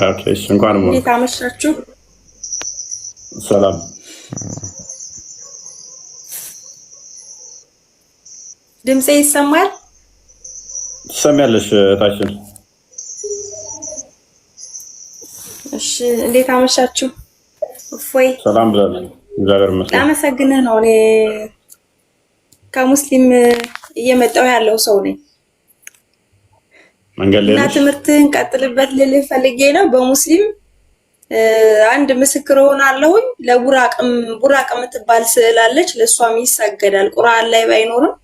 ኦኬ እንኳን ሞት እንዴት አመሻችሁ? ሰላም ድምጼ ይሰማል? ትሰሚያለሽ ታችን? እሺ እንዴት አመሻችሁ? እፎይ ሰላም ብለናል። እግዚአብሔር ይመስገን። አመሰግንህ ነው። እኔ ከሙስሊም እየመጣሁ ያለው ሰው ነኝ። መንገድ ላይ እና ትምህርትህን ቀጥልበት ልልህ ፈልጌ ነው። በሙስሊም አንድ ምስክር ሆናለሁኝ። ቡራቅ የምትባል ስዕል አለች፣ ለእሷም ይሰገዳል። ቁርአን ላይ ባይኖርም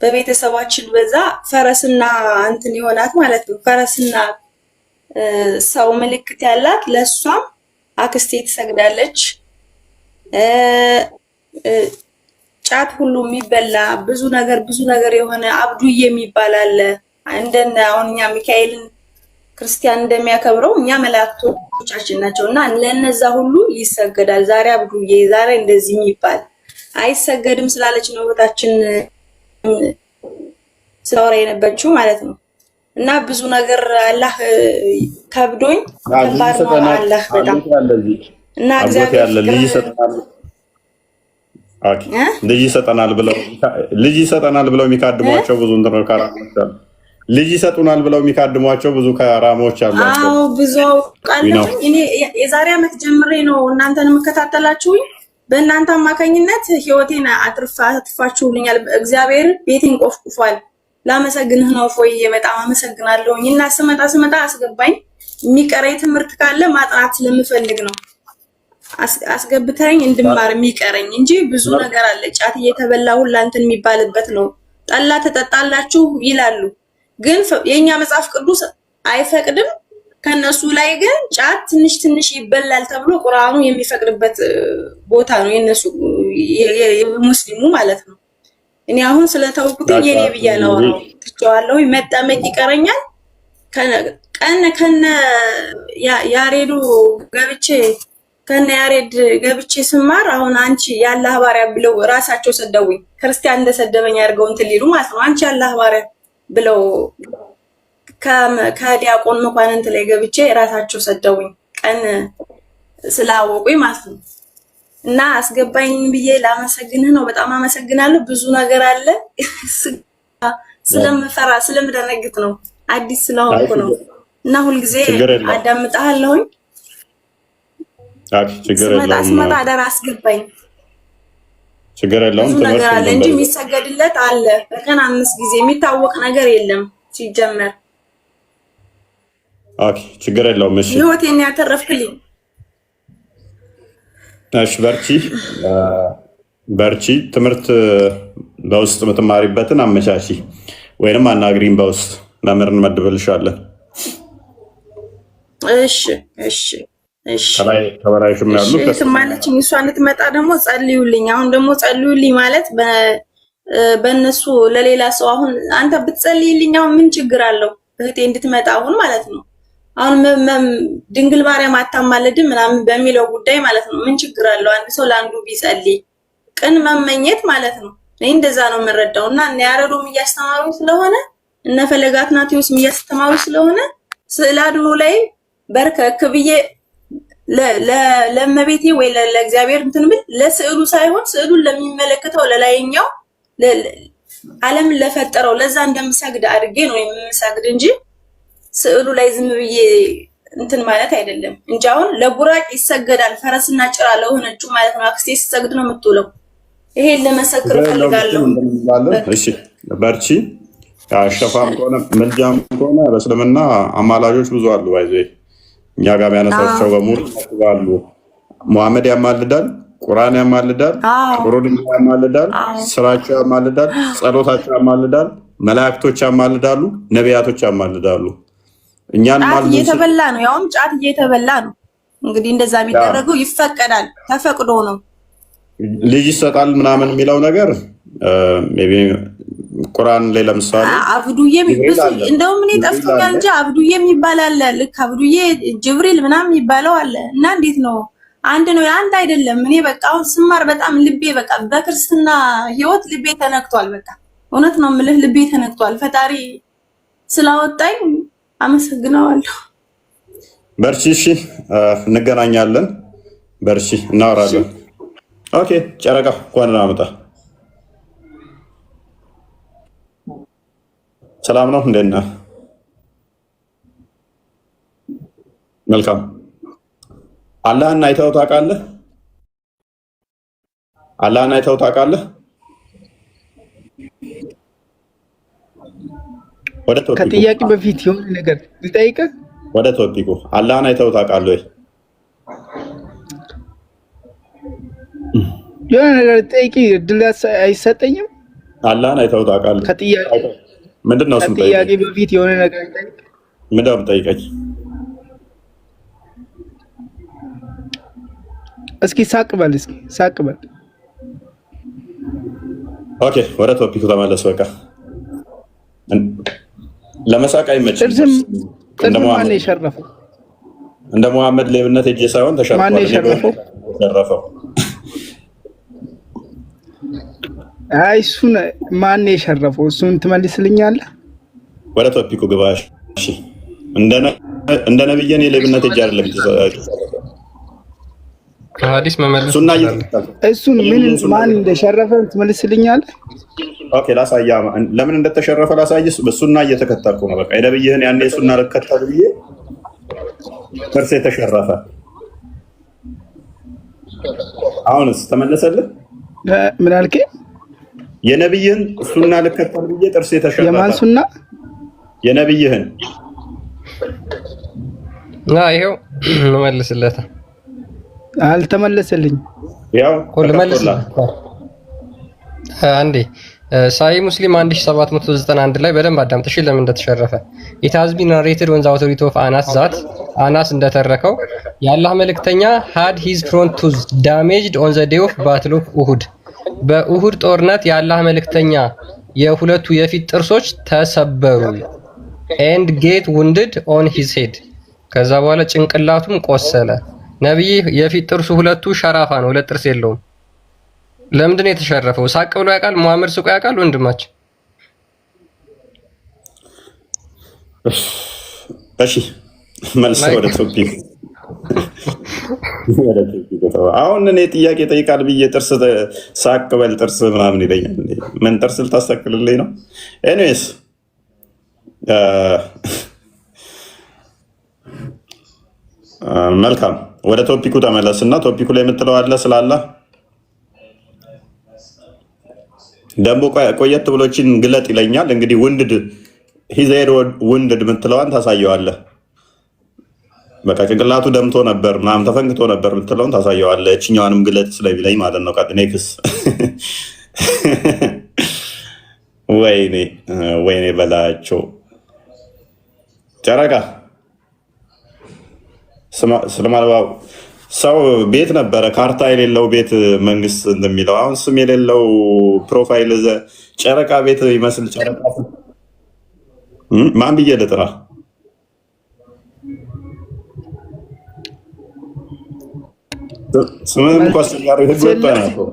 በቤተሰባችን በዛ ፈረስና እንትን ይሆናት ማለት ነው። ፈረስና ሰው ምልክት ያላት ለእሷም አክስቴ ትሰግዳለች። ጫት ሁሉ የሚበላ ብዙ ነገር የሆነ አብዱዬ የሚባል አለ። እንደነ አሁን እኛ ሚካኤልን ክርስቲያን እንደሚያከብረው እኛ መላእክቶቻችን ናቸው እና ለነዛ ሁሉ ይሰገዳል። ዛሬ አብዱዬ ዛሬ እንደዚህ የሚባል አይሰገድም ስላለች ነው እህታችን ስለወራ የነበረችው ማለት ነው። እና ብዙ ነገር አላህ ከብዶኝ ከባድ ነው አላህ በጣም እና እግዚአብሔር ልጅ ይሰጠናል ብለው የሚካድሟቸው ብዙ እንትርካራሞች አሉ። ልጅ ይሰጡናል ብለው የሚካድሟቸው ብዙ ካራሞች አሉ። አዎ ብዙ ቃልኝ እኔ የዛሬ ዓመት ጀምሬ ነው እናንተን የምከታተላችሁኝ። በእናንተ አማካኝነት ህይወቴን አትርፋችሁልኛል። እግዚአብሔር ቤቴን ቆፍቁፏል። ላመሰግንህ ነው ፎይ በጣም አመሰግናለሁኝ። እና ስመጣ አስገባኝ። የሚቀረኝ ትምህርት ካለ ማጥናት ስለምፈልግ ነው አስገብተኝ እንድማር የሚቀረኝ እንጂ ብዙ ነገር አለ። ጫት እየተበላ ሁላ እንትን የሚባልበት ነው። ጠላ ተጠጣላችሁ ይላሉ፣ ግን የኛ መጽሐፍ ቅዱስ አይፈቅድም። ከነሱ ላይ ግን ጫት ትንሽ ይበላል ተብሎ ቁርአኑ የሚፈቅድበት ቦታ ነው የነሱ የሙስሊሙ ማለት ነው። እኔ አሁን ስለተውኩት የኔ ብያለሁ ነው ትጨዋለሁ። መጠመቅ ይቀረኛል። ከነ ያሬዱ ያሬድ ገብቼ ስማር አሁን አንቺ ያላህ ባሪያ ብለው ራሳቸው ሰደውኝ። ክርስቲያን እንደሰደበኝ አድርገው እንትን ሊሉ ማለት ነው። አንቺ ያላህ ባሪያ ብለው ከዲያቆን መኳንንት ላይ ገብቼ ራሳቸው ሰደውኝ ቀን ስላወቁኝ ማለት ነው። እና አስገባኝ ብዬ ላመሰግንህ ነው። በጣም አመሰግናለሁ። ብዙ ነገር አለ። ስለምፈራ ስለምደነግጥ ነው፣ አዲስ ስለሆንኩ ነው። እና ሁልጊዜ አዳምጣለሁኝ። ችግር የለውም። ስመጣ አደራ አስገባኝ። ችግር የለውም። ብዙ ነገር አለ እንጂ የሚሰገድለት አለ። በቀን 5 ጊዜ የሚታወቅ ነገር የለም ሲጀመር። ኦኬ ችግር የለውም። እሺ ህይወቴን ያተረፍክልኝ። እሺ በርቺ። ትምህርት በውስጥ የምትማሪበትን አመቻቺ ወይንም አናግሪኝ። በውስጥ መምህር እንመድብልሻለን። እሺ ከበላይሽም ያሉ ማለችኝ። እሷ እንድትመጣ ደግሞ ጸልዩልኝ። አሁን ደግሞ ጸልዩልኝ ማለት በእነሱ ለሌላ ሰው አሁን አንተ ብትጸልይልኝ አሁን ምን ችግር አለው? እህቴ እንድትመጣ አሁን ማለት ነው። አሁን ድንግል ማርያም አታማልድም ምናምን በሚለው ጉዳይ ማለት ነው። ምን ችግር አለው? አንድ ሰው ለአንዱ ቢጸልይ ቅን መመኘት ማለት ነው። እኔ እንደዛ ነው የምረዳው። እና እነ ያረዶም እያስተማሩ ስለሆነ እነ ፈለጋት ናቴዎስም እያስተማሩ ስለሆነ ስዕል አድኖ ላይ በርከክ ብዬ ለመቤቴ ወይ ለእግዚአብሔር እንትን ብል ለስዕሉ ሳይሆን ስዕሉን ለሚመለከተው ለላይኛው ዓለምን ለፈጠረው ለዛ እንደምሰግድ አድርጌ ነው የምሰግድ እንጂ ስዕሉ ላይ ዝም ብዬ እንትን ማለት አይደለም እንጂ አሁን ለቡራቅ ይሰገዳል ፈረስና ጭራ ለሆነችው ማለት ነው። አክስቴ ሲሰግድ ነው የምትውለው። ይሄን ለመሰክር ፈልጋለሁ። እሺ በርቺ። አሸፋም ከሆነ መልጃም ከሆነ በእስልምና አማላጆች ብዙ አሉ። እኛ ጋር ያነሳቸው በሙሉ አሉ። ሙሐመድ ያማልዳል፣ ቁርአን ያማልዳል፣ ቁርአን ያማልዳል፣ ስራቸው ያማልዳል፣ ጸሎታቸው ያማልዳል፣ መላእክቶች ያማልዳሉ፣ ነቢያቶች ያማልዳሉ። እኛን ማለት እየተበላ ነው፣ ያውም ጫት እየተበላ ነው። እንግዲህ እንደዛ ቢደረገው ይፈቀዳል፣ ተፈቅዶ ነው። ልጅ ይሰጣል ምናምን የሚለው ነገር ሜቢ ቁርአን ላይ ለምሳሌ አብዱዬ እንደውም እኔ ጠፍቶኛል እንጂ አብዱዬ የሚባል አለ። ልክ አብዱዬ ጅብሪል ምናምን የሚባለው አለ። እና እንዴት ነው አንድ ነው አንድ አይደለም። እኔ በቃ አሁን ስማር በጣም ልቤ በቃ በክርስትና ህይወት ልቤ ተነክቷል። በቃ እውነት ነው የምልህ ልቤ ተነክቷል። ፈጣሪ ስላወጣኝ አመሰግናለሁ። በርቺ። እሺ እንገናኛለን። በርቺ፣ እናወራለን። ኦኬ ጨረቃ እንኳን ደህና መጣ። ሰላም ነው? እንዴት ነህ? መልካም። አላህን አይተኸው ታውቃለህ? አላህን አይተኸው ታውቃለህ? ወደ ቶፒኩ ከጥያቄ በፊት የሆነ ነገር ልጠይቅህ። ወደ ቶፒኩ አላህን አይተኸው ታውቃለህ ወይ? የሆነ ነገር ልጠይቅህ እድል አይሰጠኝም? አላህን አይተኸው ታውቃለህ? ምንድን ነው? ከጥያቄ በፊት የሆነ ነገር ልጠይቅህ። ምንድን ነው የምጠይቀኝ? እስኪ ሳቅ በል፣ እስኪ ሳቅ በል። ኦኬ ወደ ቶፒኩ ተመለስ። በቃ ለመሳቅ አይመችም። ጥርስ ማን የሸረፈው? እንደ መሐመድ ሌብነት እጄ ሳይሆን ተሸርፏል። ማን የሸረፈው? አይ እሱን ማን የሸረፈው? እሱን ትመልስልኛለህ? ወደ ቶፒኩ ግባ። እሺ እንደ ነብዬ እኔ ሌብነት እጄ አይደለም ሐዲስ መመለስ እሱን ምን ማን እንደሸረፈ ትመልስልኛለህ? ኦኬ ላሳያ። ለምን እንደተሸረፈ ላሳይስ። በሱና እየተከተልኩ ነው። በቃ የነብይህን ያኔ ሱና ልከተል ብዬ ጥርሴ ተሸረፈ። አሁንስ ተመለሰልህ? ምን አልከኝ? የነብይህን ሱና ልከተል ብዬ ጥርሴ ተሸረፈ። የማን ሱና? የነብይህን። ይሄው መመልስለታ አልተመለሰልኝ። ያው አንዴ ሳይ ሙስሊም 1791 ላይ በደንብ አዳምጥ። እሺ ለምን እንደተሸረፈ it has been narrated when the authority of Anas that አናስ እንደተረከው የአላህ መልእክተኛ had his front tooth damaged on the day of battle of Uhud በኡሁድ ጦርነት የአላህ መልእክተኛ የሁለቱ የፊት ጥርሶች ተሰበሩ and get wounded on his head ከዛ በኋላ ጭንቅላቱም ቆሰለ። ነብይ የፊት ጥርሱ ሁለቱ ሸራፋ ነው፣ ሁለት ጥርስ የለውም። ለምንድን ነው የተሸረፈው? ሳቅ ብሎ ያውቃል? መሐመድ ስቆ ያውቃል? ወንድማችን እሺ መልስ ወደ ቶፒክ። አሁን እኔ ጥያቄ ጠይቃል ብዬ ጥርስ ሳቅ በል ጥርስ ምናምን ይለኛል። ምን ጥርስ ልታስተክልልኝ ነው? ኤኒዌይስ መልካም ወደ ቶፒኩ ተመለስ እና ቶፒኩ ላይ የምትለው አለ ስላለ ደግሞ ቆየት ብሎችን ግለጥ ይለኛል። እንግዲህ ውንድድ ሂዘር ውንድድ የምትለዋን ታሳየዋለህ። በቃ ጭንቅላቱ ደምቶ ነበር ምናምን ተፈንክቶ ነበር የምትለውን ታሳየዋለህ። እችኛዋንም ግለጥ ስለሚለኝ ማለት ነው። ኔክስ ወይኔ በላቸው ጨረቃ ስለማለባው ሰው ቤት ነበረ ካርታ የሌለው ቤት መንግስት እንደሚለው አሁን ስም የሌለው ፕሮፋይል ጨረቃ ቤት ይመስል ጨረቃ ማን ብዬ ልጥራ? ስምም እንኳ አስቸጋሪ ህግ ወጣ ነው።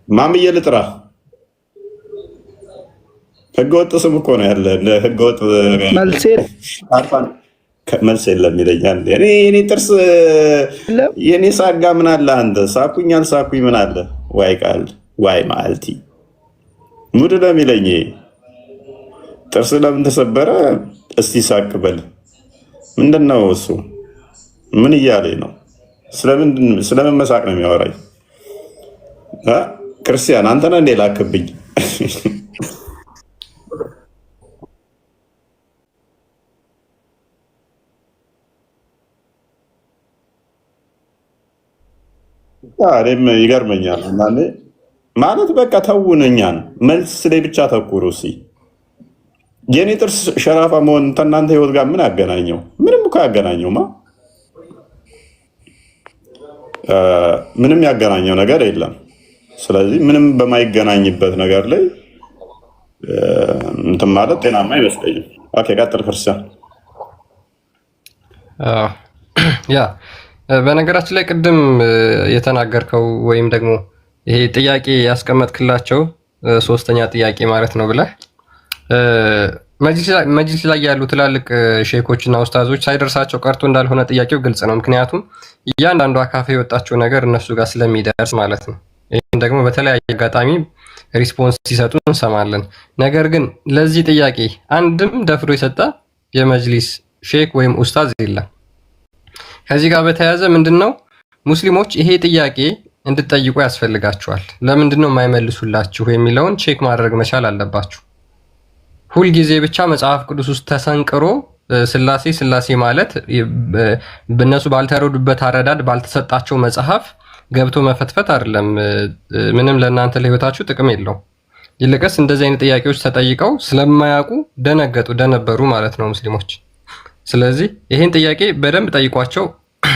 ማን ብዬ ልጥራ? ህገወጥ ስም እኮ ነው ያለ። ህገወጥ መልስ የለም ይለኛል። እኔ ጥርስ የኔ ሳጋ ምን አለ አንተ ሳኩኝ አልሳኩኝ ምን አለ? ዋይ ቃል ዋይ ማልቲ ሙድ ነው የሚለኝ። ጥርስ ለምን ተሰበረ? እስቲ ሳቅ በል። ምንድን ነው እሱ? ምን እያለኝ ነው? ስለምን መሳቅ ነው የሚያወራኝ? ክርስቲያን አንተ ነህ እንዴ ላክብኝ? እኔም ይገርመኛል ማለት በቃ ተውን፣ እኛን መልስ ላይ ብቻ ተኩሩ። እስኪ የኔ ጥርስ ሸራፋ መሆን ከእናንተ ህይወት ጋር ምን ያገናኘው? ምንም እኮ ያገናኘውማ ምንም ያገናኘው ነገር የለም። ስለዚህ ምንም በማይገናኝበት ነገር ላይ እንትን ማለት ጤናማ አይመስለኝም። ኦኬ ቀጥል ክርስቲያን። ያ በነገራችን ላይ ቅድም የተናገርከው ወይም ደግሞ ይሄ ጥያቄ ያስቀመጥክላቸው ሶስተኛ ጥያቄ ማለት ነው ብለህ መጅሊስ ላይ ያሉ ትላልቅ ሼኮችና ኡስታዞች ሳይደርሳቸው ቀርቶ እንዳልሆነ ጥያቄው ግልጽ ነው። ምክንያቱም እያንዳንዱ አካፌ የወጣቸው ነገር እነሱ ጋር ስለሚደርስ ማለት ነው። ይህም ደግሞ በተለያየ አጋጣሚ ሪስፖንስ ሲሰጡ እንሰማለን። ነገር ግን ለዚህ ጥያቄ አንድም ደፍሮ የሰጠ የመጅሊስ ሼክ ወይም ኡስታዝ የለም። ከዚህ ጋር በተያያዘ ምንድነው ሙስሊሞች ይሄ ጥያቄ እንድትጠይቁ ያስፈልጋቸዋል። ለምንድነው የማይመልሱላችሁ የሚለውን ቼክ ማድረግ መቻል አለባችሁ። ሁልጊዜ ብቻ መጽሐፍ ቅዱስ ውስጥ ተሰንቅሮ ስላሴ ማለት በእነሱ ባልተረዱበት አረዳድ ባልተሰጣቸው መጽሐፍ ገብቶ መፈትፈት አይደለም። ምንም ለእናንተ ለህይወታችሁ ጥቅም የለው። ይልቅስ እንደዚህ አይነት ጥያቄዎች ተጠይቀው ስለማያውቁ ደነበሩ ማለት ነው ሙስሊሞች። ስለዚህ ይሄን ጥያቄ በደንብ ጠይቋቸው።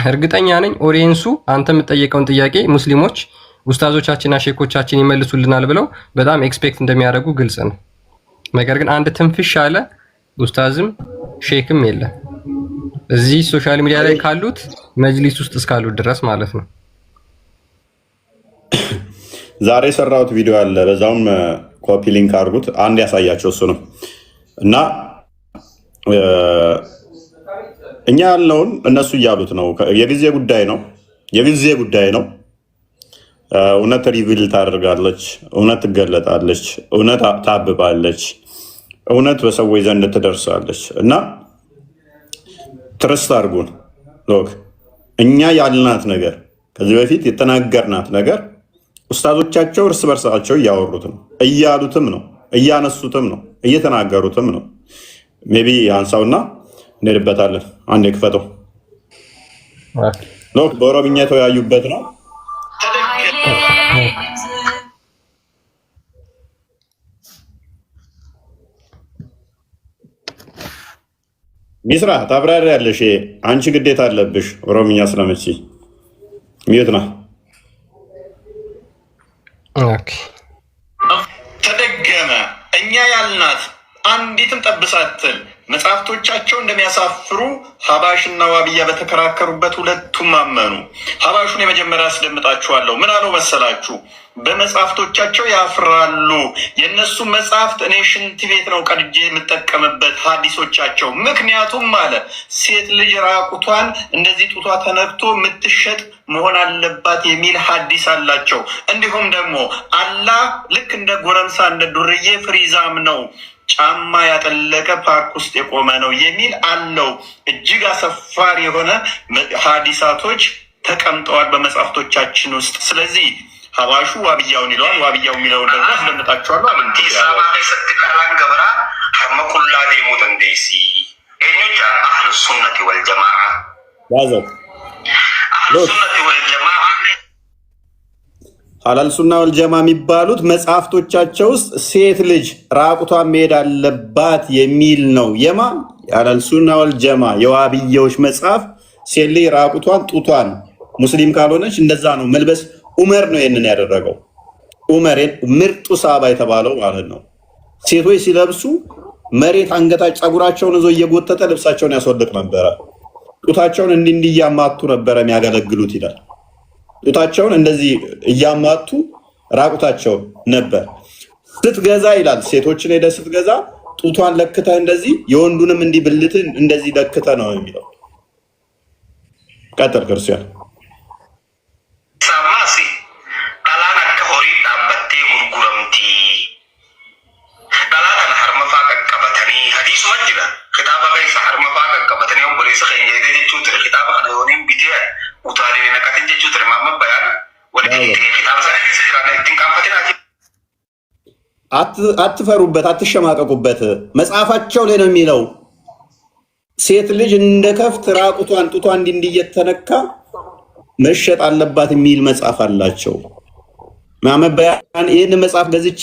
እርግጠኛ ነኝ ኦዲየንሱ አንተ የምትጠይቀውን ጥያቄ ሙስሊሞች ኡስታዞቻችንና ሼኮቻችን ይመልሱልናል ብለው በጣም ኤክስፔክት እንደሚያደርጉ ግልጽ ነው። ነገር ግን አንድ ትንፍሽ ያለ ኡስታዝም ሼክም የለም እዚህ ሶሻል ሚዲያ ላይ ካሉት መጅሊስ ውስጥ እስካሉት ድረስ ማለት ነው። ዛሬ የሰራሁት ቪዲዮ አለ፣ በዛውም ኮፒ ሊንክ አድርጉት። አንድ ያሳያቸው እሱ ነው እና እኛ ያልነውን እነሱ እያሉት ነው። የጊዜ ጉዳይ ነው። እውነት ሪቪል ታደርጋለች፣ እውነት ትገለጣለች፣ እውነት ታብባለች፣ እውነት በሰዎች ዘንድ ትደርሳለች እና ትረስት አድርጉን። ሎክ እኛ ያልናት ነገር ከዚህ በፊት የተናገርናት ነገር ኡስታዞቻቸው እርስ በርሳቸው እያወሩት ነው፣ እያሉትም ነው፣ እያነሱትም ነው፣ እየተናገሩትም ነው። ሜቢ አንሳውና እንሄድበታለን። አንዴ ክፈተው። ሎክ በኦሮምኛ የተወያዩበት ነው። ሚስራ ታብራሪ ያለሽ አንቺ ግዴታ አለብሽ ኦሮምኛ ስለምቺ ሚዩት ነው። ተደገመ። እኛ ያልናት አንዲትም ጠብሳትል መጽሐፍቶቻቸው እንደሚያሳፍሩ ሀባሽና ዋብያ በተከራከሩበት ሁለቱም አመኑ። ሀባሹን የመጀመሪያ አስደምጣችኋለሁ። ምን አለው መሰላችሁ? በመጽሐፍቶቻቸው ያፍራሉ። የእነሱ መጽሐፍት እኔ ሽንት ቤት ነው ቀድጄ የምጠቀምበት ሀዲሶቻቸው። ምክንያቱም አለ ሴት ልጅ ራቁቷን እንደዚህ ጡቷ ተነክቶ የምትሸጥ መሆን አለባት የሚል ሀዲስ አላቸው። እንዲሁም ደግሞ አላህ ልክ እንደ ጎረምሳ እንደ ዱርዬ ፍሪዛም ነው፣ ጫማ ያጠለቀ ፓርክ ውስጥ የቆመ ነው የሚል አለው። እጅግ አሰፋሪ የሆነ ሀዲሳቶች ተቀምጠዋል በመጽሐፍቶቻችን ውስጥ። ስለዚህ ሀባሹ ዋብያውን ይለዋል፣ ዋብያው የሚለውን ደግሞ አስደምጣቸዋለሁ። መቁላ ዴሙት እንደሲ ኞች አህሉ ሱነት ወልጀማ ሀላል ሱና ወልጀማ የሚባሉት መጽሐፍቶቻቸው ውስጥ ሴት ልጅ ራቁቷን መሄድ አለባት የሚል ነው። የማ ሀላል ሱና ወልጀማ የዋብያዎች መጽሐፍ ሴት ልጅ ራቁቷን ጡቷን ሙስሊም ካልሆነች እንደዛ ነው መልበስ። ዑመር ነው ይህንን ያደረገው። ዑመር ምርጡ ሳባ የተባለው ማለት ነው። ሴቶች ሲለብሱ መሬት አንገታች ፀጉራቸውን ይዞ እየጎተተ ልብሳቸውን ያስወልቅ ነበረ። ጡታቸውን እንዲህ እያማቱ ነበረ የሚያገለግሉት ይላል። ጡታቸውን እንደዚህ እያማቱ ራቁታቸውን ነበር። ስትገዛ ይላል ሴቶችን ሄደ ስትገዛ ጡቷን ለክተህ እንደዚህ የወንዱንም እንዲህ ብልትን እንደዚህ ለክተህ ነው የሚለው። ቀጥል ክርስቲያን አትፈሩበት፣ አትሸማቀቁበት። መጽሐፋቸው ላይ ነው የሚለው ሴት ልጅ እንደ ከፍት ራቁቷን ጡቷ እንዲህ እየተነካ መሸጥ አለባት የሚል መጽሐፍ አላቸው። ማመበያን ይህን መጽሐፍ ገዝቼ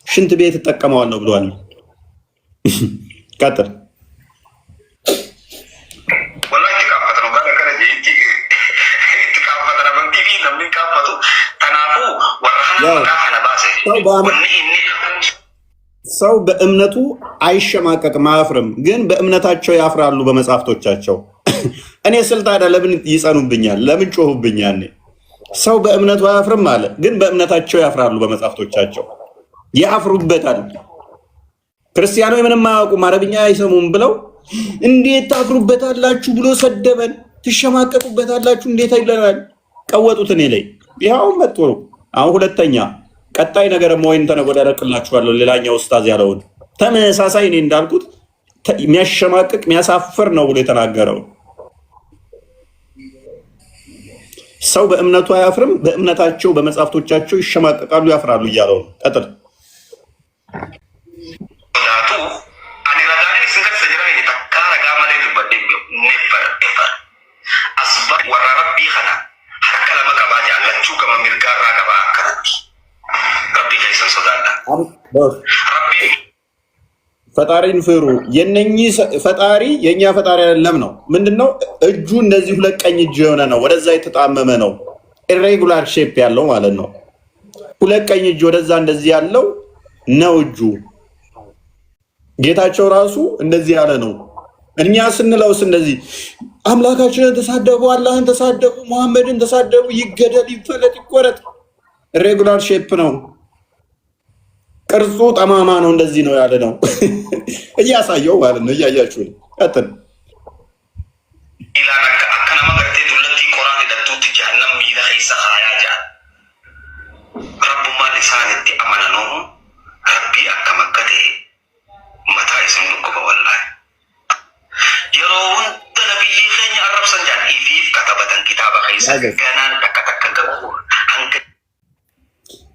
ሽንት ቤት እጠቀመዋለሁ ብሏል። ቀጥል። ሰው በእምነቱ አይሸማቀቅም፣ አያፍርም። ግን በእምነታቸው ያፍራሉ በመጽሐፍቶቻቸው። እኔ ስልጣን ለምን ይጸኑብኛል? ለምን ጮሁብኛል? ሰው በእምነቱ አያፍርም አለ፣ ግን በእምነታቸው ያፍራሉ በመጽሐፍቶቻቸው ያፍሩበታል። ክርስቲያኖች ምንም አያውቁም አረብኛ አይሰሙም ብለው እንዴት ታፍሩበታላችሁ ብሎ ሰደበን። ትሸማቀቁበታላችሁ እንዴት ይለናል። ቀወጡት እኔ ላይ ይኸው መጥቶ ነው። አሁን ሁለተኛ ቀጣይ ነገር ሞይን ተነጎዳ ያደርቅላችኋለሁ። ሌላኛው ኡስታዝ ያለውን ተመሳሳይ እኔ እንዳልኩት የሚያሸማቅቅ የሚያሳፍር ነው ብሎ የተናገረው ሰው በእምነቱ አያፍርም፣ በእምነታቸው በመጽሐፍቶቻቸው ይሸማቀቃሉ፣ ያፍራሉ እያለው ነው። ቀጥል ፈጣሪን ፍሩ። የነኚህ ፈጣሪ የኛ ፈጣሪ አይደለም ነው። ምንድነው? እጁ እንደዚህ ሁለት ቀኝ እጅ የሆነ ነው፣ ወደዛ የተጣመመ ነው። ኢሬጉላር ሼፕ ያለው ማለት ነው። ሁለት ቀኝ እጅ ወደዛ እንደዚህ ያለው ነው እጁ። ጌታቸው ራሱ እንደዚህ ያለ ነው። እኛ ስንለውስ እንደዚህ አምላካችንን ተሳደቡ፣ አላህን ተሳደቡ፣ መሐመድን ተሳደቡ፣ ይገደል፣ ይፈለጥ፣ ይቆረጥ። ኢሬጉላር ሼፕ ነው። ቅርጹ ጠማማ ነው። እንደዚህ ነው ያለ ነው እያሳየው ማለት ነው። እያያችሁ ነው። ቀጥል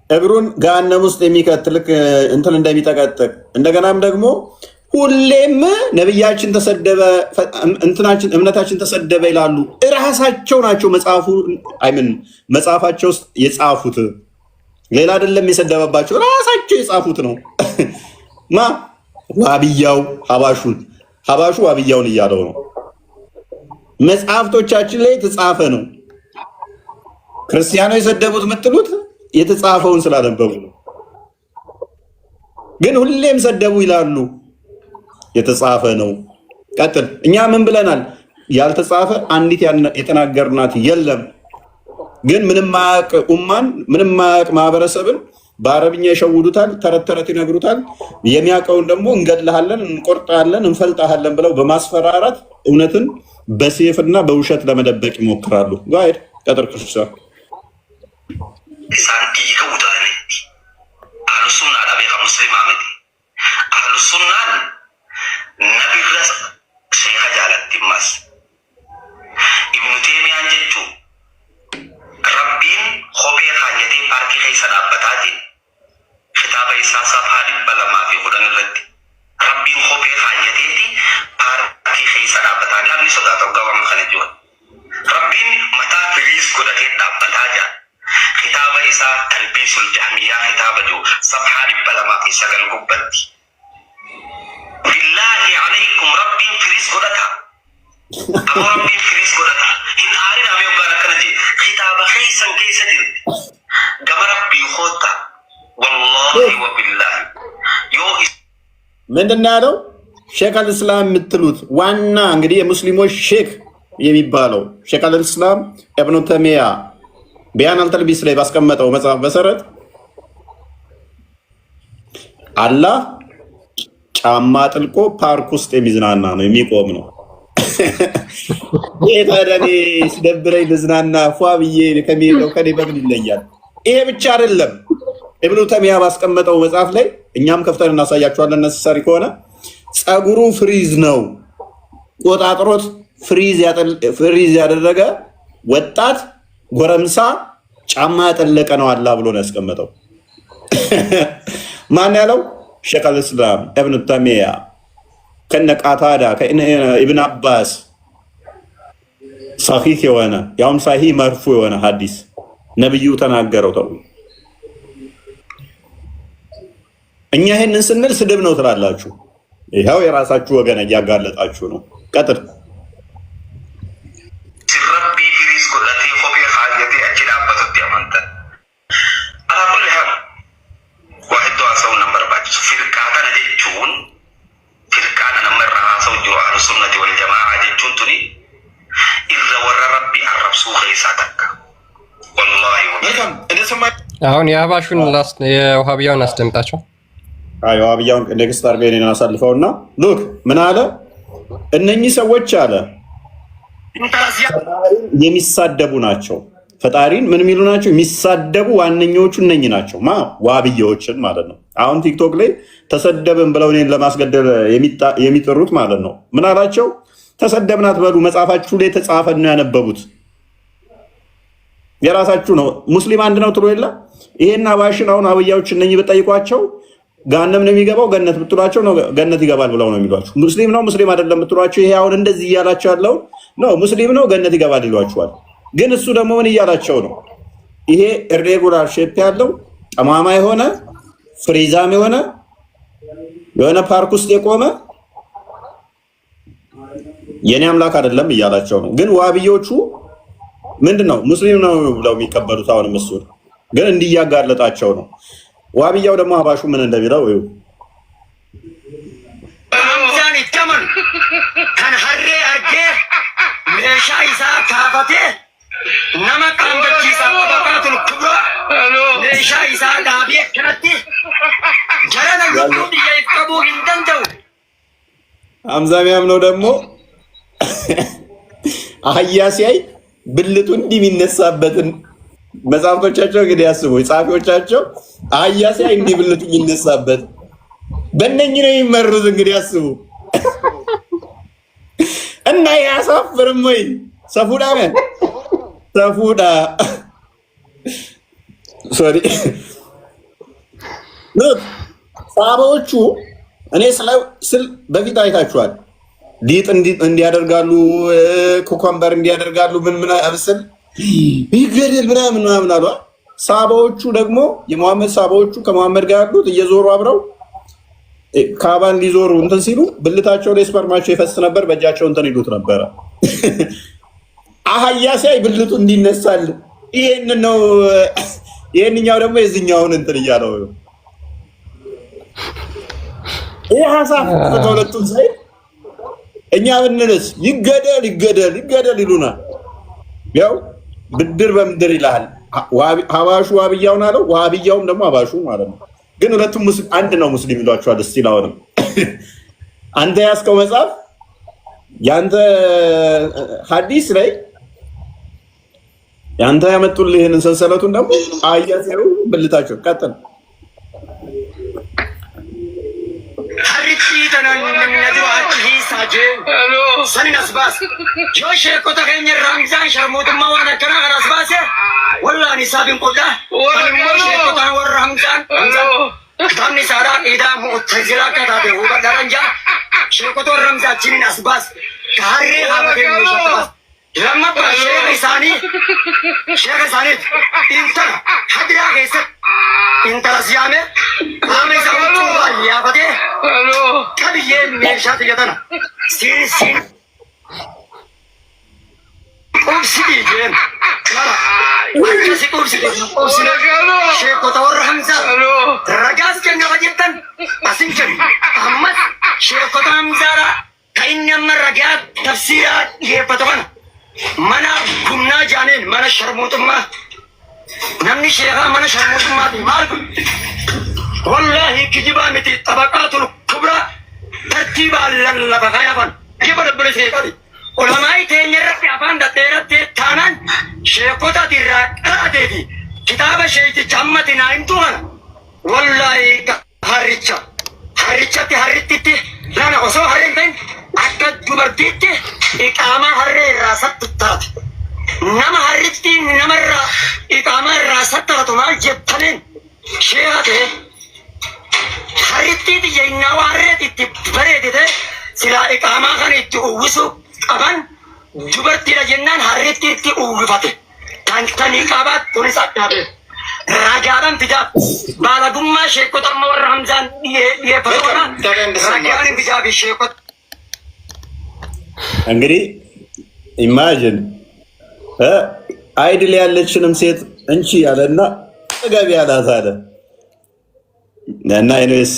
እግሩን ገሃነም ውስጥ የሚከትልክ እንትን እንደሚጠቀጥቅ እንደገናም ደግሞ ሁሌም ነብያችን ተሰደበ እንትናችን እምነታችን ተሰደበ ይላሉ። እራሳቸው ናቸው መጽሐፋቸው ውስጥ የጻፉት። ሌላ አይደለም የሰደበባቸው፣ ራሳቸው የጻፉት ነው። ዋብያው ሀባሹ ዋብያውን እያለው ነው። መጽሐፍቶቻችን ላይ የተጻፈ ነው። ክርስቲያኖች የሰደቡት የምትሉት የተጻፈውን ስላነበቡ ነው። ግን ሁሌም ሰደቡ ይላሉ። የተጻፈ ነው። ቀጥል። እኛ ምን ብለናል? ያልተጻፈ አንዲት የተናገርናት የለም። ግን ምንም ማያውቅ ኡማን ምንም ማያውቅ ማህበረሰብን በአረብኛ ይሸውዱታል፣ ተረት ተረት ይነግሩታል። የሚያውቀውን ደግሞ እንገድልሃለን፣ እንቆርጣለን፣ እንፈልጣሃለን ብለው በማስፈራራት እውነትን በሴፍና በውሸት ለመደበቅ ይሞክራሉ። ጋይድ ቀጥር ክርስቲያን isaan dhiiga utaaletti ahlusunnaa dhabeeka muslimaa miti ahlusunnaan nabirra sheeka jaalattimmas ibnu teemiyaan jechuu rabbiin kophee kaayyatee paarkii keessa dhaabbataatiin kitaaba isaa safhaa 210 irratti rabbiin kophee kaayyateeti paarkii keessa dhaabbataa namni sodaata gawama kana jiru rabbiin mataa firiis godhatee dhaabbataa jira kitaaba isaa talbiisul jahmiyaa kitaaba jiru safhaa 209 gubbatti billaahi alaykum rabbiin firiis godhata ammoo rabbiin firiis godhata hin aarin amee ogaan akkana jee kitaaba keessan keessa jirti gama rabbii hoota wallahi wa billaahi yoo ምንድን ነው ያለው? ሼክ አልእስላም የምትሉት ዋና እንግዲህ የሙስሊሞች ሼክ የሚባለው ሼክ አልእስላም ኢብኑ ተይሚያ ቢያን አልተልቢስ ላይ ባስቀመጠው መጽሐፍ መሰረት አላህ ጫማ ጥልቆ ፓርክ ውስጥ የሚዝናና ነው፣ የሚቆም ነው። ይሄ ታዲያ ሲደብረኝ ልዝናና ፏ ብዬ ከሚሄደው ከኔ በምን ይለያል? ይሄ ብቻ አይደለም። ኢብኑ ተይሚያ ባስቀመጠው መጽሐፍ ላይ እኛም ከፍተን እናሳያቸዋለን ነሰሰሪ ከሆነ ጸጉሩ ፍሪዝ ነው፣ ቆጣጥሮት ፍሪዝ ያደረገ ወጣት ጎረምሳ ጫማ ያጠለቀ ነው አላህ ብሎ ነው ያስቀመጠው። ማን ያለው? ሼክ አልእስላም ኢብኑ ተይሚያ ከነ ቃታዳ ከነ ኢብኑ አባስ ሰሂህ የሆነ ያውም ሰሂህ መርፉ የሆነ ሐዲስ ነብዩ ተናገረው ተው። እኛ ይሄንን ስንል ስድብ ነው ትላላችሁ። ይሄው የራሳችሁ ወገን እያጋለጣችሁ ነው። ቀጥል ረቢ ፍሪስ ጎዳቴ ኮፒ ኻየቴ አችል አባቶት ያመንተ አላቁል ሀል ዋሂድ ሰው ነበር ባጭ ፍርቃታ ነጀቹን ፍርቃና ነመራ ሰው ጅሮ አህሉ ሱነቲ ወል ጀማዓ ጀቹን ቱኒ ኢዘ ወረ ረቢ አረብሱ ኸይሳተካ ወላሂ አሁን የአህባሹን የውሃቢያውን አስደምጣቸው። አይ ዋብያውን ኔክስት አርገን አሳልፈውና ሉክ ምን አለ እነኚህ ሰዎች አለ የሚሳደቡ ናቸው። ፈጣሪን ምን የሚሉ ናቸው? የሚሳደቡ ዋነኞቹ እነኚህ ናቸው። ዋብያዎችን ማለት ነው። አሁን ቲክቶክ ላይ ተሰደብን ብለው እኔን ለማስገደል የሚጥሩት ማለት ነው። ምን አላቸው? ተሰደብን አትበሉ፣ መጽሐፋችሁ ላይ የተጻፈን ነው ያነበቡት። የራሳችሁ ነው። ሙስሊም አንድ ነው ትሎ የለ ይሄን አባሽን አሁን አብያዎች እነኚህ ብጠይቋቸው ገሃነም ነው የሚገባው ገነት ብትሏቸው ነው ገነት ይገባል ብለው ነው የሚሏቸው። ሙስሊም ነው ሙስሊም አይደለም ብትሏቸው ይሄ አሁን እንደዚህ እያላቸው ያለው ነው ሙስሊም ነው ገነት ይገባል ይሏቸዋል። ግን እሱ ደግሞ ምን እያላቸው ነው? ይሄ ኢሬጉላር ሼፕ ያለው ጠማማ የሆነ ፍሪዛም የሆነ ፓርክ ውስጥ የቆመ የኔ አምላክ አይደለም እያላቸው ነው። ግን ዋብዮቹ ምንድነው ሙስሊም ነው ብለው የሚቀበሉት አሁንም እሱ ግን እንዲያጋለጣቸው ነው። ዋብያው ደግሞ አባሹ ምን እንደሚለው እዩ። አምዛን ይተመን ከንሐሬ አርጌ ሜሻ ይሳ ካፈቴ ነመቃን በቺሳ በቃቱን ክብሮ ሜሻ ይሳ ዳቢ ከነቲ ጀረነ ይቁድ ይቀቡ እንደንደው አምዛሚያም ነው ደግሞ አህያ ሲያይ ብልቱ እንዲህ የሚነሳበትን መጽሐፍቶቻቸው እንግዲህ ያስቡ ጻፊዎቻቸው አህያ ሲያይ እንዲህ ብልቱ የሚነሳበት በእነኝህ ነው የሚመሩት። እንግዲህ ያስቡ እና ያሳፍርም ወይ ሰፉዳ ሶሪ ሳባዎቹ እኔ ስለ በፊት አይታችኋል። ዲጥ እንዲያደርጋሉ ኮኮምበር እንዲያደርጋሉ ምን አብስል ይገደል ምናምን አሉ። ሳባዎቹ ደግሞ የመሐመድ ሳባዎቹ ከመሐመድ ጋር ያሉት እየዞሩ አብረው ካባን ሊዞሩ እንትን ሲሉ ብልታቸው ላይ ስፐርማቸው ይፈስ ነበር። በእጃቸው እንትን ይሉት ነበረ። አህያ ሲያይ ብልቱ እንዲነሳል። ይሄን ነው። ይሄንኛው ደግሞ የዚህኛውን እንትን እያለው ይሄ ሐሳብ ተወለጡን ሳይ እኛ ብንልስ ይገደል ይሉናል። ያው ብድር በምድር ይላል። ሀባሹ ዋብያውን አለው፣ ዋብያውም ደግሞ አባሹ ማለት ነው። ግን ሁለቱም አንድ ነው ሙስሊም ይሏቸዋል። እስቲ አሁንም አንተ ያስከው መጽሐፍ ያንተ ሐዲስ ላይ ያንተ ያመጡልህን ሰንሰለቱን ደግሞ አያሴው ብልታቸው ቀጥል ሐሪቲ ተናን ነድዋች ሂሳጀ ሰኒ አስባስ ጆሼ ኮተገኘ ራምዛን ሸርሙጥማ ዋና ከራ አስባሰ ወላኒ ሳቢን ቆዳ ወላኒ ኮታ ወር ራምዛን ታኒ ሳራ ኢዳ ሙተዚላ ከታደ ወበደረንጃ ሸኮቶ ራምዛችንን አስባስ ካሬ አበገ ወሸታስ لما بشيخ ثاني شيخ ثاني انت حدرا كيس انت رسيامه عامل زمان يا فتى كبي ये मेरे साथ जाता ना सीन اوبسي جيم اوبسي شيخ كتور حمزه رجاس كنا بجتن اسنجري احمد شيخ كتور حمزه كاين مر رجات تفسيرات ये पता mana gumna janin mana sharmutumma namni sheekha mana sharmutumma mal wallahi kijiba miti tabaqatul kubra tartiba lalla bagayaban yebal bele sheekadi ulamai tenyerati afan da terate tanan sheekota dirra qadedi kitaba sheyti jammati naintuman wallahi harichati haritti lana oso harinten akka dubartiitti iqaama harree irraa sattuttaati. Nama harritti namarraa iqaama irraa sattaatu maal jettaniin sheeha ta'e harrittiiti yennaa waa harreetitti bareedite silaa iqaamaa kana itti uwwisuu qaban dubartiidha jennaan harrittiitti uwwifate. Tan iqaabaat kunis addaate. Ragaadhaan fidaaf baalagummaa sheekota amma warra Hamzaan dhiyeeffatoodha. Ragaadhaan fidaaf sheekota. እንግዲህ ኢማጂን አይድል ያለችንም ሴት እንቺ ያለና ጥገብ ያላት አለ እና ኢንዌስ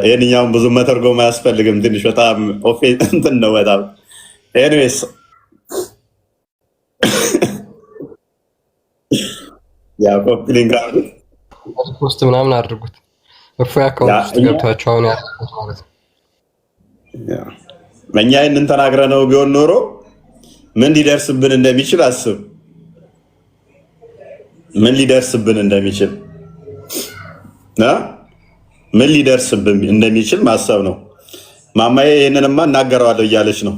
የኛውን ብዙ መተርጎም አያስፈልግም። ትንሽ በጣም እንትን ነው በጣም ኢንዌስ ያ ኮፒሊንግ አድርጉት ፖስት ምናምን አድርጉት። እፎይ አካውንት ውስጥ ገብታችሁ አሁን ያልኩት ማለት ነው። እኛ ይህንን ተናግረነው ቢሆን ኖሮ ምን ሊደርስብን እንደሚችል አስብ። ምን ሊደርስብን እንደሚችል ምን ሊደርስብን እንደሚችል ማሰብ ነው። ማማዬ ይህንንማ እናገረዋለሁ እያለች ነው።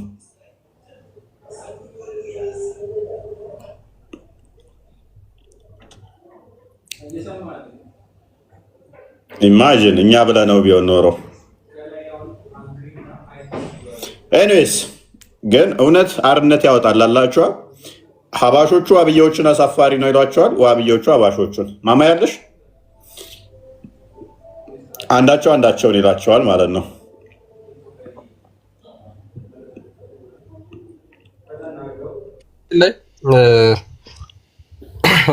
ኢማጂን እኛ ብለነው ቢሆን ኖሮ። ኤኒዌይስ ግን እውነት አርነት ያወጣል አላችኋል። ሀባሾቹ ዋብያዎቹን አሳፋሪ ነው ይሏቸዋል። ዋብያዎቹ ሀባሾቹን ማማ ያለሽ አንዳቸው አንዳቸውን ይላቸዋል ማለት ነው።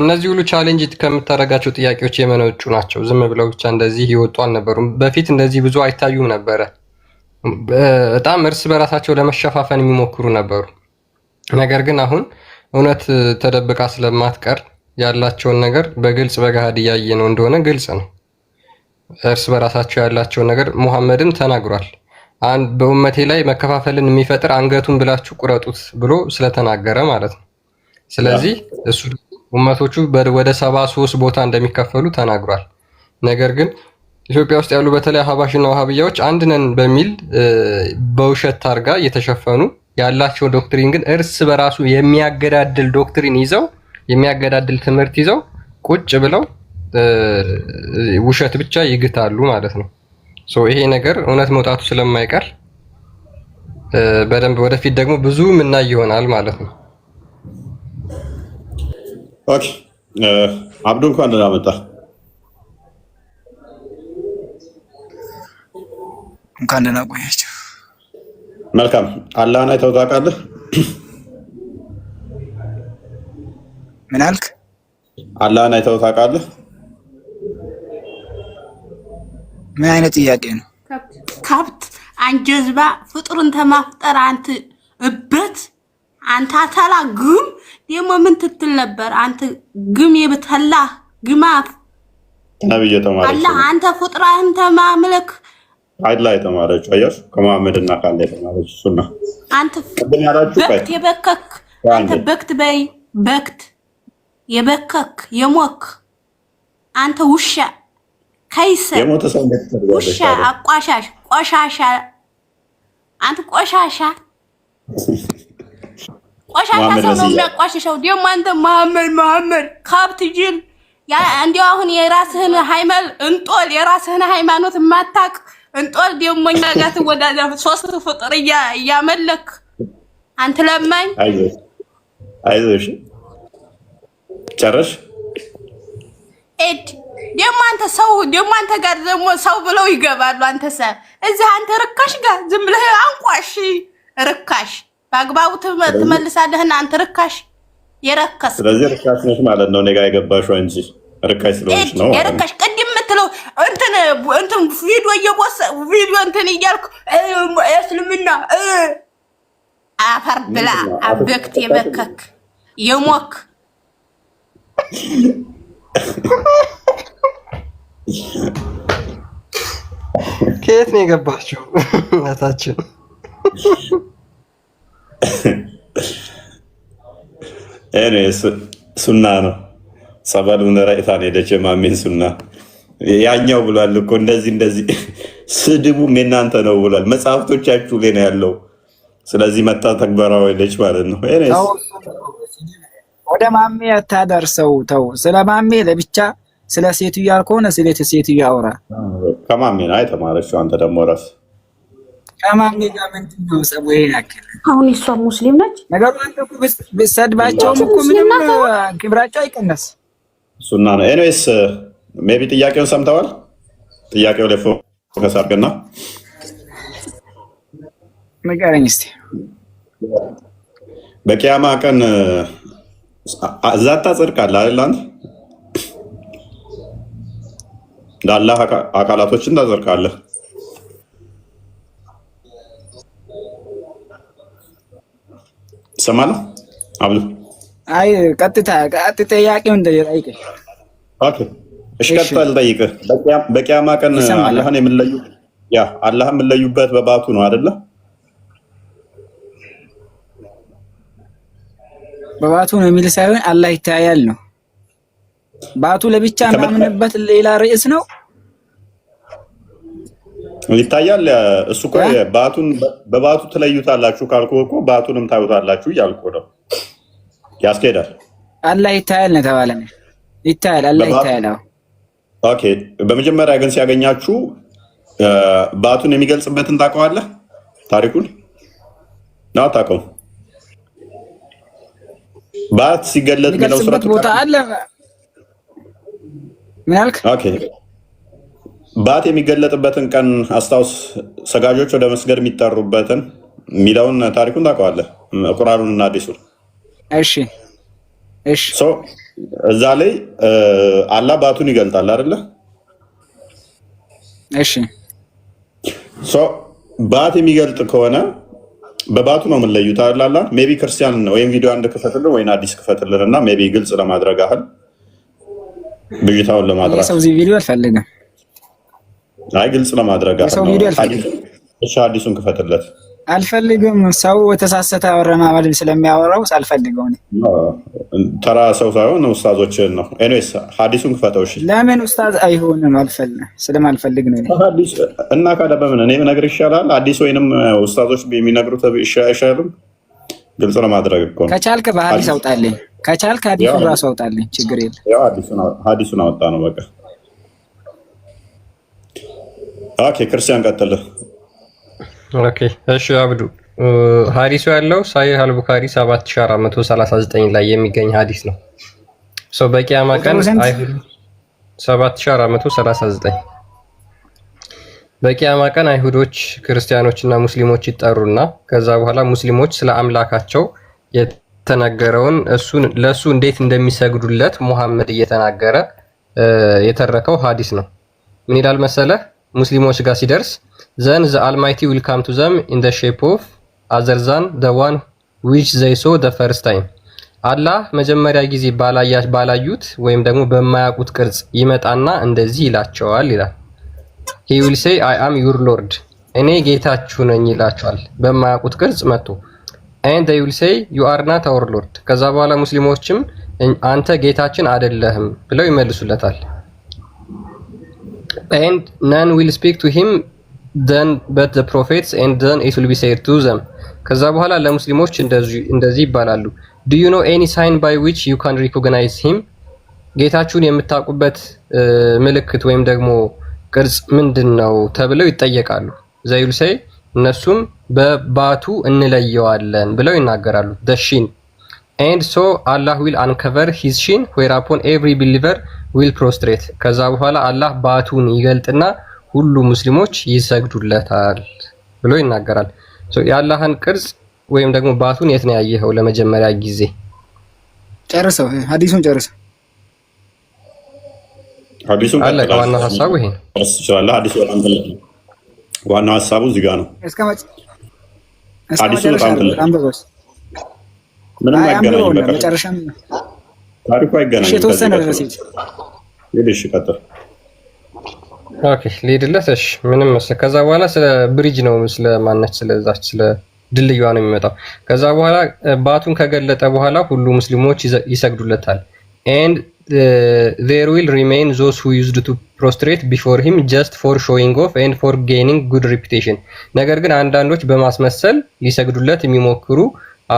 እነዚህ ሁሉ ቻሌንጅ ከምታደርጋቸው ጥያቄዎች የመነጩ ናቸው። ዝም ብለው ብቻ እንደዚህ ይወጡ አልነበሩም። በፊት እንደዚህ ብዙ አይታዩም ነበረ። በጣም እርስ በራሳቸው ለመሸፋፈን የሚሞክሩ ነበሩ። ነገር ግን አሁን እውነት ተደብቃ ስለማትቀር ያላቸውን ነገር በግልጽ በገሃድ እያየ ነው እንደሆነ ግልጽ ነው። እርስ በራሳቸው ያላቸውን ነገር ሙሐመድም ተናግሯል። በኡመቴ ላይ መከፋፈልን የሚፈጥር አንገቱን ብላችሁ ቁረጡት ብሎ ስለተናገረ ማለት ነው። ስለዚህ እሱ ኡመቶቹ ወደ 73 ቦታ እንደሚከፈሉ ተናግሯል። ነገር ግን ኢትዮጵያ ውስጥ ያሉ በተለይ ሀባሽና ወሃብያዎች አንድ ነን በሚል በውሸት ታርጋ እየተሸፈኑ ያላቸው ዶክትሪን ግን እርስ በራሱ የሚያገዳድል ዶክትሪን ይዘው የሚያገዳድል ትምህርት ይዘው ቁጭ ብለው ውሸት ብቻ ይግታሉ ማለት ነው። ይሄ ነገር እውነት መውጣቱ ስለማይቀር በደንብ ወደፊት ደግሞ ብዙ ምናይ ይሆናል ማለት ነው። ኦኬ አብዱ እንኳን ደህና መጣ። እንኳን ደህና ቆያችሁ። መልካም። አላህን አይተኸው ታውቃለህ? ምን አልክ? አላህን አይተኸው ታውቃለህ? ምን አይነት ጥያቄ ነው? ከብት አንጀዝባ ፍጡርን ተማፍጠር አንተ እበት አንተ አተላ ግም ደሞ ምን ትትል ነበር? አንተ ግም የብተላ ግማፍ ነብይ ተማረች አላህ አንተ ፍጡራን ተማምለክ አይላ የተማረች አያሽ ከመሐመድና ካለ የተማረች ሱና አንተ ቀደም ያላችሁ በክት የበከክ አንተ በክት በይ በክት የበከክ የሞክ አንተ ውሻ ከይሰ የሞተ ሰው ውሻ አቋሻሽ ቆሻሻ አንተ ቆሻሻ ሰው ነው የሚያቋሽሸው። ደግሞ አንተ መሐመድ ካብት ጅል ያ እንዲያው አሁን የራስህን የራስህን ሃይማኖት ማታቅ እንጦል ደግሞ እኛ ጋር ትወዳዳ ሶስት ፍጡር እያመለክ አንተ ለማኝ አይዞሽ ጨረሽ ደግሞ አንተ ጋር ደግሞ ሰው ብለው ይገባሉ። አንተ እዚህ አንተ ርካሽ ጋር ዝም ብለህ አንቋሽ ርካሽ በአግባቡ ትመልሳለህና አንተ ርካሽ የረከስ። ስለዚህ ርካሽ ነሽ ማለት ነው። እኔ ጋር የገባሽው እንጂ ርካሽ ስለሆንሽ ነው። የርካሽ ቅድም የምትለው እንትን ቪዲዮ እንትን እያልኩ እስልምና አፈር ብላ አበክት የበከክ የሞክ ከየት ነው የገባችው እናታችን? እኔ ሱና ነው ሰበሉን ራይታን ሄደች ማሜን ሱና ያኛው ብሏል እኮ እንደዚህ ስድቡም የእናንተ ነው ብሏል። መጽሐፍቶቻችሁ ላይ ነው ያለው። ስለዚህ መታ ተግባራዊ ሄደች ማለት ነው። ወደ ማሜ አታደርሰው። ተው ስለ ማሜ ለብቻ ስለ ሴትዮ ያልከሆነ ስለ ሴትዮ አውራ። ከማሜ ነው የተማረችው። አንተ ደግሞ ራስ ከማሜ ጋር ምንድን ነው ጸቡ? ያክል አሁን እሷ ሙስሊም ነች። ነገሩ አንተ እኮ ብትሰድባቸውም እኮ ምንም ክብራቸው አይቀነስ። ሱና ነው። ኤኒዌይስ ሜቢ ጥያቄውን ሰምተዋል። ጥያቄው ላይ ፎከስ አድርገና ንገረኝ እስኪ። በቂያማ ቀን እዛ ታጸድቃለህ አይደል? አንተ ለአላህ አካላቶችን ታጸድቃለህ። ሰማለህ አብዱ? አይ ቀጥታ ጥያቄውን ጠይቀኝ። ኦኬ እሺ ቀጥል ጠይቅህ። በቂያማ ቀን አላህን የምንለዩበት በባቱ ነው አይደለ? በባቱ ነው የሚል ሳይሆን አላህ ይታያል ነው። ባቱ ለብቻ ማምንበት ሌላ ርዕስ ነው። ይታያል እሱ እኮ በባቱ ትለዩታላችሁ ካልኩ እኮ ባቱንም ታዩታላችሁ እያልኩ ነው። ያስኬዳል። አላህ ይታያል ነው ተባለ። ይታያል፣ አላህ ይታያል። ኦኬ። በመጀመሪያ ግን ሲያገኛችሁ ባቱን የሚገልጽበትን ታውቀዋለህ? ታሪኩን ነው ታውቀው? ባት ሲገለጥ ነው ሱረቱ ቦታ አለ። ምን አልክ? ኦኬ። ባት የሚገለጥበትን ቀን አስታውስ። ሰጋጆች ወደ መስገድ የሚጠሩበትን የሚለውን ታሪኩን ታውቀዋለህ? ቁርአኑን እና ሐዲሱን። እሺ እሺ። እዛ ላይ አላህ ባቱን ይገልጣል አይደለ? እሺ። ባት የሚገልጥ ከሆነ በባቱ ነው የምንለዩት አላላ። ሜቢ ክርስቲያን ወይም ቪዲዮ አንድ ክፈትልን ወይም አዲስ ክፈትልን እና ሜቢ ግልጽ ለማድረግ አህል ብዥታውን ለማድረግ ሰው እዚህ ቪዲዮ አልፈልግም። አይ ግልጽ ለማድረግ አዲሱን ክፈትለት። አልፈልግም። ሰው የተሳሰተ አወራማል ስለሚያወራው ሳልፈልገው ነው። ተራ ሰው ሳይሆን ኡስታዞችን ነው። ኤኒዌይስ ሐዲሱን ክፈተው። እሺ ለምን ኡስታዝ አይሆንም? ስለማልፈልግ ነው እና ካለ በምን እኔ ነገር ይሻላል። አዲስ ወይንም ኡስታዞች የሚነግሩት አይሻልም? ግልጽ ለማድረግ እኮ ነው። ከቻልክ በሐዲስ አውጣልኝ፣ ከቻልክ ሐዲሱን ራሱ አውጣልኝ። ችግር የለም። ያው ሐዲሱን አወጣ ነው በቃ። ኦኬ ክርስቲያን ቀጥል። ኦኬ እሺ አብዱ ሐዲሱ ያለው ሳሂህ አልቡኻሪ 7439 ላይ የሚገኝ ሐዲስ ነው። በቂያማ ቀን አይሁድ 7439 በቂያማ ቀን አይሁዶች ክርስቲያኖችና ሙስሊሞች ይጠሩና ከዛ በኋላ ሙስሊሞች ስለ አምላካቸው የተነገረውን ለሱ እንዴት እንደሚሰግዱለት ሙሐመድ እየተናገረ የተረከው ሐዲስ ነው። ምን ይላል መሰለህ? ሙስሊሞች ጋር ሲደርስ then the almighty will come to them in the shape of other than the one which they saw the first time አላህ መጀመሪያ ጊዜ ባላዩት ወይም ደግሞ በማያውቁት ቅርጽ ይመጣና እንደዚህ ይላቸዋል ይላል። he will say I am your lord እኔ ጌታችሁ ነኝ ይላቸዋል በማያውቁት ቅርጽ መጥቶ and they will say you are not our lord ከዛ በኋላ ሙስሊሞችም አንተ ጌታችን አይደለህም ብለው ይመልሱለታል። and none will speak to him then but the prophets and then it will be said to them ከዛ በኋላ ለሙስሊሞች እንደዚህ ይባላሉ do you know any sign by which you can recognize him ጌታችሁን የምታውቁበት ምልክት ወይም ደግሞ ቅርጽ ምንድነው ተብለው ይጠየቃሉ። they will say እነሱም በባቱ እንለየዋለን ብለው ይናገራሉ the shin and so Allah will uncover his shin whereupon every believer will prostrate ከዛ በኋላ አላህ ባቱን ይገልጥና ሁሉ ሙስሊሞች ይሰግዱለታል ብሎ ይናገራል። የአላህን ቅርጽ ወይም ደግሞ ባቱን የት ነው ያየኸው ለመጀመሪያ ጊዜ? ጨርሰው ሐዲሱን ጨርሰው። ሐዲሱን አለቀ። ዋናው ሐሳቡ ይሄ ነው። ኢንሻአላህ ሐዲሱ በጣም ትልቅ ነው። ዋናው ሐሳቡ እዚህ ጋር ነው። ሐዲሱ በጣም ትልቅ ነው። ምንም አይገናኝም። በቃ መጨረሻም ታሪኩ አይገናኝም። እሺ የተወሰነ ድረስ እሺ ቀጥል። ኦኬ ሊድለስ እሺ ምንም መሰለህ። ከዛ በኋላ ስለ ብሪጅ ነው ስለ ማነች ስለዛች ስለ ድልድዩዋ ነው የሚመጣው። ከዛ በኋላ ባቱን ከገለጠ በኋላ ሁሉ ሙስሊሞች ይሰግዱለታል and there will remain those who used to prostrate before him just for showing off and for gaining good reputation ነገር ግን አንዳንዶች በማስመሰል ሊሰግዱለት የሚሞክሩ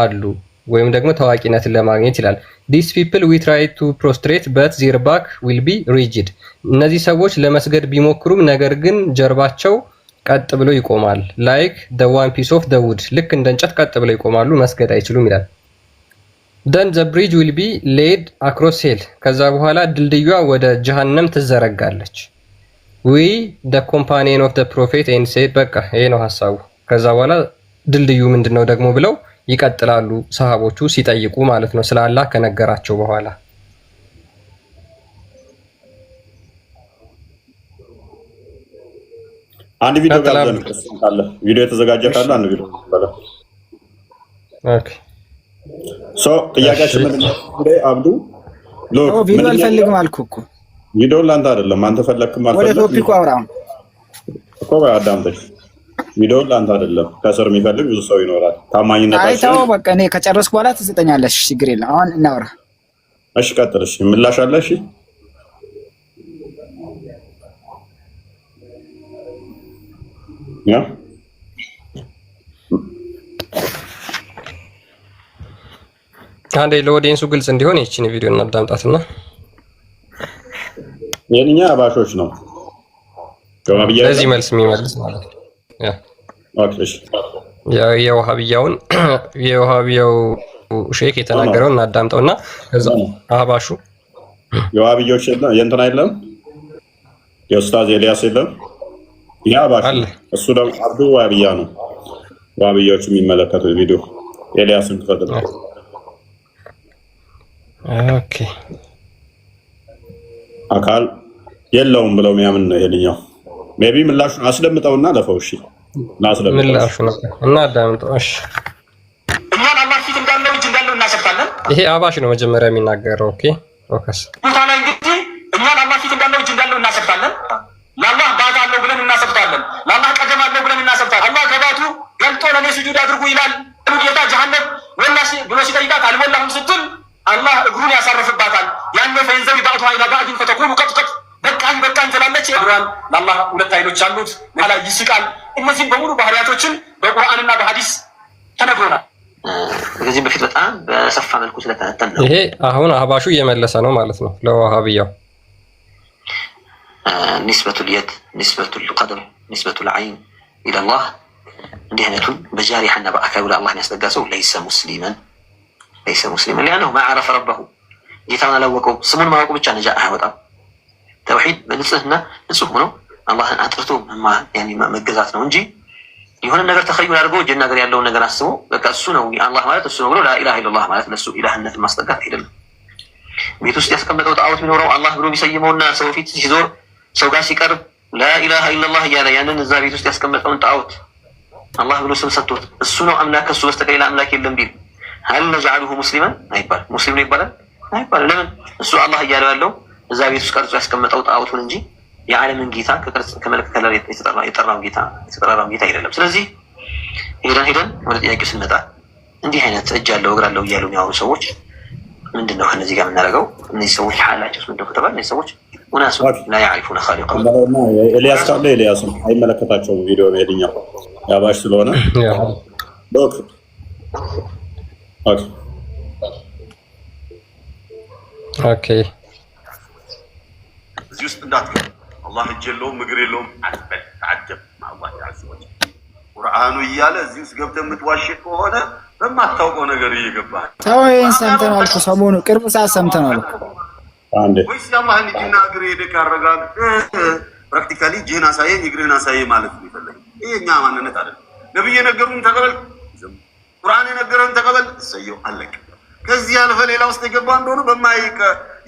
አሉ ወይም ደግሞ ታዋቂነትን ለማግኘት ይላል። these people we try to prostrate but their back will be rigid እነዚህ ሰዎች ለመስገድ ቢሞክሩም ነገር ግን ጀርባቸው ቀጥ ብሎ ይቆማል like the one piece of the wood ልክ እንደ እንጨት ቀጥ ብለው ይቆማሉ መስገድ አይችሉም ይላል። then the bridge will be laid across hell ከዛ በኋላ ድልድዩዋ ወደ ጀሃነም ትዘረጋለች we the companion of the prophet and said በቃ ይሄ ነው ሐሳቡ። ከዛ በኋላ ድልድዩ ምንድነው ደግሞ ብለው ይቀጥላሉ ሰሃቦቹ ሲጠይቁ ማለት ነው ስለ አላህ ከነገራቸው በኋላ። አንድ ቪዲዮ ጋር ካለ ቪዲዮ የተዘጋጀ ካለ አንድ ቪዲዮ ባለ ኦኬ ጥያቄያችን ምንድን ነው አብዱ? ቪዲዮ አልፈልግም አልኩህ እኮ ቪዲዮውን ለአንተ አይደለም። አንተ ፈለክም ወደ ቶፒኩ አውራው እኮ አዳምጠኝ። ቪዲዮውን ለአንተ አይደለም። ከስር የሚፈልግ ብዙ ሰው ይኖራል። ታማኝነታችን አይተው በቃ እኔ ከጨረስኩ በኋላ ትሰጠኛለሽ። ችግር የለም። አሁን እናውራ። እሺ ቀጥል። እሺ ምላሽ አለ? እሺ ያ አንዴ ለኦዲየንሱ ግልጽ እንዲሆን ይህችን ቪዲዮ እናዳምጣትና የኛ አባሾች ነው ለዚህ መልስ የሚመልስ ማለት ነው። ያ ኦኬ እሺ የውሃቢያው ሼክ የተናገረው እናዳምጠውና ከዛ አባሹ የውሃቢዮች የእንትና የለም የኡስታዝ ኤልያስ የለም ያ አባሹ እሱ ደግሞ አብዱ ዋሃቢያ ነው። ዋሃቢዮች የሚመለከተው ቪዲዮ ኤልያስን ከተደረገ ኦኬ አካል የለውም ብለው የሚያምን ነው ይሄኛው። ሜቢ ምላሹን አስደምጠውና ለፈው። እሺ ምላሹ ነው እና አዳምጠው። እሺ እኛን አላህ ፊት እንዳለው እጅ እንዳለው እናሰብታለን። ይሄ አባሽ ነው መጀመሪያ የሚናገረው። ኦኬ ፎከስ ቦታ ላይ እንግዲህ እኛን አላህ ፊት እንዳለው እጅ እንዳለው እናሰብታለን። ለአላህ ባት አለው ብለን እናሰብታለን። ለአላህ ቀደም አለው ብለን እናሰብታለን። አላህ ገባቱ ገልጦ ለኔ ስጁድ አድርጉ ይላል። ጌታ ጀሃነም ወላሂ ብሎ ሲጠይቃት አልሞላሁም ስትል አላህ እግሩን ያሳርፍባታል። ያኔ ፈይንዘው ይባቱ አይላ ባዕድን ፈተኩኑ ቀጥቀጥ በቃኝ በቃኝ ትላለች። ቁርአን ለአላህ ሁለት አይኖች አሉት ላይ ይስቃል። እነዚህም በሙሉ ባህሪያቶችን በቁርአንና በሐዲስ ተነግሮናል። ከዚህ በፊት በጣም በሰፋ መልኩ ስለተነተን ነው። ይሄ አሁን አህባሹ እየመለሰ ነው ማለት ነው ለዋሃብያው። ኒስበቱል የድ፣ ኒስበቱል ቀድም፣ ኒስበቱል ዐይን ኢለላህ እንዲህ አይነቱን በጃሪሐና በአካሉ ለአላህ ያስጠጋ ሰው ለይሰ ሙስሊመን ሊአነሁ ማ ዐረፈ ረበሁ ጌታውን አላወቀው። ስሙን ማወቁ ብቻ ነጃ አያወጣም። ተውሂድ በንጽህና ንጹህ ሆኖ አላህን አጥርቶ መገዛት ነው እንጂ የሆነ ነገር ተኸዩል አድርጎ እጅና እግር ያለውን ነገር አስቦ በቃ እሱ ነው አላህ ማለት እሱ ነው ብሎ ላኢላሃ ኢለላህ ማለት ለሱ ኢላህነትን ማስጠጋት አይደለም። ቤት ውስጥ ያስቀመጠው ጣዖት ቢኖረው አላህ ብሎ ቢሰይመውና ሰው ፊት ሲዞር ሰው ጋር ሲቀርብ ላኢላሃ ኢለላህ እያለ ያንን እዛ ቤት ውስጥ ያስቀመጠውን ጣዖት አላህ ብሎ ስም ሰጥቶት እሱ ነው አምላክ ከሱ በስተቀር ሌላ አምላክ የለም ቢል ሀል ነጅዐሉሁ ሙስሊመን አይባልም። ሙስሊም ነው ይባላል አይባልም። ለምን? እሱ አላህ እያለው ያለው እዛ ቤት ውስጥ ቀርጾ ያስቀመጠው ጣዖቱን እንጂ የዓለምን ጌታ ከቅርጽ ከመልክ ከለር የጠራውን ጌታ አይደለም። ስለዚህ ሄደን ወደ ጥያቄው ስንመጣ እንዲህ አይነት እጅ አለው እግር አለው እያሉ የሚያወሩ ሰዎች ምንድን ነው ከእነዚህ ጋር የምናደርገው? እነዚህ ሰዎች ሓላቸው ምንድን ነው ከተባለ እነዚህ ሰዎች ሙናሱ ላ ያዕሪፉነ ኻሊቀሁ። ኤልያስ ካለ ኤልያስም አይመለከታቸውም። ቪዲዮ ነው የትኛው ያባሽ ስለሆነ ኦኬ እዚህ ውስጥ እንዳትገባ። አላህ እጅ የለውም እግር የለውም አትበል። ተዓጀብ ማአላህ ዐዘ ወጀል ቁርአኑ እያለ እዚህ ውስጥ ገብተህ የምትዋሽ ከሆነ በማታውቀው ነገር እየገባህ ተው። ይሄን ሰምተናል እኮ ሰሞኑን ቅርብ ሰዓት ሰምተናል እኮ አንዴ። ወይስ የአላህን እጅና እግር ሄደህ ካረጋግጠህ ፕራክቲካሊ እጅህን አሳየኝ እግርህን አሳየኝ ማለት ነው የፈለገው። ይሄ እኛ ማንነት አይደለም። ነብይ የነገሩን ተቀበል፣ ቁርአን የነገረን ተቀበል፣ እሰየው አለቀ። ከዚህ ያለፈ ሌላ ውስጥ የገባ እንደሆነ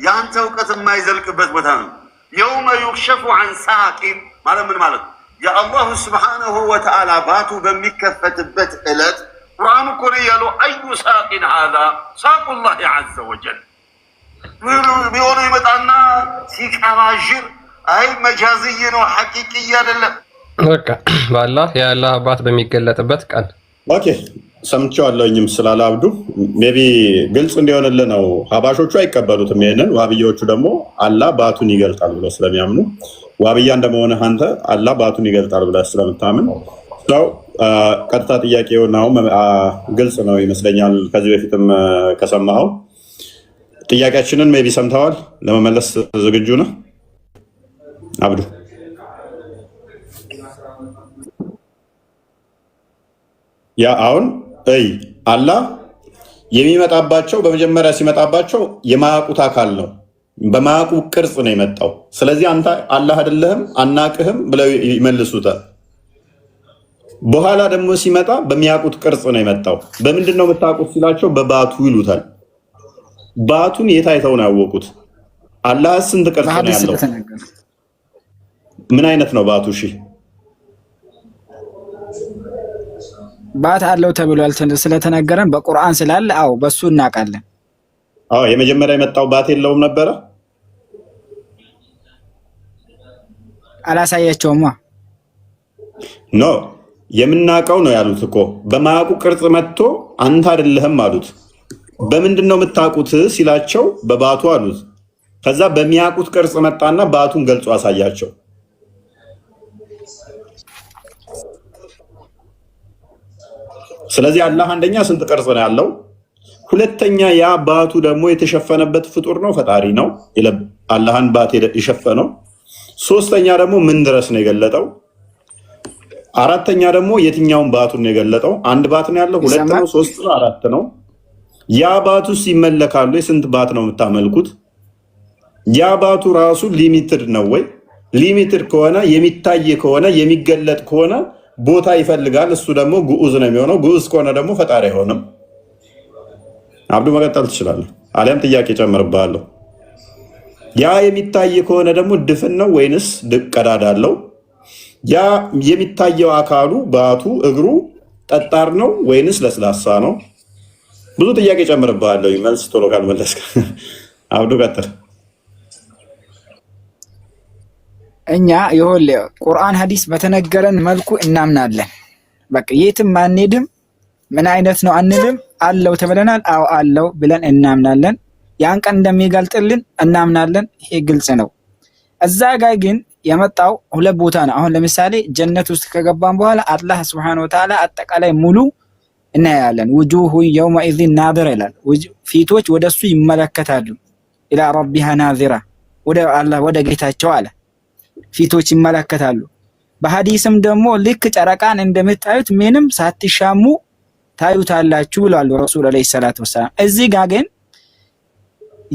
የአንተ እውቀት የማይዘልቅበት ቦታ ነው። የውመ ዩክሸፉ ዐን ሳቂን ማለት ምን ማለት ነው? የአላሁ ስብሓነሁ ወተዓላ ባቱ በሚከፈትበት ዕለት ቁርአን እኮ ነው ያለው አዩ ሳቂን ሀዛ ሳቁላሂ ዐዘ ወጀል ቢሆኑ ይመጣና ሲቀባዥር አይ መጃዝይ ነው ሐቂቅይ አይደለም። በቃ በአላህ የአላህ አባት በሚገለጥበት ቀን ኦኬ ሰምቼዋለሁኝም ስላለ አብዱ ሜቢ ግልጽ እንዲሆንልህ ነው። ሀባሾቹ አይቀበሉትም ይሄንን። ዋብያዎቹ ደግሞ አላህ ባቱን ይገልጣል ብለው ስለሚያምኑ ዋብያ እንደመሆንህ አንተ አላህ ባቱን ይገልጣል ብለህ ስለምታምን ሰው ቀጥታ ጥያቄውን አሁን ግልጽ ነው ይመስለኛል። ከዚህ በፊትም ከሰማኸው ጥያቄያችንን ሜቢ ሰምተዋል። ለመመለስ ዝግጁ ነህ አብዱ? ያ አሁን አላህ የሚመጣባቸው በመጀመሪያ ሲመጣባቸው የማያውቁት አካል ነው። በማያውቁ ቅርጽ ነው የመጣው። ስለዚህ አንተ አላህ አይደለህም አናቅህም ብለው ይመልሱታል። በኋላ ደግሞ ሲመጣ በሚያውቁት ቅርጽ ነው የመጣው። በምንድን ነው የምታውቁት ሲላቸው በባቱ ይሉታል። ባቱን የት አይተው ነው ያወቁት? አላህ ስንት ቅርጽ ነው ያለው? ምን አይነት ነው ባቱ? እሺ ባት አለው ተብሏል ስለተነገረን በቁርአን ስላለ አው በሱ እናውቃለን። የመጀመሪያ የመጣው ባት የለውም ነበረ። አላሳያቸውማ። ኖ የምናውቀው ነው ያሉት እኮ በማያውቁ ቅርጽ መጥቶ አንተ አይደለህም አሉት። በምንድን ነው የምታውቁት ሲላቸው በባቱ አሉት። ከዛ በሚያውቁት ቅርጽ መጣና ባቱን ገልጾ አሳያቸው። ስለዚህ አላህ አንደኛ ስንት ቅርጽ ነው ያለው? ሁለተኛ ያ ባቱ ደግሞ የተሸፈነበት ፍጡር ነው፣ ፈጣሪ ነው አላህን ባት የሸፈነው። ሶስተኛ ደግሞ ምን ድረስ ነው የገለጠው? አራተኛ ደግሞ የትኛውን ባቱን ነው የገለጠው? አንድ ባት ነው ያለው? ሁለት ነው? ሶስት ነው? አራት ነው? ያ ባቱስ ይመለካሉ? የስንት ባት ነው የምታመልኩት? ያ ባቱ ራሱ ሊሚትድ ነው ወይ? ሊሚትድ ከሆነ የሚታይ ከሆነ የሚገለጥ ከሆነ ቦታ ይፈልጋል። እሱ ደግሞ ግዑዝ ነው የሚሆነው። ግዑዝ ከሆነ ደግሞ ፈጣሪ አይሆንም። አብዱ መቀጠል ትችላለህ፣ አሊያም ጥያቄ ጨምርብሃለሁ። ያ የሚታይ ከሆነ ደግሞ ድፍን ነው ወይንስ ቀዳዳ አለው? ያ የሚታየው አካሉ ባቱ እግሩ ጠጣር ነው ወይንስ ለስላሳ ነው? ብዙ ጥያቄ ጨምርብሃለሁ። መልስ ቶሎ ካልመለስክ አብዱ ቀጥል። እኛ ይኸውልህ ቁርአን ሐዲስ በተነገረን መልኩ እናምናለን። በቃ የትም አንሄድም። ምን አይነት ነው አንልም። አለው ተብለናል። አዎ አለው ብለን እናምናለን። ያን ቀን እንደሚገልጥልን እናምናለን። ይሄ ግልጽ ነው። እዛ ጋር ግን የመጣው ሁለት ቦታ ነው። አሁን ለምሳሌ ጀነት ውስጥ ከገባን በኋላ አላህ Subhanahu Wa Ta'ala አጠቃላይ ሙሉ እናያለን። ውጁሁ የውመኢዚን ናዚራ ይላል። ፊቶች ወደሱ ይመለከታሉ። ኢላ ረቢሃ ናዚራ፣ ወደ አላህ ወደ ጌታቸው አለ ፊቶች ይመለከታሉ። በሐዲስም ደግሞ ልክ ጨረቃን እንደምታዩት ምንም ሳትሻሙ ታዩታላችሁ ብለዋል ረሱል አለይሂ ሰላቱ ወሰላም። እዚህ ጋር ግን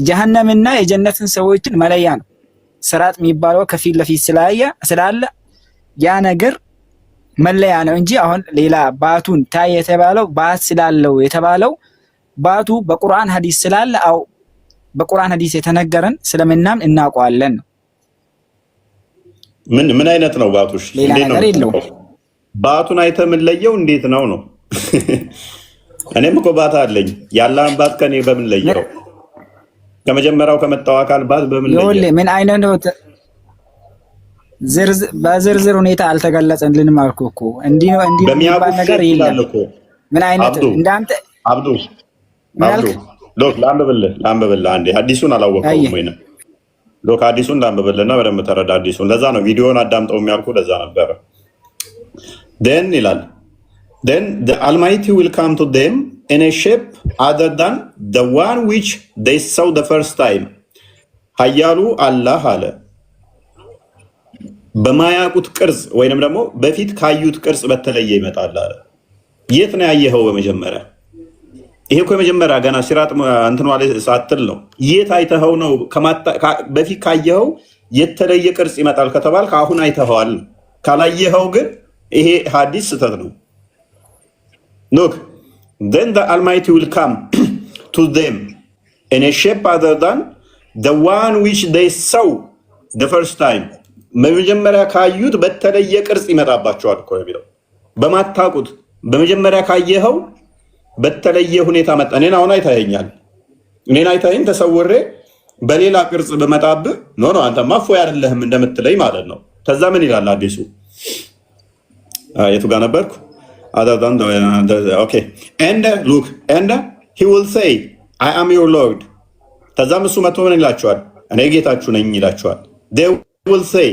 ጀሃነምና የጀነትን ሰዎችን መለያ ነው። ስራጥ የሚባለው ከፊት ለፊት ስላለ ያ ነገር መለያ ነው እንጂ አሁን ሌላ ባቱን ታይ የተባለው ባት ስላለው የተባለው ባቱ በቁርአን ሐዲስ ስላለ አው በቁርአን ሐዲስ የተነገረን ስለምናምን እናውቀዋለን ነው። ምን አይነት ነው ባቱሽ? እንዴት ነው ባቱን አይተህ ምን ለየው? እንዴት ነው ነው? እኔም እኮ ባት አለኝ። ያላህን ባት ከኔ በምን ለየው? ከመጀመሪያው ከመጣው አካል ባት በምን ለየው? ምን አይነት ነው? በዝርዝር ሁኔታ አልተገለጸልንም አልኩህ እኮ። እንዲህ ነው እንዲህ የሚባል ነገር የለም። ምን አይነት እንዳንተ አብዱ ሎክ ላንብብልህ አንዴ። ሐዲሱን አላወቀውም ወይ ነው? ሎክ ሐዲሱን ላንብብልህና በደንብ ተረዳ ሐዲሱን። ለዛ ነው ቪዲዮውን አዳምጠው የሚያልኩ ለዛ ነበረ። then ይላል then the Almighty will come to them in a shape other than the one which they saw the first time. ኃያሉ አላህ አለ በማያውቁት ቅርጽ ወይንም ደግሞ በፊት ካዩት ቅርጽ በተለየ ይመጣል አለ። የት ነው ያየኸው? በመጀመሪያ ይሄ እኮ የመጀመሪያ ገና ሲራጥ እንትን ማለት ሳትል ነው። የት አይተኸው ነው? በፊት ካየኸው የተለየ ቅርጽ ይመጣል ከተባል ከአሁን አይተኸዋል። ካላየኸው ግን ይሄ ሐዲስ ስህተት ነው። look then the Almighty will come to them in a shape other than the one which they saw the first time. በመጀመሪያ ካዩት በተለየ ቅርጽ ይመጣባቸዋል እኮ የሚለው በማታውቁት በመጀመሪያ ካየኸው በተለየ ሁኔታ መጣ። እኔን አሁን አይታየኛል። እኔን አይታየኝ ተሰውሬ በሌላ ቅርጽ በመጣብህ ኖ አንተማ እፎይ አይደለህም እንደምትለኝ ማለት ነው። ከዛ ምን ይላል አዲሱ? የቱ ጋር ነበርኩ? okay and look and he will say I am your Lord. ከዛም እሱ መጥቶ ምን ይላቸዋል? እኔ ጌታችሁ ነኝ ይላቸዋል። they will say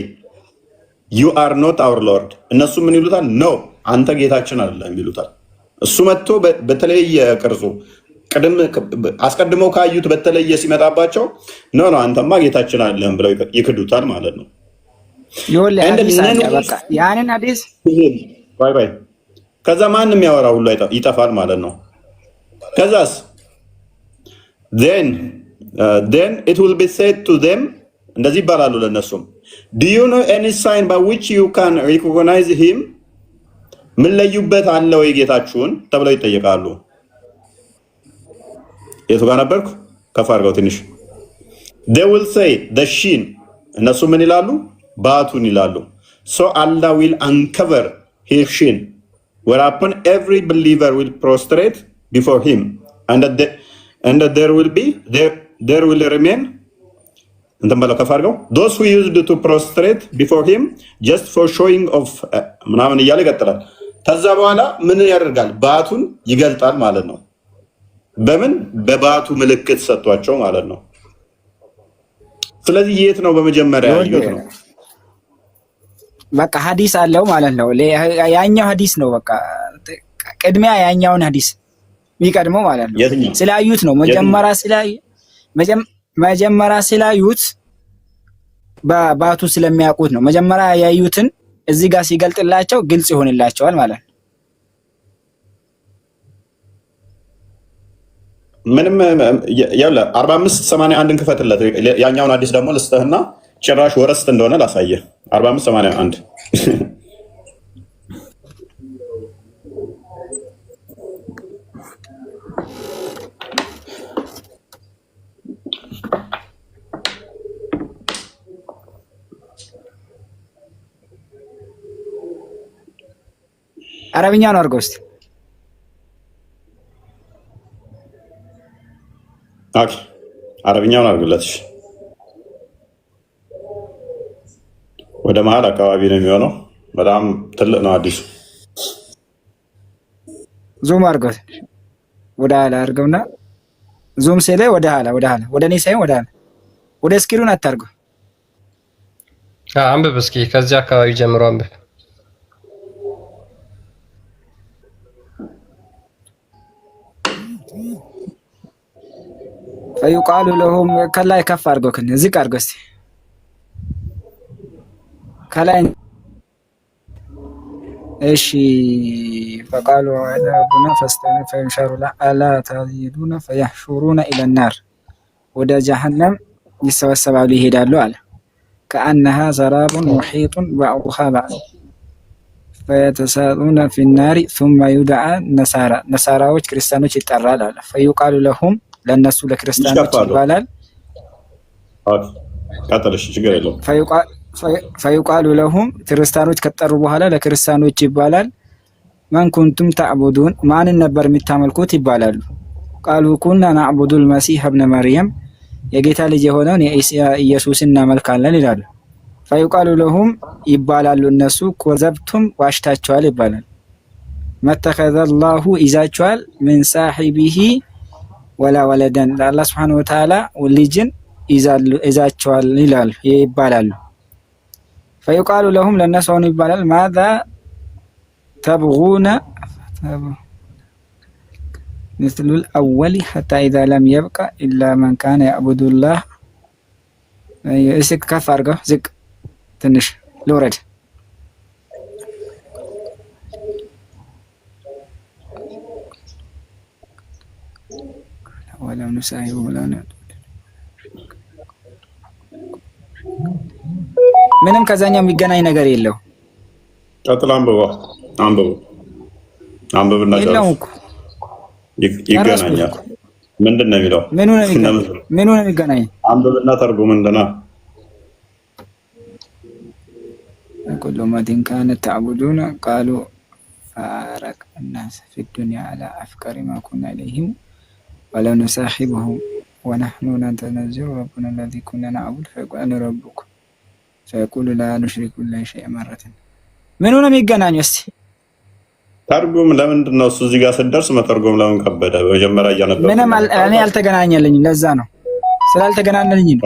you are not our Lord. እነሱ ምን ይሉታል? no አንተ ጌታችን አይደለም ይሉታል። እሱ መጥቶ በተለየ ቅርጹ አስቀድመው ካዩት በተለየ ሲመጣባቸው ኖ አንተማ ጌታችን አይደለም ብለው ይክዱታል ማለት ነው። ያንን ሐዲስ ባይ ከዛ ማንም ያወራው ሁሉ ይጠፋል ማለት ነው። ከዛስ then it will be said to them እንደዚህ ይባላሉ ለነሱም do you know any sign by which you can recognize him? ምን ለዩበት አለ ወይ ጌታችሁን ተብለው ይጠየቃሉ። የቱ ጋር ነበርኩ? ከፍ አድርገው ትንሽ they will say the shin እነሱ ምን ይላሉ? ባቱን ይላሉ። so Allah will uncover his shin whereupon every believer will prostrate before him and there will remain እንትን በለው ከፍ አድርገው those who used to prostrate before him just for showing of ምናምን እያለ ይቀጥላል። ከዛ በኋላ ምን ያደርጋል? ባቱን ይገልጣል ማለት ነው። በምን በባቱ ምልክት ሰጥቷቸው ማለት ነው። ስለዚህ የት ነው በመጀመሪያ ያዩት ነው? በቃ ሐዲስ አለው ማለት ነው። ያኛው ሐዲስ ነው። በቃ ቅድሚያ ያኛውን ሐዲስ የሚቀድመው ማለት ነው። ስላዩት ነው መጀመሪያ ስላዩት በባቱ ስለሚያውቁት ነው። መጀመሪያ ያዩትን እዚህ ጋር ሲገልጥላቸው ግልጽ ይሆንላቸዋል ማለት ነው። ምንም ያለ 4581 ክፈትለት። ያኛውን አዲስ ደግሞ ልስጥህና ጭራሽ ወረስት እንደሆነ ላሳየህ። 4581 አረብኛ ነው አድርገው እስኪ። ኦኬ አረብኛውን አድርግለት። ወደ መሀል አካባቢ ነው የሚሆነው። በጣም ትልቅ ነው አዲሱ። ዙም አድርገው ወደ ኋላ አድርገውና ዙም ሲል ወደ ኋላ ወደ እኔ ሳይሆን ወደ ኋላ ወደ ስክሪኑን አታርገው። አንብብ እስኪ ከዚህ አካባቢ ጀምሮ አንብብ። ፈዩቃሉ ለሁም ከላይ ከፍ አድርገው ዝቅ አድርገው እስኪ ከላይ እሺ። ፈቃሉ አላቡና ፈስተነ ፈይንሸሩላ አላ ተዚዱና ፈያሹሩና ኢለ ናር ወደ ጀሃነም ይሰበሰባሉ ይሄዳሉ አለ። ከአነሃ ሰራቡን ሙሒጡን ባዕዱሃ ባዕድ ፈየተሳጡነ ፊ ናሪ ሱመ ዩድዓ ነሳራዎች ክርስቲያኖች ይጠራል አለ። ፈዩቃሉ ለሁም ለነሱ ለክርስቲያኖች ይባላል። ፈዩቃሉ ለሁም ክርስቲያኖች ከጠሩ በኋላ ለክርስቲያኖች ይባላል። መን ኩንቱም ተዕቡዱን ማንን ነበር የሚታመልኩት ይባላሉ። ቃሉ ኩና ናዕቡዱል መሲህ እብነ መርየም የጌታ ልጅ የሆነውን ኢየሱስን እናመልካለን ይላሉ። ፈዩቃሉ ለሁም ይባላሉ እነሱ ኮዘብቱም ዋሽታቸዋል ይባላል። መተኸዘ ላሁ ይዛቸዋል ምን ሳሒቢሂ ወላ ወለደን ለአላህ ስብሐነሁ ወተዓላ ልጅን ይዛቸዋል ይላሉ ይባላሉ። ፈዩቃሉ ለሁም ለነሱ ሆነ ይባላል ማዛ ተብጉነ ምስሉል አወሊ ሐታ ኢዛ ለም የብቀ ኢላ መን ካነ ያዕቡዱላህ። እስኪ ከፍ አድርገው ዝቅ ትንሽ ልውረድ። ወለም ንሳሂ ወላነ ምንም ከዛኛው የሚገናኝ ነገር የለው። ቀጥል አንብብና ይገናኛል። ምንድን ነው የሚለው? ምኑ ነው የሚገናኝ? አንብብና ተርጉም። ምንድን ነው? ኩሉ ማቲን ካነት ተዕቡዱነ ቃሉ ፋረቅ ናስ ፊ ዱንያ አላ አፍቃሪ ማ ኩና ኢለይሂም ወለው ኑሳሒቡሁም ወነሕኑ ነተነዘሉ ረቡና አለዚ ኩና ነዕቡድ ፈየቁሉ አነ ረቡኩም ፈየቁሉ ላ ኑሽሪኩ ቢላሂ ሸይአን መረተን። ምኑ ነው የሚገናኙ? እስቲ ተርጉም። ለምንድን ነው እሱ እዚህ ጋር ስትደርስ መተርጎም ለምን ከበደ? በመጀመሪያ እያነበብኩ ምንም እኔ አልተገናኘልኝም። ለዛ ነው ስላልተገናኘልኝ ነው።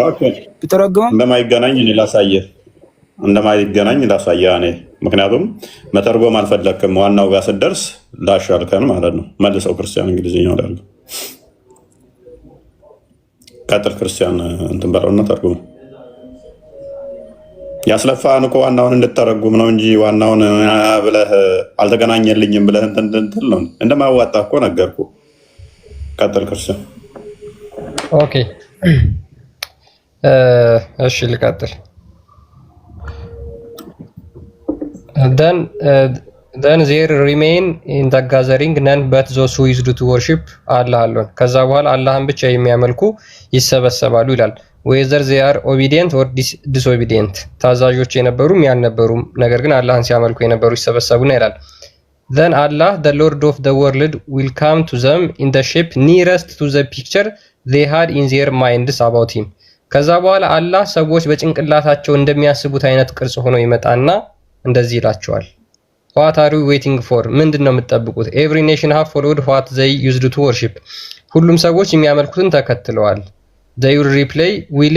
ብትረጉም እንደማይገናኝ እኔ ላሳየህ እንደማይገናኝ ላሳየህ እኔ። ምክንያቱም መተርጎም አልፈለክም። ዋናው ጋር ስትደርስ ላሻልከን ማለት ነው። መልሰው ክርስቲያን እንግሊዝኛው ላይ ቀጥል። ክርስቲያን እንትን በለውና ተርጉም። ያስለፋህን እኮ ዋናውን እንድተረጉም ነው እንጂ ዋናውን ብለህ አልተገናኘልኝም ብለህ እንትን ነው እንደማያዋጣ እኮ ነገርኩህ። ቀጥል ክርስቲያን። ኦኬ እሺ ልቀጥል። then there remain in the gathering none but those who used to worship Allah alone። ከዛ በኋላ አላህን ብቻ የሚያመልኩ ይሰበሰባሉ ይላል። whether they are obedient or disobedient ታዛዦች የነበሩም ያልነበሩም ነገር ግን አላህን ሲያመልኩ የነበሩ ይሰበሰቡና ይላል። then Allah the Lord of the world will come to them in the shape nearest to the picture they had in their minds about him። ከዛ በኋላ አላህ ሰዎች በጭንቅላታቸው እንደሚያስቡት አይነት ቅርጽ ሆኖ ይመጣና እንደዚህ ይላቸዋል። What are you waiting for? ምንድነው የምትጠብቁት? Every nation have followed what they used to worship. ሁሉም ሰዎች የሚያመልኩትን ተከትለዋል። They will reply, we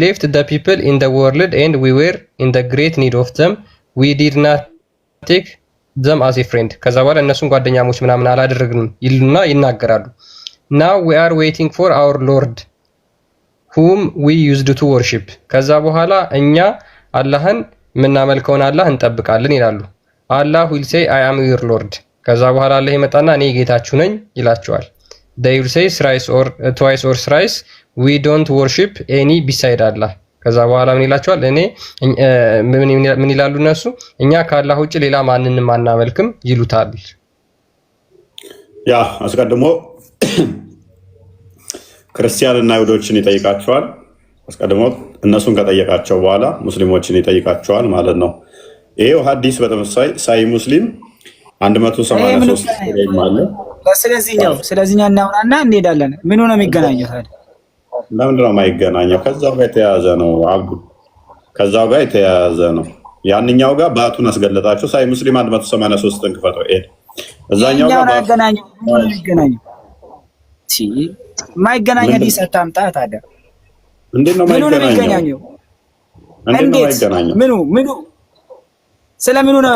left the people in the world and we were in the great need of them. We did not take them as a friend. ከዛ በኋላ እነሱን ጓደኛሞች ምናምን አላደረግንም ይሉና ይናገራሉ። Now we are waiting for our Lord whom we used to worship. ከዛ በኋላ እኛ አላህን የምናመልከውን አላህ እንጠብቃለን ይላሉ። Allah will say I am your Lord. ከዛ በኋላ አላህ ይመጣና እኔ ጌታችሁ ነኝ ይላቸዋል። They will say twice or thrice we don't worship any beside Allah. ከዛ በኋላ ምን ይላቸዋል? ምን ይላሉ እነሱ? እኛ ከአላህ ውጭ ሌላ ማንንም አናመልክም ይሉታል። ያ አስቀድሞ ክርስቲያንና አይሁዶችን ይጠይቃቸዋል። አስቀድሞ እነሱን ከጠየቃቸው በኋላ ሙስሊሞችን ይጠይቃቸዋል ማለት ነው። ይሄው ሐዲስ በተመሳሳይ ሳይ ሙስሊም 183 ላይ ማለት ስለዚህኛው እናውራና እንሄዳለን። ምኑ ነው የሚገናኘው ታዲያ? ለምንድን ነው የማይገናኘው? ከዛው ጋር የተያያዘ ነው አብዱ፣ ከዛው ጋር የተያያዘ ነው። ያንኛው ጋር ባቱን አስገለጣቸው። ሳይ ሙስሊም 183ን ክፈተው ኤድ እዛኛው ጋር ያገናኘው ማይገናኝ ሐዲስ አታምጣ ታዲያ። እንዴት ነው የማይገናኘው? ምኑ ስለምኑ ነው?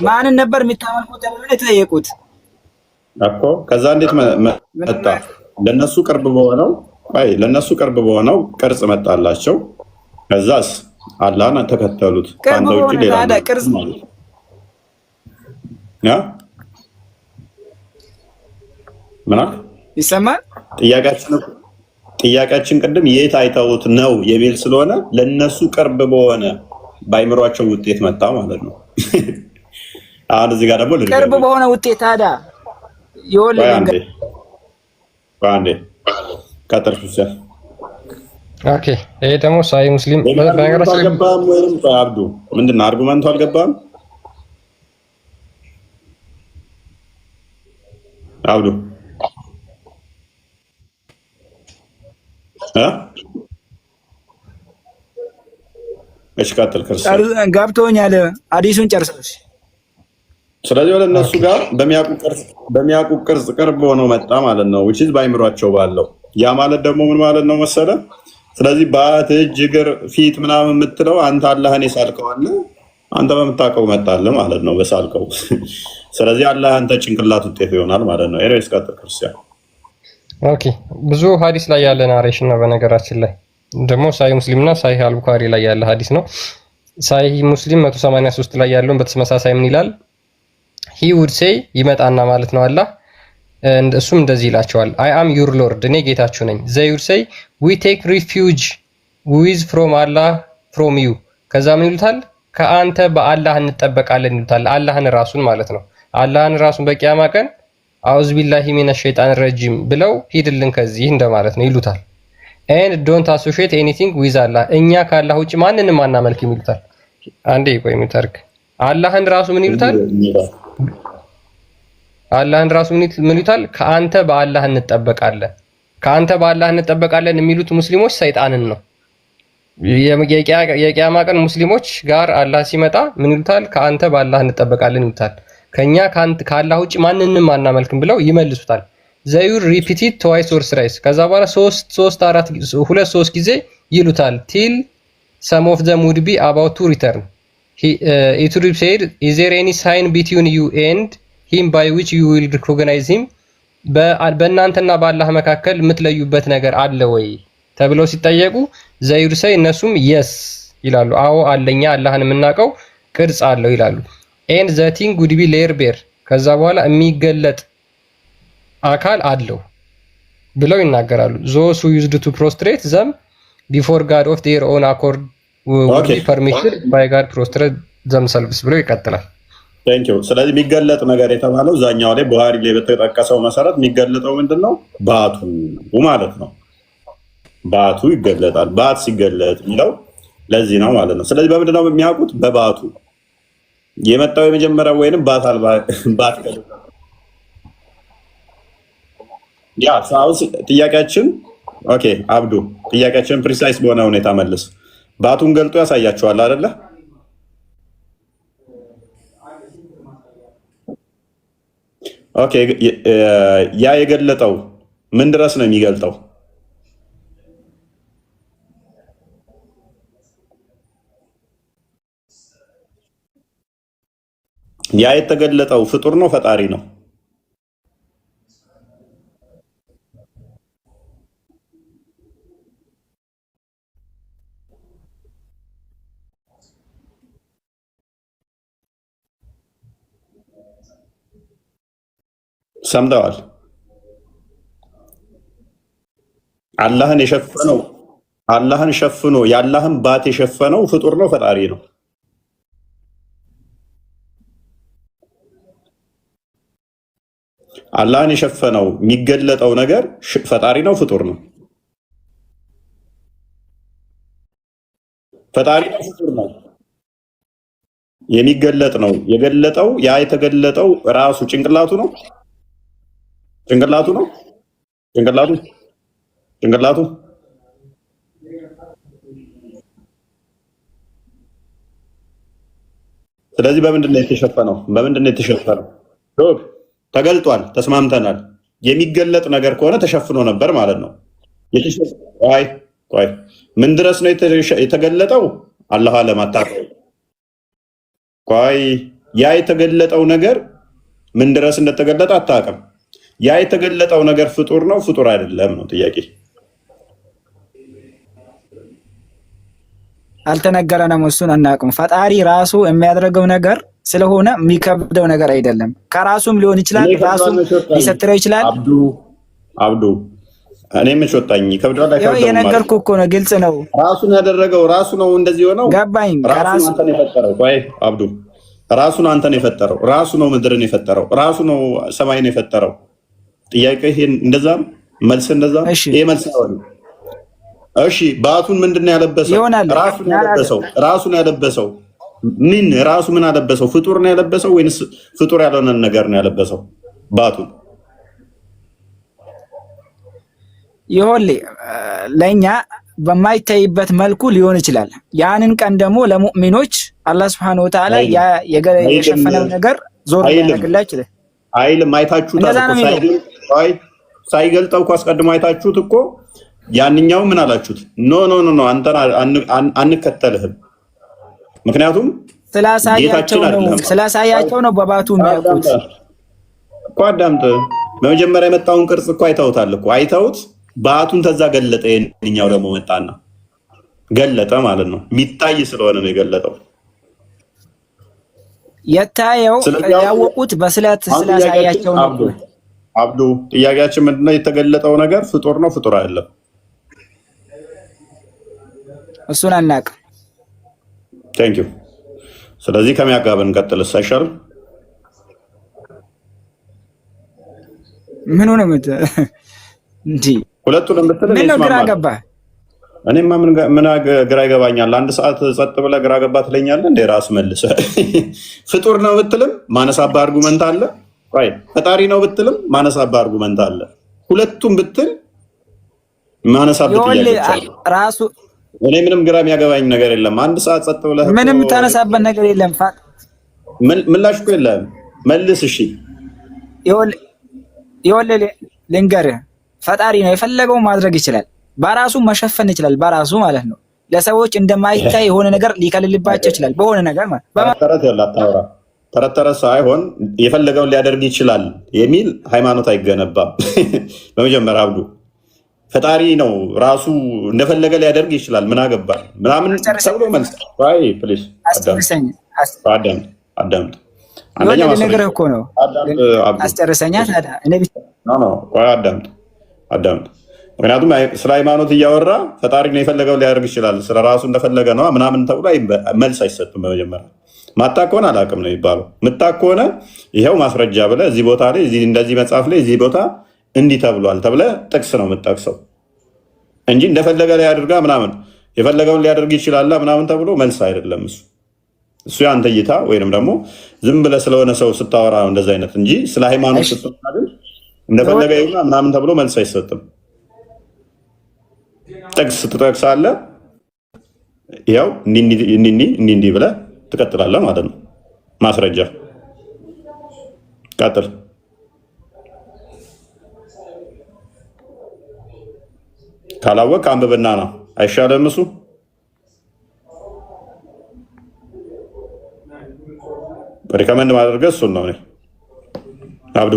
ማንን ነበር የሚታመልኩት ተብሎ የተጠየቁት እኮ። ከዛ እንዴት መጣ? ለነሱ ቅርብ በሆነው ቅርጽ መጣላቸው። ከዛስ አላህን ተከተሉት። ካንተ ውጪ ሌላ ቅርጽ ማለት ያ ምናክ ይሰማል። ጥያቄያችን ቅድም የት አይተውት ነው የሚል ስለሆነ ለነሱ ቅርብ በሆነ ባይምሯቸው ውጤት መጣ ማለት ነው። አሁን እዚህ ጋር ደግሞ ቅርብ በሆነ ውጤት ታዲያ ባንዴ ከተርፉስ ኦኬ። ይሄ ደግሞ ሳይ ሙስሊም በነገራችን አልገባም ወይም አብዱ ምንድን ነው አርጉመንቱ አልገባም? አብዱ እሺ ቀጥል። ክርስቲያን ገብቶኛል። ሐዲሱን ጨርሰሽ። ስለዚህ ወደ እነሱ ጋር በሚያውቁ ቅርጽ ቅርብ ሆኖ መጣ ማለት ነው። which is ባይምሯቸው ባለው ያ ማለት ደግሞ ምን ማለት ነው መሰለ? ስለዚህ ባት እጅ እግር ፊት ምናምን የምትለው አንተ አላህን የሳልከው አለ አንተ በምታውቀው መጣለ ማለት ነው በሳልከው። ስለዚህ አላህ አንተ ጭንቅላት ውጤት ይሆናል ማለት ነው። ኤሬስ ቀጥል ክርስቲያን። ኦኬ ብዙ ሐዲስ ላይ ያለ ናሬሽን ነው በነገራችን ላይ ደግሞ ሳይ ሙስሊምና ሳይ አልቡኻሪ ላይ ያለ ሐዲስ ነው። ሳይ ሙስሊም 183 ላይ ያለውን በተመሳሳይ ምን ይላል? he would say ይመጣና ማለት ነው አላህ እሱም እንደዚህ ይላቸዋል I am your Lord እኔ ጌታችሁ ነኝ። they would say we take refuge with from Allah from you ከዛ ምን ይሉታል? ከአንተ በአላህ እንጠበቃለን ይሉታል። አላህን ራሱን ማለት ነው። አላህን ራሱን በቂያማ ቀን አውዝ ቢላሂ ሚነሽ ሸይጣን ረጂም ብለው ሂድልን ከዚህ እንደማለት ነው ይሉታል። and don't associate anything with Allah እኛ ከአላህ ውጭ ማንንም አናመልክም ይሉታል። አንዴ ቆይ ምታርክ አላህን ራሱ ምን ይሉታል? አላህን ራሱ ምን ይሉታል? ከአንተ በአላህ እንጠበቃለን። ከአንተ በአላህ እንጠበቃለን የሚሉት ሙስሊሞች ሰይጣንን ነው። የቂያማ ቀን ሙስሊሞች ጋር አላህ ሲመጣ ምን ይሉታል? ከአንተ በአላህ እንጠበቃለን ይሉታል። ከኛ ከአላህ ውጭ ማንንም አናመልክም ብለው ይመልሱታል። they will repeat it twice or thrice ከዛ በኋላ 3 ጊዜ ይሉታል till some of them would be about to return. It would be said is there any sign between you and him by which you will recognize him በእናንተና በአላህ መካከል የምትለዩበት ነገር አለ ወይ ተብለው ሲጠየቁ they would say እነሱም yes ይላሉ። አዎ አለኛ አላህን የምናውቀው ቅርጽ አለው ይላሉ። and the thing would be layer bare ከዛ በኋላ የሚገለጥ አካል አለው ብለው ይናገራሉ። those who used to prostrate them before God of their own accord would be permitted by God prostrate themselves ብለው ይቀጥላል። Thank you። ስለዚህ የሚገለጥ ነገር የተባለው ዛኛው ላይ ቡሃሪ ላይ በተጠቀሰው መሰረት የሚገለጠው ምንድነው? ባቱ ማለት ነው። ባቱ ይገለጣል። ባት ሲገለጥ የሚለው ለዚህ ነው ማለት ነው። ስለዚህ በምንድነው የሚያውቁት? በባቱ የመጣው የመጀመሪያው ወይንም ባት አልባ ባት ያ ሳውስ ጥያቄያችን ኦኬ አብዱ ጥያቄያችን ፕሪሳይስ በሆነ ሁኔታ መልስ። ባቱን ገልጦ ያሳያችኋል አይደለ? ኦኬ ያ የገለጠው ምን ድረስ ነው የሚገልጠው? ያ የተገለጠው ፍጡር ነው ፈጣሪ ነው? ሰምተዋል? አላህን ሸፍኖ የአላህን ባት የሸፈነው ፍጡር ነው ፈጣሪ ነው? አላህን የሸፈነው የሚገለጠው ነገር ፈጣሪ ነው ፍጡር ነው? ፈጣሪ ነው ፍጡር ነው? የሚገለጥ ነው። የገለጠው ያ የተገለጠው ራሱ ጭንቅላቱ ነው? ጭንቅላቱ ነው? ጭንቅላቱ ስለዚህ በምንድን ነው የተሸፈነው? ተገልጧል፣ ተስማምተናል። የሚገለጥ ነገር ከሆነ ተሸፍኖ ነበር ማለት ነው። ቆይ ምን ድረስ ነው የተገለጠው? አላህ አለማታውቀው። ቆይ ያ የተገለጠው ነገር ምን ድረስ እንደተገለጠ አታውቅም። ያ የተገለጠው ነገር ፍጡር ነው ፍጡር አይደለም ነው ጥያቄ። አልተነገረንም፣ እሱን አናውቅም። ፈጣሪ ራሱ የሚያደርገው ነገር ስለሆነ የሚከብደው ነገር አይደለም። ከራሱም ሊሆን ይችላል፣ ራሱም ሊሰትረው ይችላል። አብዱ እኔ ምን ሾጣኝ? ከብዷል አይከብደውም? የነገርኩህ እኮ ነው፣ ግልጽ ነው። ራሱን ያደረገው ራሱ ነው እንደዚህ ሆነው። ገባኝ። ራሱ አንተን የፈጠረው። ቆይ አብዱ ራሱን አንተን የፈጠረው ራሱ ነው። ምድርን የፈጠረው ራሱ ነው። ሰማይን የፈጠረው። ጥያቄ ይሄን እንደዛ መልስ እንደዛ ይሄ መልስ ነው። እሺ ባቱን ምንድነው ያለበሰው? ራሱን ያለበሰው ምን ራሱ ምን አለበሰው? ፍጡር ነው ያለበሰው ወይንስ ፍጡር ያልሆነ ነገር ነው ያለበሰው? ባቱን ይሆን ለኛ በማይታይበት መልኩ ሊሆን ይችላል። ያንን ቀን ደግሞ ለሙእሚኖች አላህ Subhanahu Wa Ta'ala የሸፈነው ነገር ዞር ያደርግላችሁ አይልም። አይታችሁታል እኮ ሳይገልጠው እኮ አስቀድሞ አይታችሁት እኮ ያንኛው ምን አላችሁት? ኖ አንተን አንከተልህም። ምክንያቱም ስላሳያቸው ነው በባቱ የሚያውቁት እኮ። አዳምጥ። በመጀመሪያ የመጣውን ቅርጽ እኮ አይተውታል እኮ። አይተውት ባቱን ተዛ ገለጠ። የኛው ደግሞ መጣና ገለጠ ማለት ነው። የሚታይ ስለሆነ ነው የገለጠው። የታየው ያወቁት በስለት ስላሳያቸው ነው። አብዱ ጥያቄያችን ምንድነው? የተገለጠው ነገር ፍጡር ነው ፍጡር አይደለም? እሱን አናውቅም። ቴንክ ዩ። ስለዚህ ከሚያጋበን እንቀጥልስ አይሻልም? ምን ሆነ እንዴ? ሁለቱንም ብትል ምን ነው ግራ ገባ? እኔማ ምን ግራ ይገባኛል? አንድ ሰዓት ጸጥ ብለህ ግራ ገባ ትለኛለህ እንዴ? ራስ መልሰህ ፍጡር ነው ብትልም ማነሳባ አርጉመንት አለ። ቆይ ፈጣሪ ነው ብትልም ማነሳባ አርጉመንት አለ። ሁለቱም ብትል ማነሳበት ጥያቄ ራሱ እኔ ምንም ግራ የሚያገባኝ ነገር የለም። አንድ ሰዓት ጸጥ ብለህ ምንም ታነሳበት ነገር የለም። ምላሽ እኮ የለም። መልስ እሺ። ይኸውልህ ልንገርህ፣ ፈጣሪ ነው የፈለገው ማድረግ ይችላል። በራሱ መሸፈን ይችላል። በራሱ ማለት ነው። ለሰዎች እንደማይታይ የሆነ ነገር ሊከልልባቸው ይችላል። በሆነ ነገር ማለት ተረት ሳይሆን የፈለገውን ሊያደርግ ይችላል የሚል ሃይማኖት አይገነባም። በመጀመሪያ አብዱ ፈጣሪ ነው ራሱ እንደፈለገ ሊያደርግ ይችላል። ምን አገባል ምናምን ተብሎ መልስ ፕሊዝ አዳምጥ። አንደኛ ነገር እኮ ነው አስጨርሰኛ። ታዲያ እኔ ብቻ አዳምጥ። ምክንያቱም ስለ ሃይማኖት እያወራ ፈጣሪ ነው የፈለገው ሊያደርግ ይችላል ስለ ራሱ እንደፈለገ ነው ምናምን ተብሎ መልስ አይሰጥም። በመጀመሪያ ማታ ከሆነ አላውቅም ነው የሚባለው። ምታ ከሆነ ይኸው ማስረጃ ብለህ እዚህ ቦታ ላይ እንደዚህ መጽሐፍ ላይ እዚህ ቦታ እንዲህ ተብሏል ተብለህ ጥቅስ ነው የምጠቅሰው እንጂ እንደፈለገ ላይ አድርጋ ምናምን የፈለገውን ሊያደርግ ይችላል ምናምን ተብሎ መልስ አይደለም። እሱ ያንተ እይታ ወይንም ደግሞ ዝም ብለህ ስለሆነ ሰው ስታወራ እንደዚ አይነት እንጂ ስለ ሃይማኖት ስትናገር እንደፈለገ ይሁን ምናምን ተብሎ መልስ አይሰጥም። ጥቅስ ትጠቅሳለህ። ያው እንዲህ ብለህ ትቀጥላለህ ማለት ነው። ማስረጃ ቀጥል። ካላወቅ አንብብና ነው አይሻልም? እሱ ሪከመንድ ማድረግ እሱን ነው። አብዱ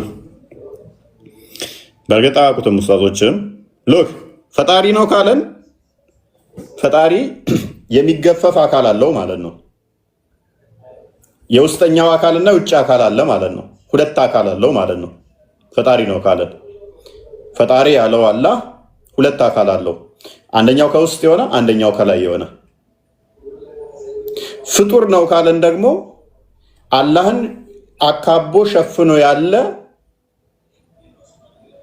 በእርግጥ አያውቁትም ኡስታዞችም። ሎክ ፈጣሪ ነው ካለን ፈጣሪ የሚገፈፍ አካል አለው ማለት ነው። የውስጠኛው አካልና የውጭ አካል አለ ማለት ነው። ሁለት አካል አለው ማለት ነው። ፈጣሪ ነው ካለን ፈጣሪ ያለው አላህ ሁለት አካል አለው። አንደኛው ከውስጥ የሆነ አንደኛው ከላይ የሆነ። ፍጡር ነው ካለን ደግሞ አላህን አካቦ ሸፍኖ ያለ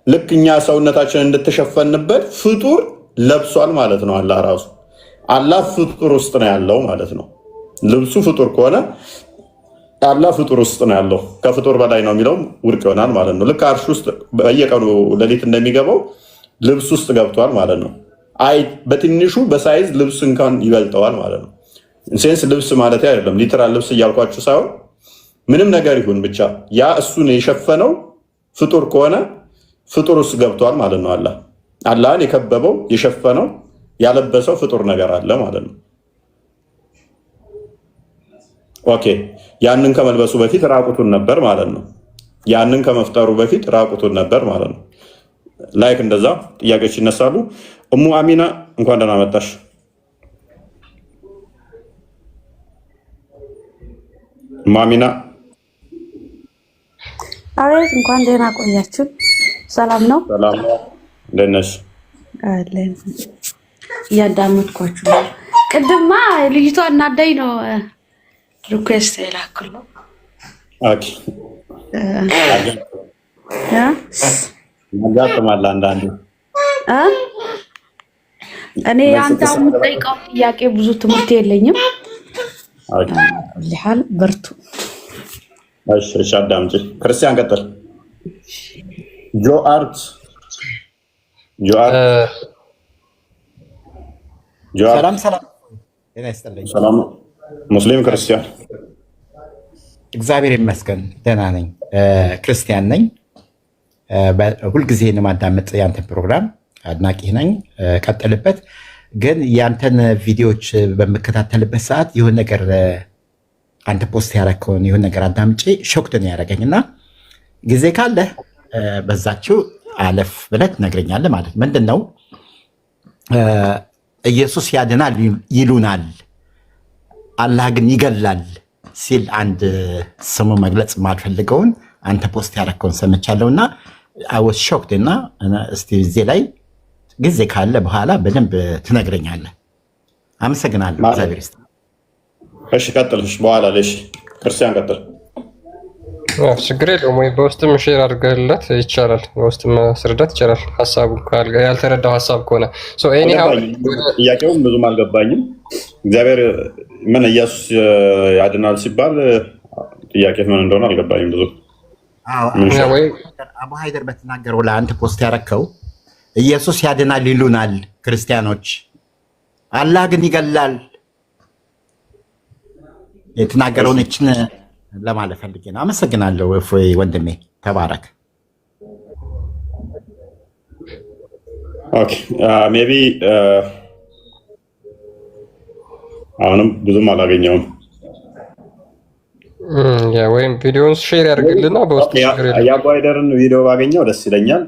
ልክ እኛ ሰውነታችንን እንድትሸፈንበት ፍጡር ለብሷል ማለት ነው። አላህ ራሱ አላህ ፍጡር ውስጥ ነው ያለው ማለት ነው። ልብሱ ፍጡር ከሆነ አላህ ፍጡር ውስጥ ነው ያለው። ከፍጡር በላይ ነው የሚለው ውድቅ ይሆናል ማለት ነው። ልክ አርሽ ውስጥ በየቀኑ ሌሊት እንደሚገባው ልብስ ውስጥ ገብቷል ማለት ነው። አይ በትንሹ በሳይዝ ልብስ እንኳን ይበልጠዋል ማለት ነው። ሴንስ ልብስ ማለት አይደለም ሊትራል ልብስ እያልኳችሁ ሳይሆን ምንም ነገር ይሁን ብቻ ያ እሱን የሸፈነው ፍጡር ከሆነ ፍጡር ውስጥ ገብቷል ማለት ነው። አላህን የከበበው የሸፈነው ያለበሰው ፍጡር ነገር አለ ማለት ነው። ኦኬ ያንን ከመልበሱ በፊት ራቁቱን ነበር ማለት ነው። ያንን ከመፍጠሩ በፊት ራቁቱን ነበር ማለት ነው። ላይክ እንደዛ ጥያቄዎች ይነሳሉ። እሙ አሚና እንኳን ደህና መጣሽ። እሙ አሚና አቤት፣ እንኳን ደህና ቆያችሁ። ሰላም ነው? ሰላም ነው። እንደት ነሽ? አለን። እያዳመጥኳችሁ ነው። ቅድማ ልጅቷ እናዳኝ ነው ሪኩዌስት የላክለው። ኦኬ ያጋጥማል አንዳንዴ። እኔ አንተ የምትጠይቀው ጥያቄ ብዙ ትምህርት የለኝም። ሊሃል በርቱ። እሺ አዳምጪ። ክርስቲያን ቀጥል። ጆአርት ሰላም ጤና ይስጥልኝ። ሰላም ሙስሊም ክርስቲያን። እግዚአብሔር ይመስገን ደህና ነኝ። ክርስቲያን ነኝ። ሁልጊዜ የማዳመጥ ያንተን ፕሮግራም አድናቂ ነኝ። ቀጥልበት። ግን ያንተን ቪዲዮዎች በምከታተልበት ሰዓት ይሁን ነገር አንተ ፖስት ያደረከውን ይሁን ነገር አዳምጬ ሾክትን ያደረገኝ እና ጊዜ ካለ በዛችው አለፍ ብለህ ትነግረኛለህ። ማለት ምንድን ነው ኢየሱስ ያድናል ይሉናል፣ አላህ ግን ይገላል ሲል አንድ ስሙ መግለጽ የማልፈልገውን አንተ ፖስት ያደረከውን ሰምቻለሁና አወስ ሾክድ እና እስቲ እዚህ ላይ ጊዜ ካለ በኋላ በደንብ ትነግረኛለህ። አመሰግናለሁ። እግዚአብሔር ይስጥ። እሺ ቀጥልሽ በኋላ ላይ። እሺ ክርስቲያን ቀጥል። ችግር የለውም ወይ በውስጥም ሼር አድርገህለት ይቻላል። በውስጥም ማስረዳት ይቻላል። ሀሳቡ ያልተረዳው ሀሳብ ከሆነ ጥያቄውም ብዙም አልገባኝም። እግዚአብሔር ምን ኢየሱስ ያድናል ሲባል ጥያቄ ምን እንደሆነ አልገባኝም ብዙ። አቡ ሀይደር በተናገረው ላይ አንተ ፖስት ያረከው ኢየሱስ ያድናል ይሉናል ክርስቲያኖች፣ አላህ ግን ይገላል የተናገረውን እችን ለማለት ፈልጌ ነው። አመሰግናለሁ እፎይ ወንድሜ፣ ተባረክ። ኦኬ ሜቢ አሁንም ብዙም አላገኘውም። ወይም ቪዲዮውን ሼር ያድርግልና በውስጥ የአቡ ሀይደርን ቪዲዮ ባገኘው ደስ ይለኛል።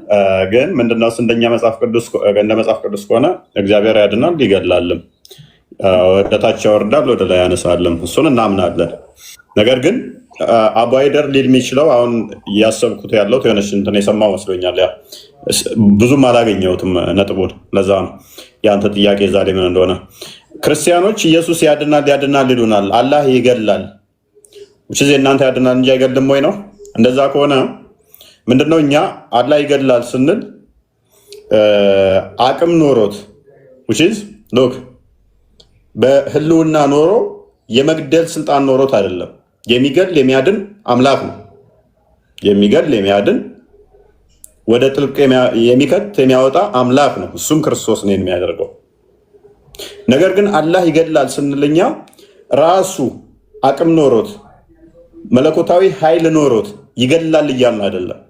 ግን ምንድነው እንደኛ መጽሐፍ ቅዱስ ከሆነ እግዚአብሔር ያድናል ይገላልም፣ ወደ ታች ያወርዳል ወደ ላይ ያነሳልም፣ እሱን እናምናለን። ነገር ግን አቡ ሀይደር ሊል የሚችለው አሁን እያሰብኩት ያለው የሆነች እንትን የሰማው መስሎኛል። ያ ብዙም አላገኘሁትም ነጥቡን። ለዛ ነው የአንተ ጥያቄ ዛሬ ምን እንደሆነ። ክርስቲያኖች ኢየሱስ ያድናል ይሉናል፣ አላህ ይገላል። እናንተ ያድናል እንጂ አይገልም ወይ ነው? እንደዛ ከሆነ ምንድነው እኛ አላህ ይገላል ስንል አቅም ኖሮት ሎክ በህልውና ኖሮ የመግደል ስልጣን ኖሮት አይደለም። የሚገል የሚያድን አምላክ ነው። የሚገል የሚያድን ወደ ጥልቅ የሚከት የሚያወጣ አምላክ ነው። እሱም ክርስቶስ ነው የሚያደርገው። ነገር ግን አላህ ይገድላል ስንልኛ ራሱ አቅም ኖሮት መለኮታዊ ኃይል ኖሮት ይገድላል እያልን አይደለም።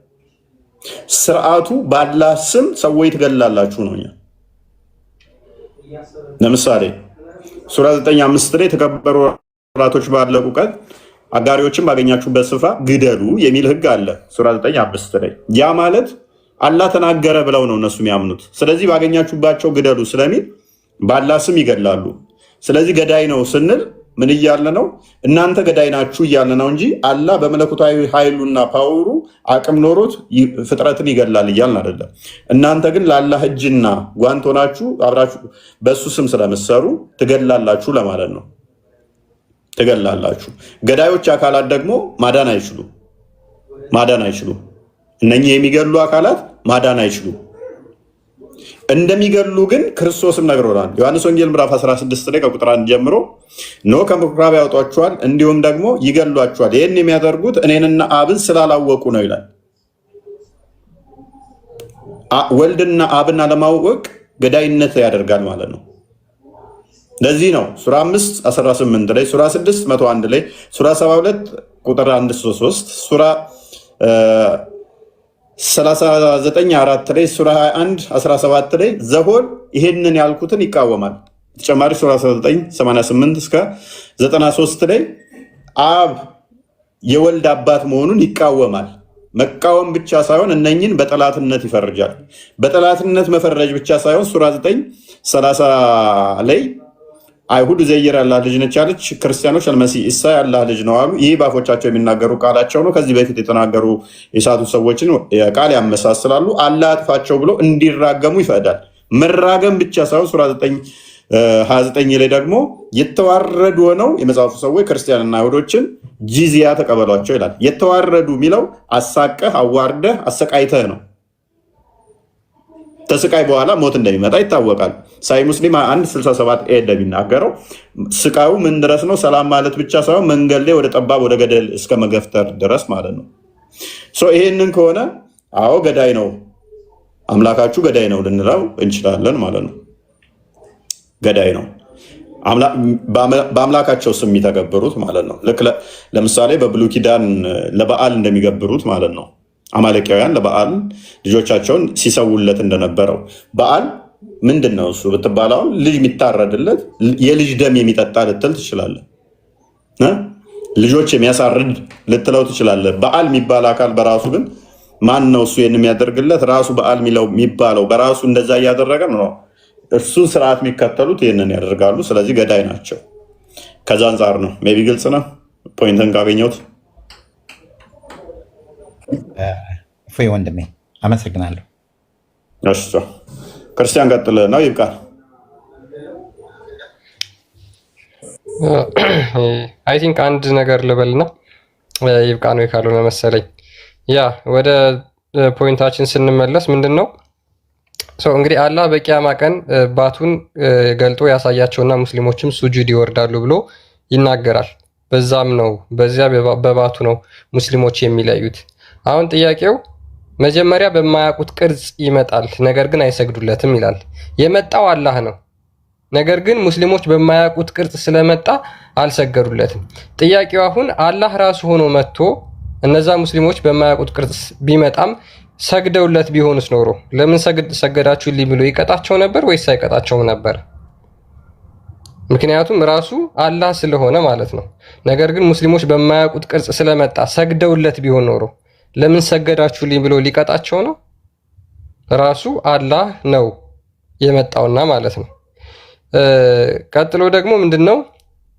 ስርዓቱ በአላህ ስም ሰዎች ትገድላላችሁ ነው። ለምሳሌ ሱራ 9:5 ላይ የተከበሩ ወራቶች ባለቁ ቀን አጋሪዎችን ባገኛችሁበት ስፍራ ግደሉ የሚል ህግ አለ። ሱራ 9:5 ላይ ያ ማለት አላህ ተናገረ ብለው ነው እነሱ የሚያምኑት። ስለዚህ ባገኛችሁባቸው ግደሉ ስለሚል በአላህ ስም ይገድላሉ። ስለዚህ ገዳይ ነው ስንል ምን እያለ ነው? እናንተ ገዳይ ናችሁ እያለ ነው እንጂ አላህ በመለኮታዊ ኃይሉና ፓወሩ አቅም ኖሮት ፍጥረትን ይገድላል እያልን አይደለም። እናንተ ግን ለአላህ እጅና ጓንት ሆናችሁ አብራችሁ በእሱ ስም ስለምትሰሩ ትገድላላችሁ ለማለት ነው። ትገድላላችሁ። ገዳዮች አካላት ደግሞ ማዳን አይችሉም። እነኚህ የሚገድሉ አካላት ማዳን አይችሉም። እንደሚገድሉ ግን ክርስቶስም ነግሮናል። ዮሐንስ ወንጌል ምዕራፍ 16 ላይ ከቁጥር 1 ጀምሮ ኖ ከምኩራብ ያወጧቸዋል፣ እንዲሁም ደግሞ ይገድሏቸዋል። ይህን የሚያደርጉት እኔንና አብን ስላላወቁ ነው ይላል። ወልድና አብን አለማወቅ ገዳይነት ያደርጋል ማለት ነው። ለዚህ ነው ሱራ 5:18 ላይ፣ ሱራ 6:101 ላይ፣ ሱራ 72 ቁጥር 1-3፣ ሱራ 39:4 ላይ፣ ሱራ 21:17 ላይ ዘሆል ይሄንን ያልኩትን ይቃወማል። ተጨማሪ ሱራ 19:88 እስከ 93 ላይ አብ የወልድ አባት መሆኑን ይቃወማል። መቃወም ብቻ ሳይሆን እነኝን በጠላትነት ይፈርጃል። በጠላትነት መፈረጅ ብቻ ሳይሆን ሱራ 9:30 ላይ አይሁድ ዘይር ያላህ ልጅ ነች ያለች፣ ክርስቲያኖች አልመሲህ ኢሳ ያላህ ልጅ ነው አሉ። ይህ በአፎቻቸው የሚናገሩ ቃላቸው ነው። ከዚህ በፊት የተናገሩ የሳቱ ሰዎችን ቃል ያመሳስላሉ። አላህ አጥፋቸው ብሎ እንዲራገሙ ይፈቅዳል። መራገም ብቻ ሳይሆን ሱራ 9:29 ላይ ደግሞ የተዋረዱ ሆነው የመጽሐፉ ሰዎች ክርስቲያንና አይሁዶችን ጂዚያ ተቀበሏቸው ይላል። የተዋረዱ የሚለው አሳቀህ፣ አዋርደህ፣ አሰቃይተህ ነው። ከስቃይ በኋላ ሞት እንደሚመጣ ይታወቃል። ሳይ ሙስሊም 1:67 እንደሚናገረው ስቃዩ ምን ድረስ ነው? ሰላም ማለት ብቻ ሳይሆን መንገድ ላይ ወደ ጠባብ ወደ ገደል እስከ መገፍተር ድረስ ማለት ነው። ይሄንን ከሆነ አዎ ገዳይ ነው አምላካችሁ ገዳይ ነው ልንለው እንችላለን ማለት ነው። ገዳይ ነው በአምላካቸው ስም የሚተገብሩት ማለት ነው። ልክ ለምሳሌ በብሉይ ኪዳን ለበዓል እንደሚገብሩት ማለት ነው። አማሌቃውያን ለበዓል ልጆቻቸውን ሲሰውለት እንደነበረው በዓል ምንድን ነው እሱ ብትባል ልጅ የሚታረድለት የልጅ ደም የሚጠጣ ልትል ትችላለህ። ልጆች የሚያሳርድ ልትለው ትችላለህ። በዓል የሚባል አካል በራሱ ግን ማን ነው እሱ ይህን የሚያደርግለት? ራሱ በዓል የሚባለው በራሱ እንደዛ እያደረገ ነው። እርሱን ስርዓት የሚከተሉት ይህንን ያደርጋሉ። ስለዚህ ገዳይ ናቸው። ከዛ አንጻር ነው። ሜይ ቢ ግልጽ ነው ፖይንትን ካገኘሁት። እፎይ ወንድሜ አመሰግናለሁ። ክርስቲያን ቀጥል ነው ይብቃል። አይ ቲንክ አንድ ነገር ልበልና ይብቃ ነው ካልሆነ መሰለኝ። ያ ወደ ፖይንታችን ስንመለስ ምንድን ነው እንግዲህ አላህ በቂያማ ቀን ባቱን ገልጦ ያሳያቸውና ሙስሊሞችም ሱጁድ ይወርዳሉ ብሎ ይናገራል። በዛም ነው በዚያ በባቱ ነው ሙስሊሞች የሚለዩት። አሁን ጥያቄው መጀመሪያ በማያውቁት ቅርጽ ይመጣል፣ ነገር ግን አይሰግዱለትም ይላል። የመጣው አላህ ነው፣ ነገር ግን ሙስሊሞች በማያውቁት ቅርጽ ስለመጣ አልሰገዱለትም። ጥያቄው አሁን አላህ ራሱ ሆኖ መጥቶ እነዛ ሙስሊሞች በማያውቁት ቅርጽ ቢመጣም ሰግደውለት ቢሆንስ ኖሮ ለምን ሰገዳችሁልኝ ብሎ ይቀጣቸው ነበር ወይስ አይቀጣቸውም ነበር? ምክንያቱም ራሱ አላህ ስለሆነ ማለት ነው። ነገር ግን ሙስሊሞች በማያውቁት ቅርጽ ስለመጣ ሰግደውለት ቢሆን ኖሮ ለምን ሰገዳችሁልኝ ብሎ ሊቀጣቸው ነው? ራሱ አላህ ነው የመጣውና ማለት ነው። ቀጥሎ ደግሞ ምንድነው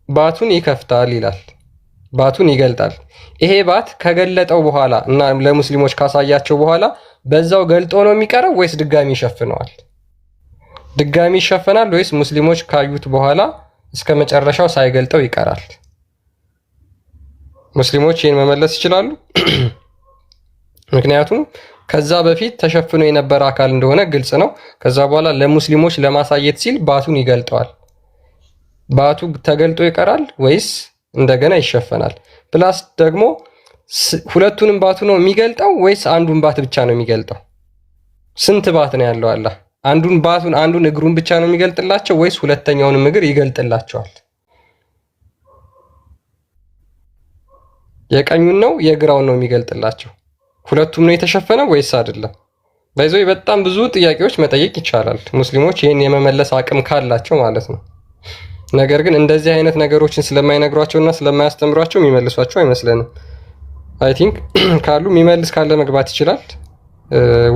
ባቱን ይከፍታል ይላል። ባቱን ይገልጣል። ይሄ ባት ከገለጠው በኋላ እና ለሙስሊሞች ካሳያቸው በኋላ በዛው ገልጦ ነው የሚቀረው ወይስ ድጋሚ ይሸፍነዋል? ድጋሚ ይሸፈናል ወይስ ሙስሊሞች ካዩት በኋላ እስከ መጨረሻው ሳይገልጠው ይቀራል? ሙስሊሞች ይህን መመለስ ይችላሉ። ምክንያቱም ከዛ በፊት ተሸፍኖ የነበረ አካል እንደሆነ ግልጽ ነው። ከዛ በኋላ ለሙስሊሞች ለማሳየት ሲል ባቱን ይገልጠዋል። ባቱ ተገልጦ ይቀራል ወይስ እንደገና ይሸፈናል? ፕላስ ደግሞ ሁለቱንም ባቱ ነው የሚገልጠው ወይስ አንዱን ባት ብቻ ነው የሚገልጠው? ስንት ባት ነው ያለው አላህ? አንዱን ባቱን አንዱን እግሩን ብቻ ነው የሚገልጥላቸው ወይስ ሁለተኛውንም እግር ይገልጥላቸዋል? የቀኙን ነው የግራውን ነው የሚገልጥላቸው? ሁለቱም ነው የተሸፈነው ወይስ አይደለም? በዚህ በጣም ብዙ ጥያቄዎች መጠየቅ ይቻላል፣ ሙስሊሞች ይህን የመመለስ አቅም ካላቸው ማለት ነው። ነገር ግን እንደዚህ አይነት ነገሮችን ስለማይነግሯቸውና ስለማያስተምሯቸው የሚመልሷቸው አይመስለንም። አይ ቲንክ ካሉ የሚመልስ ካለ መግባት ይችላል፣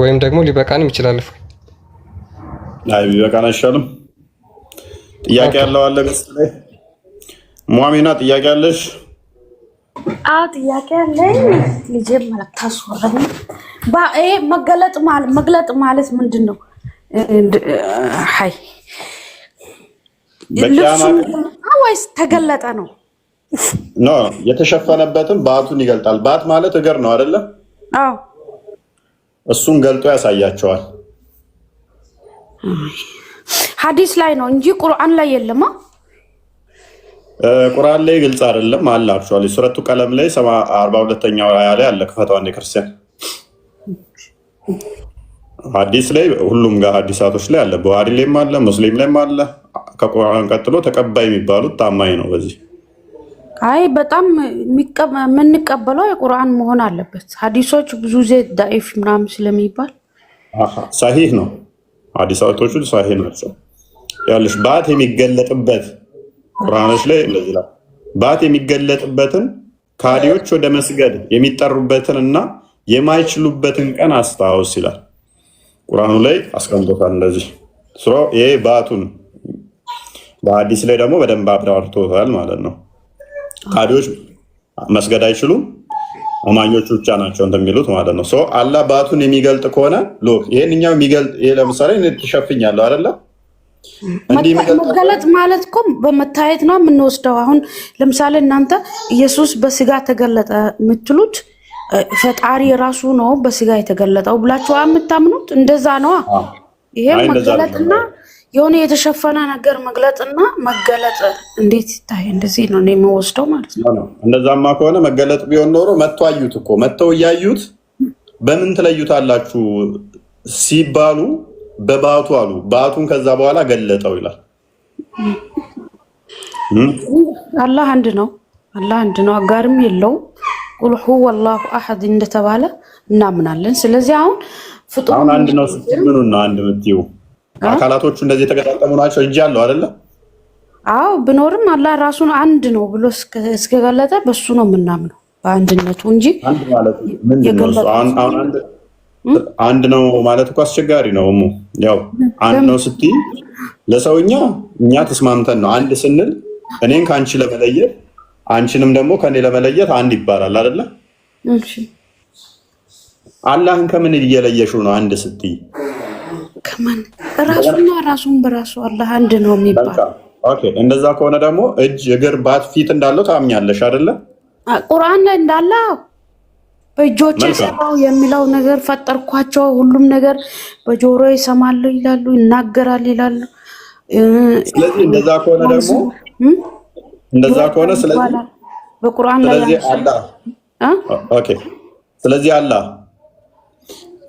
ወይም ደግሞ ሊበቃንም ይችላል። አይ ቢበቃን አይሻልም? ጥያቄ ያለው አለ ገጽ ላይ ሙአሚና ጥያቄ አለሽ? አዎ ጥያቄ አለኝ። ልጄ ማለት ታስወራኝ መግለጥ ማለት ምንድን ነው? አይ ወይስ ተገለጠ ነው? ኖ የተሸፈነበትን ባቱን ይገልጣል። ባት ማለት እግር ነው አይደለ? አዎ እሱን ገልጦ ያሳያቸዋል። ሐዲስ ላይ ነው እንጂ ቁርአን ላይ የለማ። ቁርአን ላይ ግልጽ አይደለም አለ። አክቹአሊ ሱረቱ ቀለም ላይ 42ኛው አያ ላይ አለ። ክፈተው አንዴ ክርስቲያን። ሐዲስ ላይ ሁሉም ጋር ሐዲሳቶች ላይ አለ። ቡሃሪ ላይም አለ፣ ሙስሊም ላይም አለ። ከቁርአን ቀጥሎ ተቀባይ የሚባሉት ታማኝ ነው በዚህ። አይ በጣም የምንቀበለው የቁርአን መሆን አለበት። ሐዲሶች ብዙ ጊዜ ዳኢፍ ምናምን ስለሚባል ሰሂህ ነው። ሐዲሳቶቹ ሰሂህ ናቸው። ያለሽ ባት የሚገለጥበት ቁርአኖች ላይ እንደዚህ ላይ ባት የሚገለጥበትን ካዲዎች ወደ መስገድ የሚጠሩበትን እና የማይችሉበትን ቀን አስታውስ ይላል ቁርአኑ ላይ አስቀምጦታል። እንደዚህ ይሄ ባቱን በሐዲስ ላይ ደግሞ በደንብ አብራርቶታል ማለት ነው። ካዲዎች መስገድ አይችሉም፣ አማኞቹ ብቻ ናቸው እንደሚሉት ማለት ነው። አላህ ባቱን የሚገልጥ ከሆነ ሎክ ይሄንኛው የሚገልጥ ይሄ ለምሳሌ ተሸፍኛለሁ አይደለ? መገለጥ ማለት እኮ በመታየት ነው የምንወስደው። አሁን ለምሳሌ እናንተ ኢየሱስ በስጋ ተገለጠ የምትሉት ፈጣሪ ራሱ ነው በስጋ የተገለጠው ብላችሁ የምታምኑት እንደዛ ነው። ይሄ መገለጥና የሆነ የተሸፈነ ነገር መግለጥና መገለጥ እንዴት ይታይ? እንደዚህ ነው የምወስደው ማለት ነው። እንደዛማ ከሆነ መገለጥ ቢሆን ኖሮ መጥተው አዩት እኮ መጥተው እያዩት በምን ትለዩታላችሁ ሲባሉ በባቱ አሉ። ባቱን ከዛ በኋላ ገለጠው ይላል። አላህ አንድ ነው። አላህ አንድ ነው፣ አጋርም የለው። ቁል ሁወ አላሁ አሐድ እንደተባለ እናምናለን። ስለዚህ አሁን አንድ ነው ስትል ምኑን ነው አንድ የምትይው? አካላቶቹ እንደዚህ የተገጣጠሙ ናቸው። እጅ አለው አይደለ? አዎ ብኖርም አላህ ራሱን አንድ ነው ብሎ እስከገለጠ በሱ ነው የምናምነው በአንድነቱ እንጂ አንድ ማለት ምንድን ነው? አንድ ነው ማለት እኮ አስቸጋሪ ነው። ያው አንድ ነው ስትይ ለሰውኛ እኛ ተስማምተን ነው አንድ ስንል እኔን ከአንቺ ለመለየት አንቺንም ደግሞ ከኔ ለመለየት አንድ ይባላል አይደለ? እሺ አላህን ከምን እየለየሽው ነው አንድ ስትይ? ከማን ራሱን በራሱ አላህ አንድ ነው የሚባለው። ኦኬ እንደዛ ከሆነ ደግሞ እጅ፣ እግር፣ ባት፣ ፊት እንዳለው ታምኛለሽ አይደለ? ቁርአን ላይ እንዳለ በእጆች የሰራው የሚለው ነገር ፈጠርኳቸው፣ ሁሉም ነገር በጆሮ ይሰማሉ ይላሉ፣ ይናገራል ይላሉ። ስለዚህ እንደዛ ከሆነ ደግሞ ስለዚህ በቁርአን ላይ ኦኬ ስለዚህ አላህ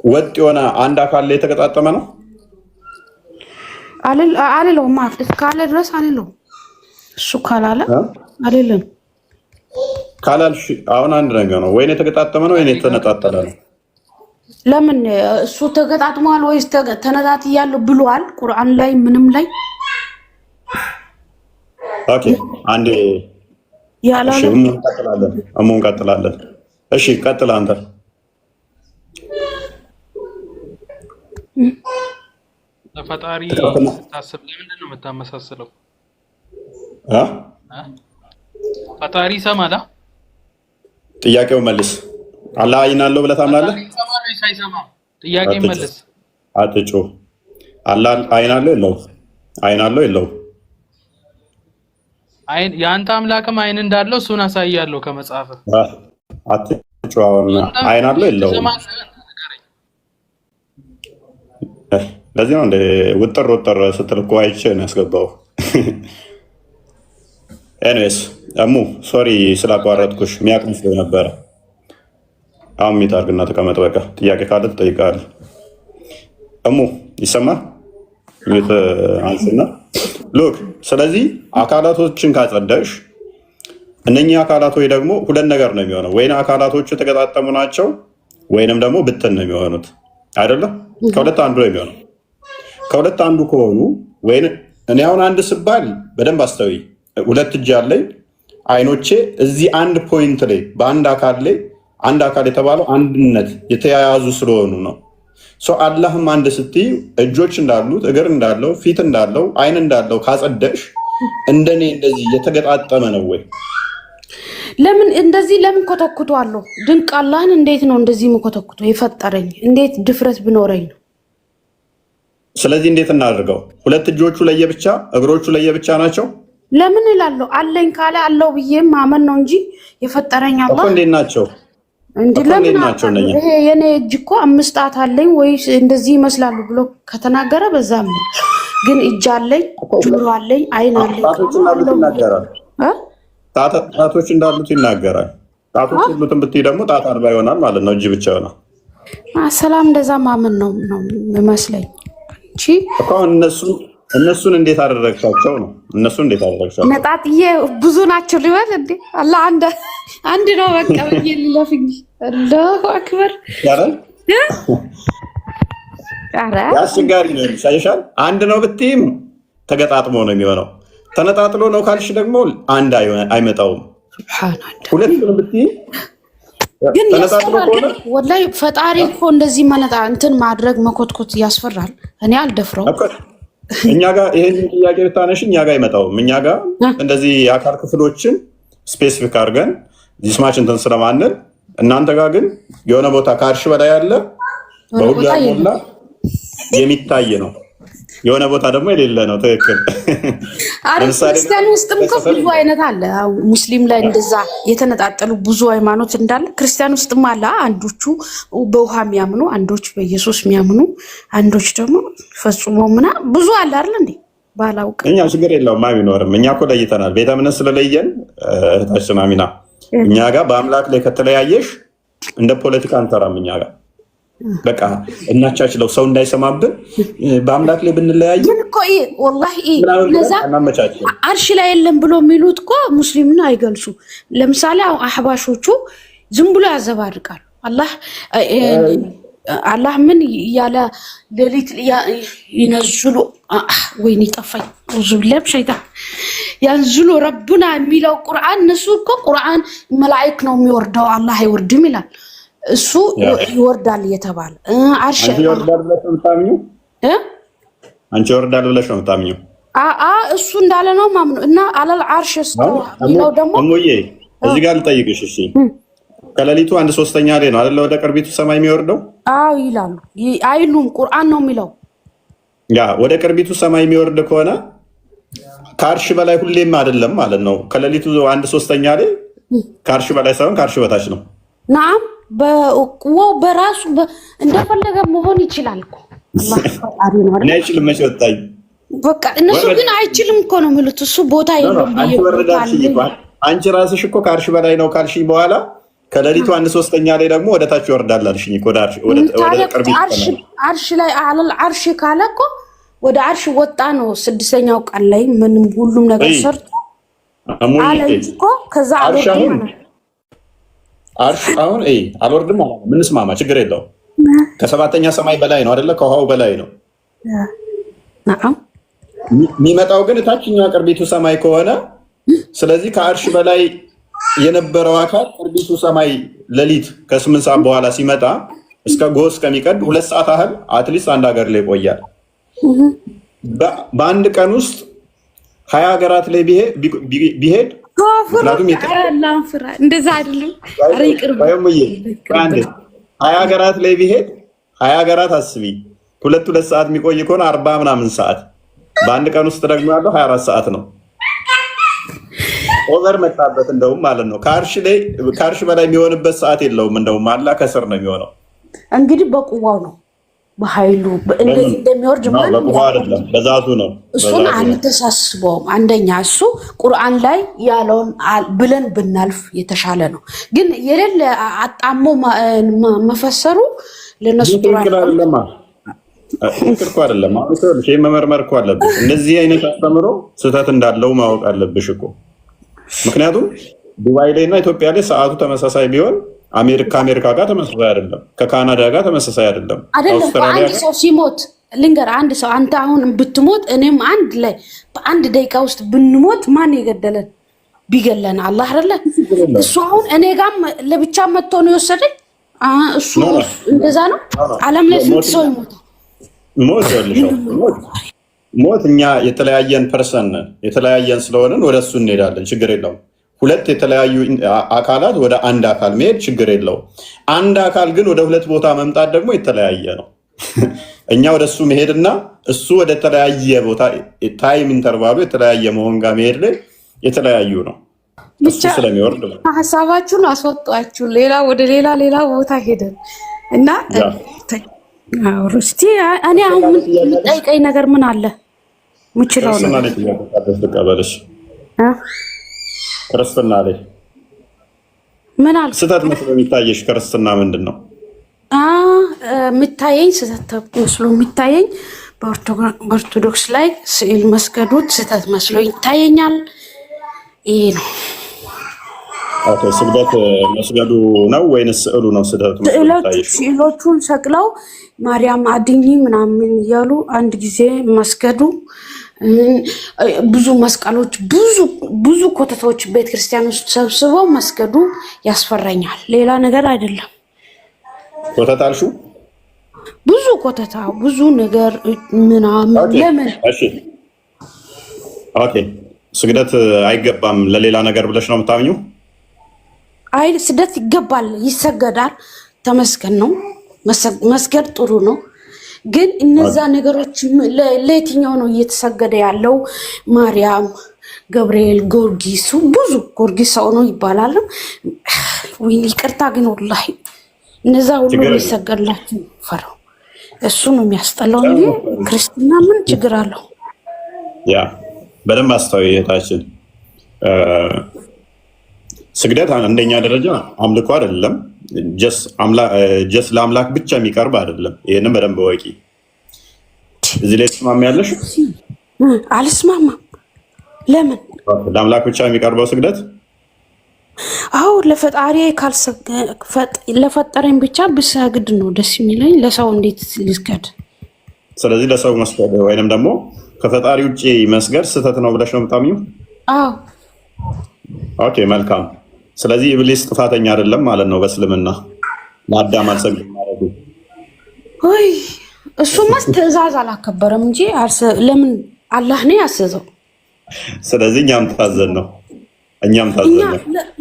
ወጥ የሆነ አንድ አካል ላይ የተገጣጠመ ነው አልለውም። እስካለ ድረስ አልለውም። እሱ ካላለ አልልም። ካላልሽ አሁን አንድ ነገር ነው። ወይኔ የተገጣጠመ ነው ወይኔ የተነጣጠለ ነው። ለምን እሱ ተገጣጥሟል ወይስ ተነጣጥያለሁ ብሏል ቁርአን ላይ ምንም ላይ? ኦኬ አንዴ ያላለ እንቀጥላለን። እሺ ቀጥል አንተ። ለፈጣሪ ታስብ ለምንድን ነው የምታመሳስለው? ፈጣሪ ይሰማል? ጥያቄው መልስ። አላህ አይን አለው ብለህ ታምናለህ? ጥያቄ መልስ። አትጩህ። አላህ አይን አለው የለውም? አይን አለው የለውም? አይን የአንተ አምላክም አይን እንዳለው እሱን አሳያለሁ ከመጽሐፍ። አትጩህ። አይን አለው የለውም? ለዚህ ነው እንደ ውጥር ስትል እኮ አይቼ ነው ያስገባው። ኤኒዌይስ እሙ ሶሪ ስላቋረጥኩሽ፣ የሚያቅም ሰው ነበረ። አሁን ሚት አድርግና ተቀመጥ። በቃ ጥያቄ ካለ ትጠይቃለህ። እሙ ይሰማል? አንስና ሎክ። ስለዚህ አካላቶችን ካጸደሽ እነኚህ አካላቶች ደግሞ ሁለት ነገር ነው የሚሆነው። ወይም አካላቶቹ የተገጣጠሙ ናቸው ወይንም ደግሞ ብትን ነው የሚሆኑት አይደለም። ከሁለት አንዱ ነው የሚሆነው። ከሁለት አንዱ ከሆኑ ወይም እኔ አሁን አንድ ስባል በደንብ አስተውይ። ሁለት እጅ አለኝ፣ አይኖቼ እዚህ አንድ ፖይንት ላይ በአንድ አካል ላይ አንድ አካል የተባለው አንድነት የተያያዙ ስለሆኑ ነው። አላህም አንድ ስትይ እጆች እንዳሉት እግር እንዳለው ፊት እንዳለው አይን እንዳለው ካጸደሽ እንደኔ እንደዚህ የተገጣጠመ ነው ወይ? ለምን እንደዚህ ለምን ኮተኩቷለሁ? ድንቅ አላህን እንዴት ነው እንደዚህ መኮተኩቶ የፈጠረኝ? እንዴት ድፍረት ብኖረኝ ነው? ስለዚህ እንዴት እናድርገው? ሁለት እጆቹ ለየብቻ እግሮቹ ለየብቻ ናቸው። ለምን እላለሁ? አለኝ ካለ አለው ብዬ ማመን ነው እንጂ የፈጠረኝ አላህ እንዴት ናቸው? ለምን ናቸው? ይሄ የኔ እጅ እኮ 5 ጣት አለኝ ወይስ እንደዚህ ይመስላሉ ብሎ ከተናገረ በዛም ነው። ግን እጅ አለኝ፣ ጆሮ አለኝ፣ አይን አለኝ። ጣቶች እንዳሉት ይናገራል። ጣቶች ሁሉትም ብትይ ደግሞ ጣት 40 ይሆናል ማለት ነው። እጅ ብቻ ይሆናል። ሰላም እንደዛ ማመን ነው የሚመስለኝ እንጂ እነሱን እንዴት አደረግሻቸው ነው? እነሱን እንዴት አደረግሻቸው? ነጣጥዬ ብዙ ናቸው ሊበል እንዴ? አላህ አንድ ነው በቃ ብዬ ልለፍኝ። አላሁ አክበር ያረል አስቸጋሪ ነው። ይሻሻል። አንድ ነው ብትይም ተገጣጥሞ ነው የሚሆነው። ተነጣጥሎ ነው ካልሽ ደግሞ አንድ አይመጣውም። ሁለቱንም ብትይ ግን ወላሂ ፈጣሪ እኮ እንደዚህ እንትን ማድረግ መኮትኮት ያስፈራል። እኔ አልደፍረው። እኛ ጋር ይሄን ጥያቄ ብታነሽ እኛ ጋር አይመጣውም። እኛ ጋር እንደዚህ የአካል ክፍሎችን ስፔሲፊክ አድርገን ጂስማችን እንትን ስለማንል፣ እናንተ ጋር ግን የሆነ ቦታ ከአርሽ በላይ ያለ በሁሉ ያሞላ የሚታይ ነው። የሆነ ቦታ ደግሞ የሌለ ነው። ትክክል። ክርስቲያን ውስጥም እኮ ብዙ አይነት አለ። ሙስሊም ላይ እንደዛ የተነጣጠሉ ብዙ ሃይማኖት እንዳለ ክርስቲያን ውስጥም አለ። አንዶቹ በውሃ የሚያምኑ፣ አንዶች በኢየሱስ የሚያምኑ፣ አንዶች ደግሞ ፈጽሞ ብዙ አለ አይደል እንዴ? ባላውቅ እኛ ችግር የለውም ቢኖርም እኛ እኮ ለይተናል። ቤተ እምነት ስለለየን እህታችን አሚና እኛ ጋር በአምላክ ላይ ከተለያየሽ እንደ ፖለቲካ አንሰራም። እኛ ጋር በቃ እናቻችለው ሰው እንዳይሰማብን በአምላክ ላይ ብንለያይ እኮ ወላሂ እነዛ አርሽ ላይ የለም ብሎ የሚሉት እኮ ሙስሊምን አይገልጹ። ለምሳሌ አህባሾቹ ዝም ብሎ ያዘባርቃሉ። አላህ ምን ያለ ሌሊት ይነዝሉ ወይኔ ጠፋኝ ዙብለም ሸይጣን ያንዝሉ ረቡና የሚለው ቁርአን እነሱ እኮ ቁርአን መላእክ ነው የሚወርደው አላህ አይወርድም ይላል። እሱ ይወርዳል እየተባለ አርሽ ይወርዳል ብለሽ ነው የምታምኚው? አንቺ ይወርዳል ብለሽ ነው የምታምኚው? እሱ እንዳለ ነው ማምኑ እና አለል አርሽ ነው ደግሞ እሙዬ እዚህ ጋር ልጠይቅሽ። እሺ ከሌሊቱ 1/3 ላይ ነው አይደል ወደ ቅርቢቱ ሰማይ የሚወርደው? አዎ ይላሉ። አይሉም ቁርአን ነው የሚለው። ያ ወደ ቅርቢቱ ሰማይ የሚወርድ ከሆነ ከአርሽ በላይ ሁሌም አይደለም ማለት ነው። ከሌሊቱ 1/3 ላይ ከአርሽ በላይ ሳይሆን ከአርሽ በታች ነው። ናም በራሱ እንደፈለገ መሆን ይችላል እኮ እኔ አይችልም መቼ ወጣኝ። በቃ እነሱ ግን አይችልም እኮ ነው የሚሉት። እሱ ቦታ የለም። አንቺ ራስሽ እኮ ከአርሽ በላይ ነው ካልሽ በኋላ ከሌሊቱ 1/3 ላይ ደግሞ ወደ ታች ይወርዳል አልሽኝ እኮ ወደ ቅርቢቱ አርሽ ላይ አለል አርሽ ካለ እኮ ወደ አርሽ ወጣ ነው 6ኛው ቀን ላይ ምንም ሁሉም ነገር ሰርቶ አለ እኮ ከዛ አልወርድም ማለት አርሽ አሁን አልወርድም ማለት ነው። ምንስማማ ችግር የለውም። ከ7ኛ ሰማይ በላይ ነው አይደለ? ከውሃው በላይ ነው የሚመጣው ግን ታችኛው ቅርቢቱ ሰማይ ከሆነ ስለዚህ ከአርሽ በላይ የነበረው አካል ቅርቢቱ ሰማይ ሌሊት ከ8 ሰዓት በኋላ ሲመጣ እስከ ጎህ እስከሚቀድ 2 ሰዓት ያህል አትሊስት አንድ ሀገር ላይ ይቆያል። በአንድ ቀን ውስጥ 20 ሀገራት ላይ ቢሄድ እንደዛ አይደለም። 20 ሀገራት ላይ ቢሄድ 20 ሀገራት አስቢ 2 ሰዓት የሚቆይ ከሆነ 40 ምናምን ሰዓት በአንድ ቀን ውስጥ ደግሞ ያለው 24 ሰዓት ነው። ኦቨር መጣበት እንደውም ማለት ነው። ከአርሽ በላይ የሚሆንበት ሰዓት የለውም። እንደውም አላህ ከስር ነው የሚሆነው። እንግዲህ በቁዋው ነው በኃይሉ እንደዚህ እንደሚወርድ አይደለም፣ በዛቱ ነው። እሱን አንተሳስበውም። አንደኛ እሱ ቁርአን ላይ ያለውን ብለን ብናልፍ የተሻለ ነው። ግን የሌለ አጣሞ መፈሰሩ ለነሱ ትክክል እኮ አይደለም። አሁን ሰው መመርመር እኮ አለብሽ። እንደዚህ አይነት አስተምሮ ስህተት እንዳለው ማወቅ አለብሽ እኮ። ምክንያቱም ዱባይ ላይ እና ኢትዮጵያ ላይ ሰዓቱ ተመሳሳይ ቢሆን ከአሜሪካ ጋር ተመሳሳይ አይደለም፣ ከካናዳ ጋር ተመሳሳይ አይደለም። አንድ ሰው ሲሞት ልንገር፣ አንድ ሰው አንተ አሁን ብትሞት እኔም አንድ ላይ በአንድ ደቂቃ ውስጥ ብንሞት ማን የገደለን? ቢገለን አላህ አይደለ? እሱ አሁን እኔ ጋር ለብቻ መጥቶ ነው የወሰደኝ። እሱ እንደዛ ነው። ዓለም ላይ ስንት ሰው ይሞታል? ሞት እኛ የተለያየን ፐርሰን የተለያየን ስለሆንን ወደ እሱ እንሄዳለን፣ ችግር የለውም። ሁለት የተለያዩ አካላት ወደ አንድ አካል መሄድ ችግር የለውም። አንድ አካል ግን ወደ ሁለት ቦታ መምጣት ደግሞ የተለያየ ነው። እኛ ወደ እሱ መሄድና እሱ ወደ ተለያየ ቦታ ታይም ኢንተርቫሉ የተለያየ መሆን ጋር መሄድ ላይ የተለያዩ ነው። እሱ ስለሚወርድ ሀሳባችሁን አስወጧችሁ ሌላ ወደ ሌላ ቦታ ሄደን እና ሩስቲ እኔ አሁን የምጠይቀኝ ነገር ምን አለ ምችለው ነው ተቀበልሽ ክርስትና ላይ ምን አለ ስህተት መስሎ የሚታየሽ ክርስትና ምንድን ነው? የሚታየኝ ስህተት መስሎ የሚታየኝ በኦርቶዶክስ ላይ ስዕል መስገዱት ስህተት መስሎ ይታየኛል። ይሄ ነው። ኦኬ፣ ስግደት መስገዱ ነው ወይንስ ስዕሉ ነው ስህተት መስሎ የሚታየሽ? ስዕሎቹን ሰቅለው ማርያም አድኝ ምናምን እያሉ አንድ ጊዜ መስገዱ፣ ብዙ መስቀሎች፣ ብዙ ኮተቶች ቤተክርስቲያን ውስጥ ሰብስበው መስገዱ ያስፈራኛል። ሌላ ነገር አይደለም። ኮተት አልሽው? ብዙ ኮተታ፣ ብዙ ነገር ምናምን ለምን? እሺ ኦኬ፣ ስግደት አይገባም ለሌላ ነገር ብለሽ ነው የምታምኚው? አይ ስግደት ይገባል፣ ይሰገዳል። ተመስገን ነው መስገድ ጥሩ ነው። ግን እነዛ ነገሮች ለየትኛው ነው እየተሰገደ ያለው? ማርያም፣ ገብርኤል፣ ጊዮርጊስ፣ ብዙ ጊዮርጊስ ሰው ነው ይባላል። ወይ ይቅርታ ግን ወላሂ እነዛ ሁሉ ሊሰገድላችሁ ፈራው። እሱ ነው የሚያስጠላው እንጂ ክርስትና ምን ችግር አለው? ያ በደንብ አስተዋይታችን ስግደት አንደኛ ደረጃ አምልኮ አይደለም። ጀስ ለአምላክ ብቻ የሚቀርብ አይደለም። ይሄንን በደንብ ወቂ። እዚህ ላይ ትስማሚያለሽ? አልስማማም። ለምን? ለአምላክ ብቻ የሚቀርበው ስግደት? አዎ ለፈጣሪ ለፈጠረኝ ብቻ ብሰግድ ነው ደስ የሚለኝ። ለሰው እንዴት ልስገድ? ስለዚህ ለሰው መስገድ ወይንም ደግሞ ከፈጣሪ ውጭ መስገድ ስህተት ነው ብለሽ ነው የምታምኚው? አዎ። ኦኬ መልካም። ስለዚህ ኢብሊስ ጥፋተኛ አይደለም ማለት ነው በእስልምና ለአዳም አልሰግድም ማለቱ። ወይ እሱማስ ትዕዛዝ አላከበረም እንጂ ለምን አላህ ነው ያዘዘው። ስለዚህ እኛም ታዘን ነው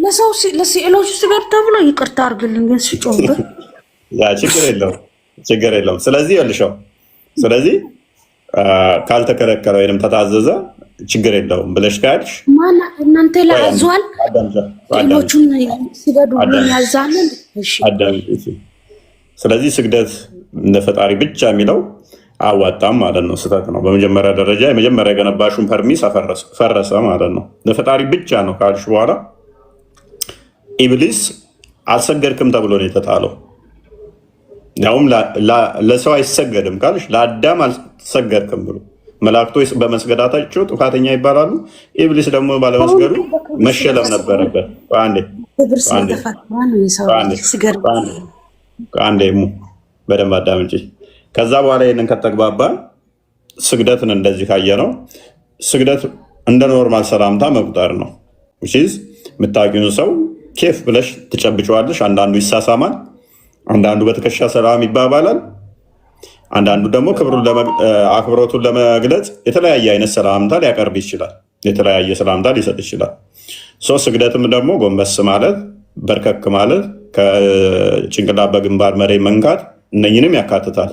ለሰው ለስዕሎች ስገድ ተብሎ ይቅርታ አድርግልኝ ግን ሲጮህበት ያ ችግር የለውም። ስለዚህ ይልሻው ካልተከለከለ ወይንም ተታዘዘ ችግር የለውም ብለሽ ካልሽ ማን እናንተ ላይ አዟል? ስዕሎቹን ስገዱ ብሎ ያዛል። እሺ ስለዚህ ስግደት ለፈጣሪ ብቻ የሚለው አዋጣም ማለት ነው፣ ስህተት ነው። በመጀመሪያ ደረጃ የመጀመሪያ የገነባሹን ፐርሚስ ፈረሰ ማለት ነው። ለፈጣሪ ብቻ ነው ካልሽ በኋላ ኢብሊስ አልሰገድክም ተብሎ ነው የተጣለው። ያውም ለሰው አይሰገድም ካልሽ ለአዳም አልሰገድክም ብሎ መላእክቶች በመስገዳታቸው ጥፋተኛ ይባላሉ። ኢብሊስ ደግሞ ባለመስገዱ መሸለም ነበረበት። አንዴ በደንብ አዳምጪ። ከዛ በኋላ ይህንን ከተግባባን ስግደትን እንደዚህ ካየ ነው ስግደት እንደ ኖርማል ሰላምታ መቁጠር ነው። የምታውቂውን ሰው ኬፍ ብለሽ ትጨብጨዋለሽ። አንዳንዱ ይሳሳማል፣ አንዳንዱ በትከሻ ሰላም ይባባላል፣ አንዳንዱ ደግሞ አክብሮቱን ለመግለጽ የተለያየ አይነት ሰላምታ ሊያቀርብ ይችላል፣ የተለያየ ሰላምታ ሊሰጥ ይችላል። ስግደትም ደግሞ ጎንበስ ማለት፣ በርከክ ማለት፣ ከጭንቅላት በግንባር መሬት መንካት እነኝንም ያካትታል።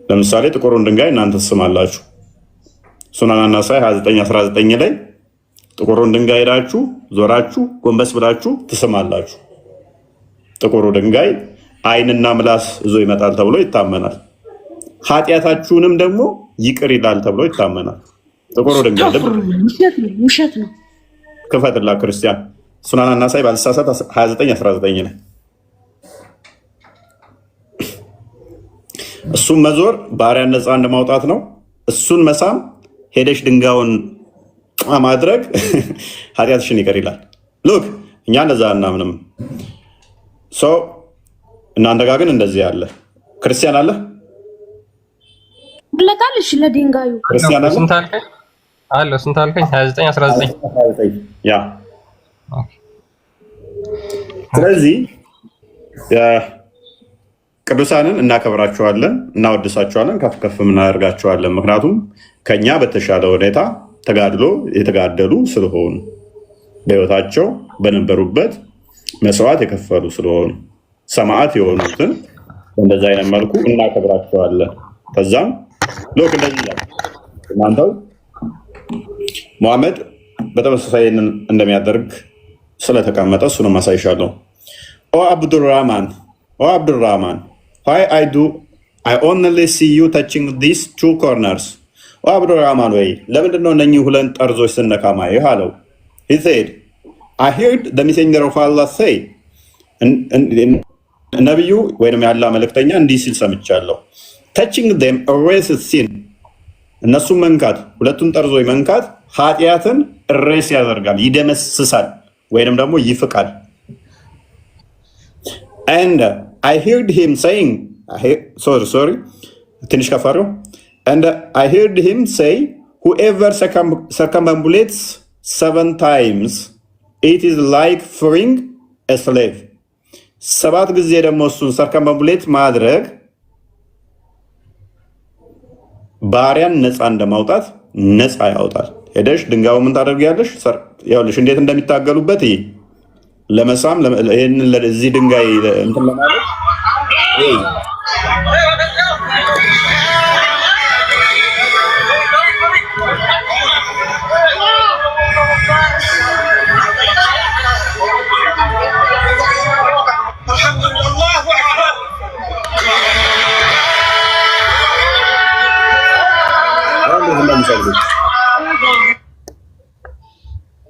ለምሳሌ ጥቁሩን ድንጋይ እናንተ ትስማላችሁ። ሱነን ነሳኢ 2919 ላይ ጥቁሩን ድንጋይ ሄዳችሁ ዞራችሁ ጎንበስ ብላችሁ ትስማላችሁ። ጥቁሩ ድንጋይ ዓይንና ምላስ ይዞ ይመጣል ተብሎ ይታመናል። ኃጢአታችሁንም ደግሞ ይቅር ይላል ተብሎ ይታመናል። ጥቁሩ ድንጋይ ውሸት ነው። ክፈትላ ክርስቲያን ሱነን ነሳኢ ባልሳሳት 2919 ላይ እሱን መዞር ባሪያን ነፃ እንደማውጣት ነው። እሱን መሳም ሄደሽ ድንጋዩን ማድረግ ኃጢአትሽን ይቀር ይላል። ሉክ እኛ እንደዛ እናምንም። እናንተ ጋር ግን እንደዚህ ያለ ክርስቲያን አለ ብለታል። እሺ ለድንጋዩ ክርስቲያን አለ አለ ስንት አልከኝ? 29 19 ያ ስለዚህ ቅዱሳንን እናከብራቸዋለን፣ እናወድሳቸዋለን፣ ከፍ ከፍ እናደርጋቸዋለን። ምክንያቱም ከኛ በተሻለ ሁኔታ ተጋድሎ የተጋደሉ ስለሆኑ በሕይወታቸው በነበሩበት መስዋዕት የከፈሉ ስለሆኑ ሰማዕት የሆኑትን በእንደዚ አይነት መልኩ እናከብራቸዋለን። ከዛም ሎክ እንደዚህ ይላል እናንተው ሙሐመድ በተመሳሳይ እንደሚያደርግ ስለተቀመጠ እሱንም አሳይሻለሁ። ኦ አብዱራህማን why I only see you touching these two corners? ኦ አብዱራህማን ወይ ለምንድን ነው እነኚህ ሁለት ጠርዞች ስነካ ማየህ አለው። he said I heard the messenger of Allah say ነቢዩ ወይም ያላ መልእክተኛ እንዲህ ሲል ሰምቻለሁ። touching them erases sin እነሱን መንካት ሁለቱን ጠርዞች መንካት ኃጢአትን እሬስ ያደርጋል፣ ይደመስሳል ወይንም ደግሞ ይፍቃል። and I heard him saying sorry ትንሽ ከፈሩ and I heard him say whoever circumambulates 7 times it is like freeing a slave 7 ጊዜ ደግሞ እሱን ሰርከምባምቡሌት ማድረግ ባሪያን ነፃ እንደማውጣት ነፃ ያወጣል። ሄደሽ ድንጋዩ ምን ታደርጊያለሽ? ያውልሽ እንዴት እንደሚታገሉበት ይሄ ለመሳም ይሄን ለዚህ ድንጋይ እንትን ለማለት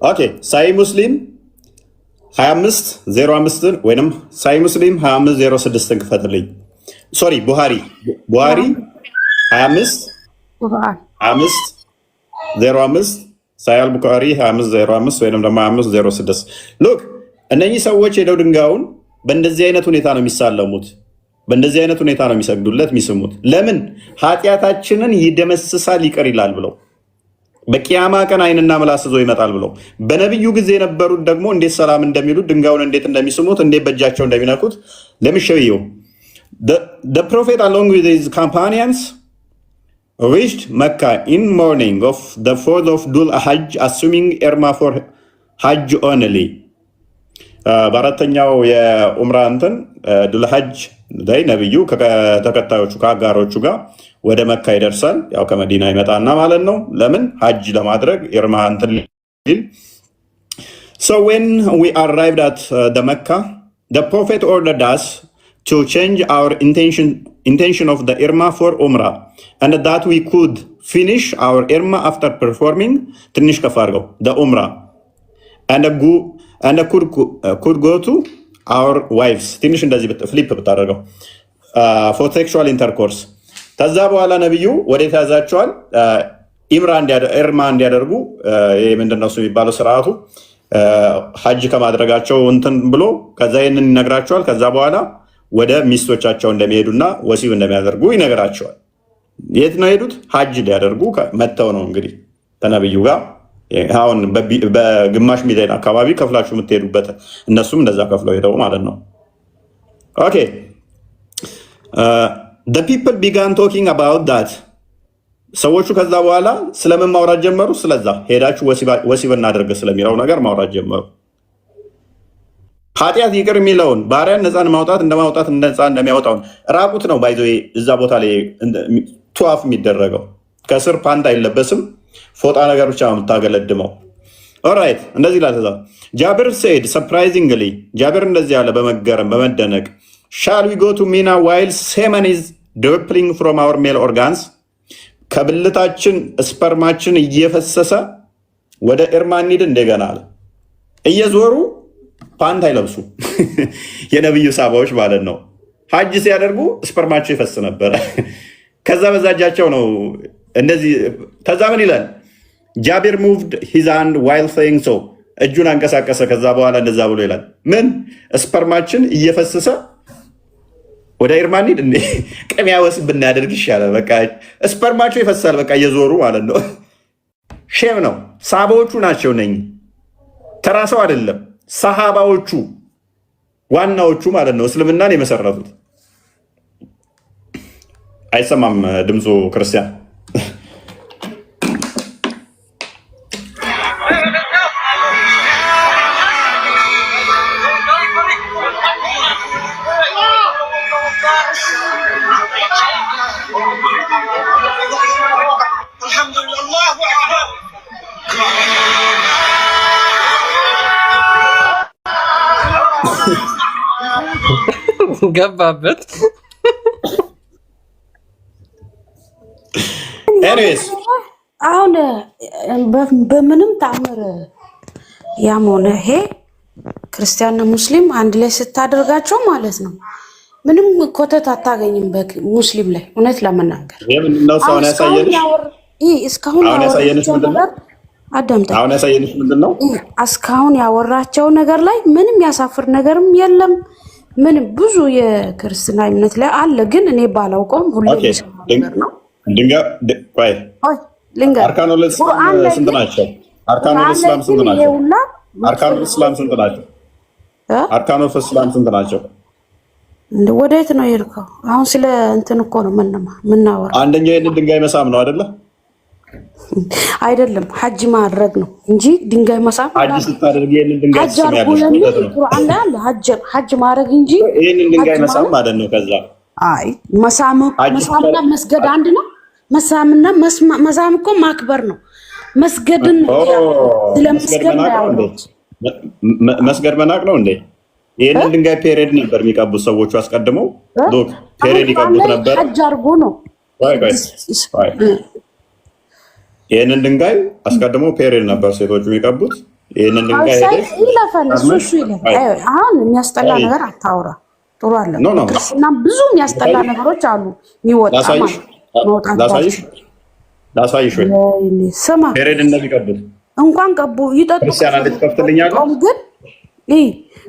ኦኬ ሳይ ሙስሊም 25:05 ወይንም ሳይ ሙስሊም 25:06 ክፈትልኝ። ሶሪ ቡሃሪ 25:05 ሳያል ቡኻሪ 25:05 ወይንም ደግሞ 25:06 ሉክ እነኚህ ሰዎች ሄደው ድንጋዩን በእንደዚህ አይነት ሁኔታ ነው የሚሳለሙት፣ በእንደዚህ አይነት ሁኔታ ነው የሚሰግዱለት የሚስሙት። ለምን? ኃጢአታችንን ይደመስሳል ይቅር ይላል ብለው በቂያማ ቀን አይንና ምላስ ይዞ ይመጣል ብለው በነቢዩ ጊዜ የነበሩት ደግሞ እንዴት ሰላም እንደሚሉት ድንጋዩን እንዴት እንደሚስሙት እንዴት በእጃቸው እንደሚነኩት ለምሸየው the prophet along with his companions reached Mecca in morning of the 4th of Dhul Hajj assuming Irma for Hajj only በአራተኛው የኡምራ እንትን ዱል ሐጅ ላይ ነብዩ ከተከታዮቹ ከአጋሮቹ ጋር ወደ መካ ይደርሳል። ያው ከመዲና ይመጣና ማለት ነው። ለምን ሐጅ ለማድረግ ኢርማ እንትን ሊል so when we arrived at the Mecca the prophet ordered us to change our intention of the Irma for Umrah and that we could finish our Irma after performing ትንሽ ከፍ አድርገው the Umrah and could go to our wives ትንሽ እንደዚህ ፍሊፕ ብታደርገው for sexual intercourse ከዛ በኋላ ነብዩ ወዴት ያዛቸዋል? ኢርማ እንዲያደርጉ ይሄ ምንድነው የሚባለው ስርዓቱ ሐጅ ከማድረጋቸው እንትን ብሎ ከዛ ይሄንን ይነግራቸዋል። ከዛ በኋላ ወደ ሚስቶቻቸው እንደሚሄዱና ወሲብ እንደሚያደርጉ ይነግራቸዋል። የት ነው የሄዱት? ሐጅ ሊያደርጉ መጥተው ነው እንግዲህ ከነብዩ ጋር አሁን በግማሽ ሚሊዮን አካባቢ ከፍላችሁ የምትሄዱበት እነሱም እንደዛ ከፍለው ሄደው ማለት ነው። ኦኬ the people began talking about that ሰዎቹ ከዛ በኋላ ስለምን ማውራት ጀመሩ? ስለዛ ሄዳችሁ ወሲብ እናደርግ ስለሚለው ነገር ማውራት ጀመሩ። ኃጢአት ይቅር የሚለውን ባሪያን ነፃን ማውጣት እንደማውጣት ነፃ እንደሚያወጣውን ራቁት ነው ባይዞ እዛ ቦታ ላይ ቱዋፍ የሚደረገው ከስር ፓንት አይለበስም። ፎጣ ነገር ብቻ ነው የምታገለድመው። ኦራይት እንደዚህ ላተዛ ጃብር ሴድ ሰርፕራይዚንግሊ ጃብር እንደዚህ ያለ በመገረም በመደነቅ ሻል ዊ ጎ ቱ ሚና ዋይል ሴመን ኢዝ ድሪፕሊንግ ፍሮም አወር ሜል ኦርጋንስ ከብልታችን ስፐርማችን እየፈሰሰ ወደ ኢርማ እንሂድ እንደገና አለ። እየዞሩ ፓንት አይለብሱ የነብዩ ሳባዎች ማለት ነው። ሀጅ ሲያደርጉ ስፐርማቸው ይፈስ ነበረ። ከዛ በዛጃቸው ነው እንደዚህ። ከዛ ምን ይላል? ጃቢር ሙቭድ ሂዝ ሃንድ ዋይል ሴይንግ ሶ፣ እጁን አንቀሳቀሰ። ከዛ በኋላ እንደዛ ብሎ ይላል ምን ስፐርማችን እየፈሰሰ ወደ ኢርማኒድ እንዴ ቅሚያ ወስብ ብናደርግ ይሻላል። በቃ ስፐርማቸው ይፈሳል፣ በቃ እየዞሩ ማለት ነው። ሼም ነው። ሰሃባዎቹ ናቸው ነኝ፣ ተራ ሰው አይደለም። ሰሃባዎቹ ዋናዎቹ ማለት ነው እስልምናን የመሰረቱት። አይሰማም ድምፁ ክርስቲያን ገባበት። አሁን በምንም ተአምር ያም ሆነ ይሄ ክርስቲያንና ሙስሊም አንድ ላይ ስታደርጋቸው ማለት ነው ምንም ኮተት አታገኝም በሙስሊም ላይ። እውነት ለመናገር እስካሁን ያወራቸው ነገር ላይ ምንም ያሳፍር ነገርም የለም። ምንም ብዙ የክርስትና እምነት ላይ አለ፣ ግን እኔ ባላውቀውም ሁሉ ነገር ነው። አርካኑል ኢስላም ስንት ናቸው? አርካኑል ኢስላም ስንት ናቸው? አርካኑል ኢስላም ስንት ናቸው? አርካኑል ኢስላም ስንት ናቸው? ወዴት ነው የሄድከው? አሁን ስለ እንትን እኮ ነው ምናወራ። አንደኛው ይሄንን ድንጋይ መሳም ነው አይደለ? አይደለም ሐጅ ማድረግ ነው እንጂ ድንጋይ መሳም ሐጅ ስታደርግ ይሄንን ድንጋይ ትስሚያለሽ ማለት ነው። ቁርአን ላይ አለ ሐጅ ማድረግ እንጂ ይሄንን ድንጋይ መሳም ማለት ነው። ከዛ አይ መሳምና መስገድ አንድ ነው። መሳምና መሳም እኮ ማክበር ነው። መስገድን ስለመስገድ ነው ያለው። መስገድ መናቅ ነው እንዴ? ይሄንን ድንጋይ ፔሬድ ነበር የሚቀቡት ሰዎቹ አስቀድመው ዶክ ፔሬድ ይቀቡት ነበር። ሐጅ አድርጎ ነው ይሄንን ድንጋይ አስቀድመው ፔሬድ ነበር ሴቶቹ የሚቀቡት። ይሄንን ድንጋይ ሄደሽ አሁን የሚያስጠላ ነገር አታውራ። ጥሩ አለ እና ብዙ የሚያስጠላ ነገሮች አሉ። የሚወጣ ላሳይሽ ወይ ስማ፣ ፔሬድ እንደሚቀቡት እንኳን ቀቡ ይጠጡ ክርስቲያን አንዴት ከፍትልኛለህ ግን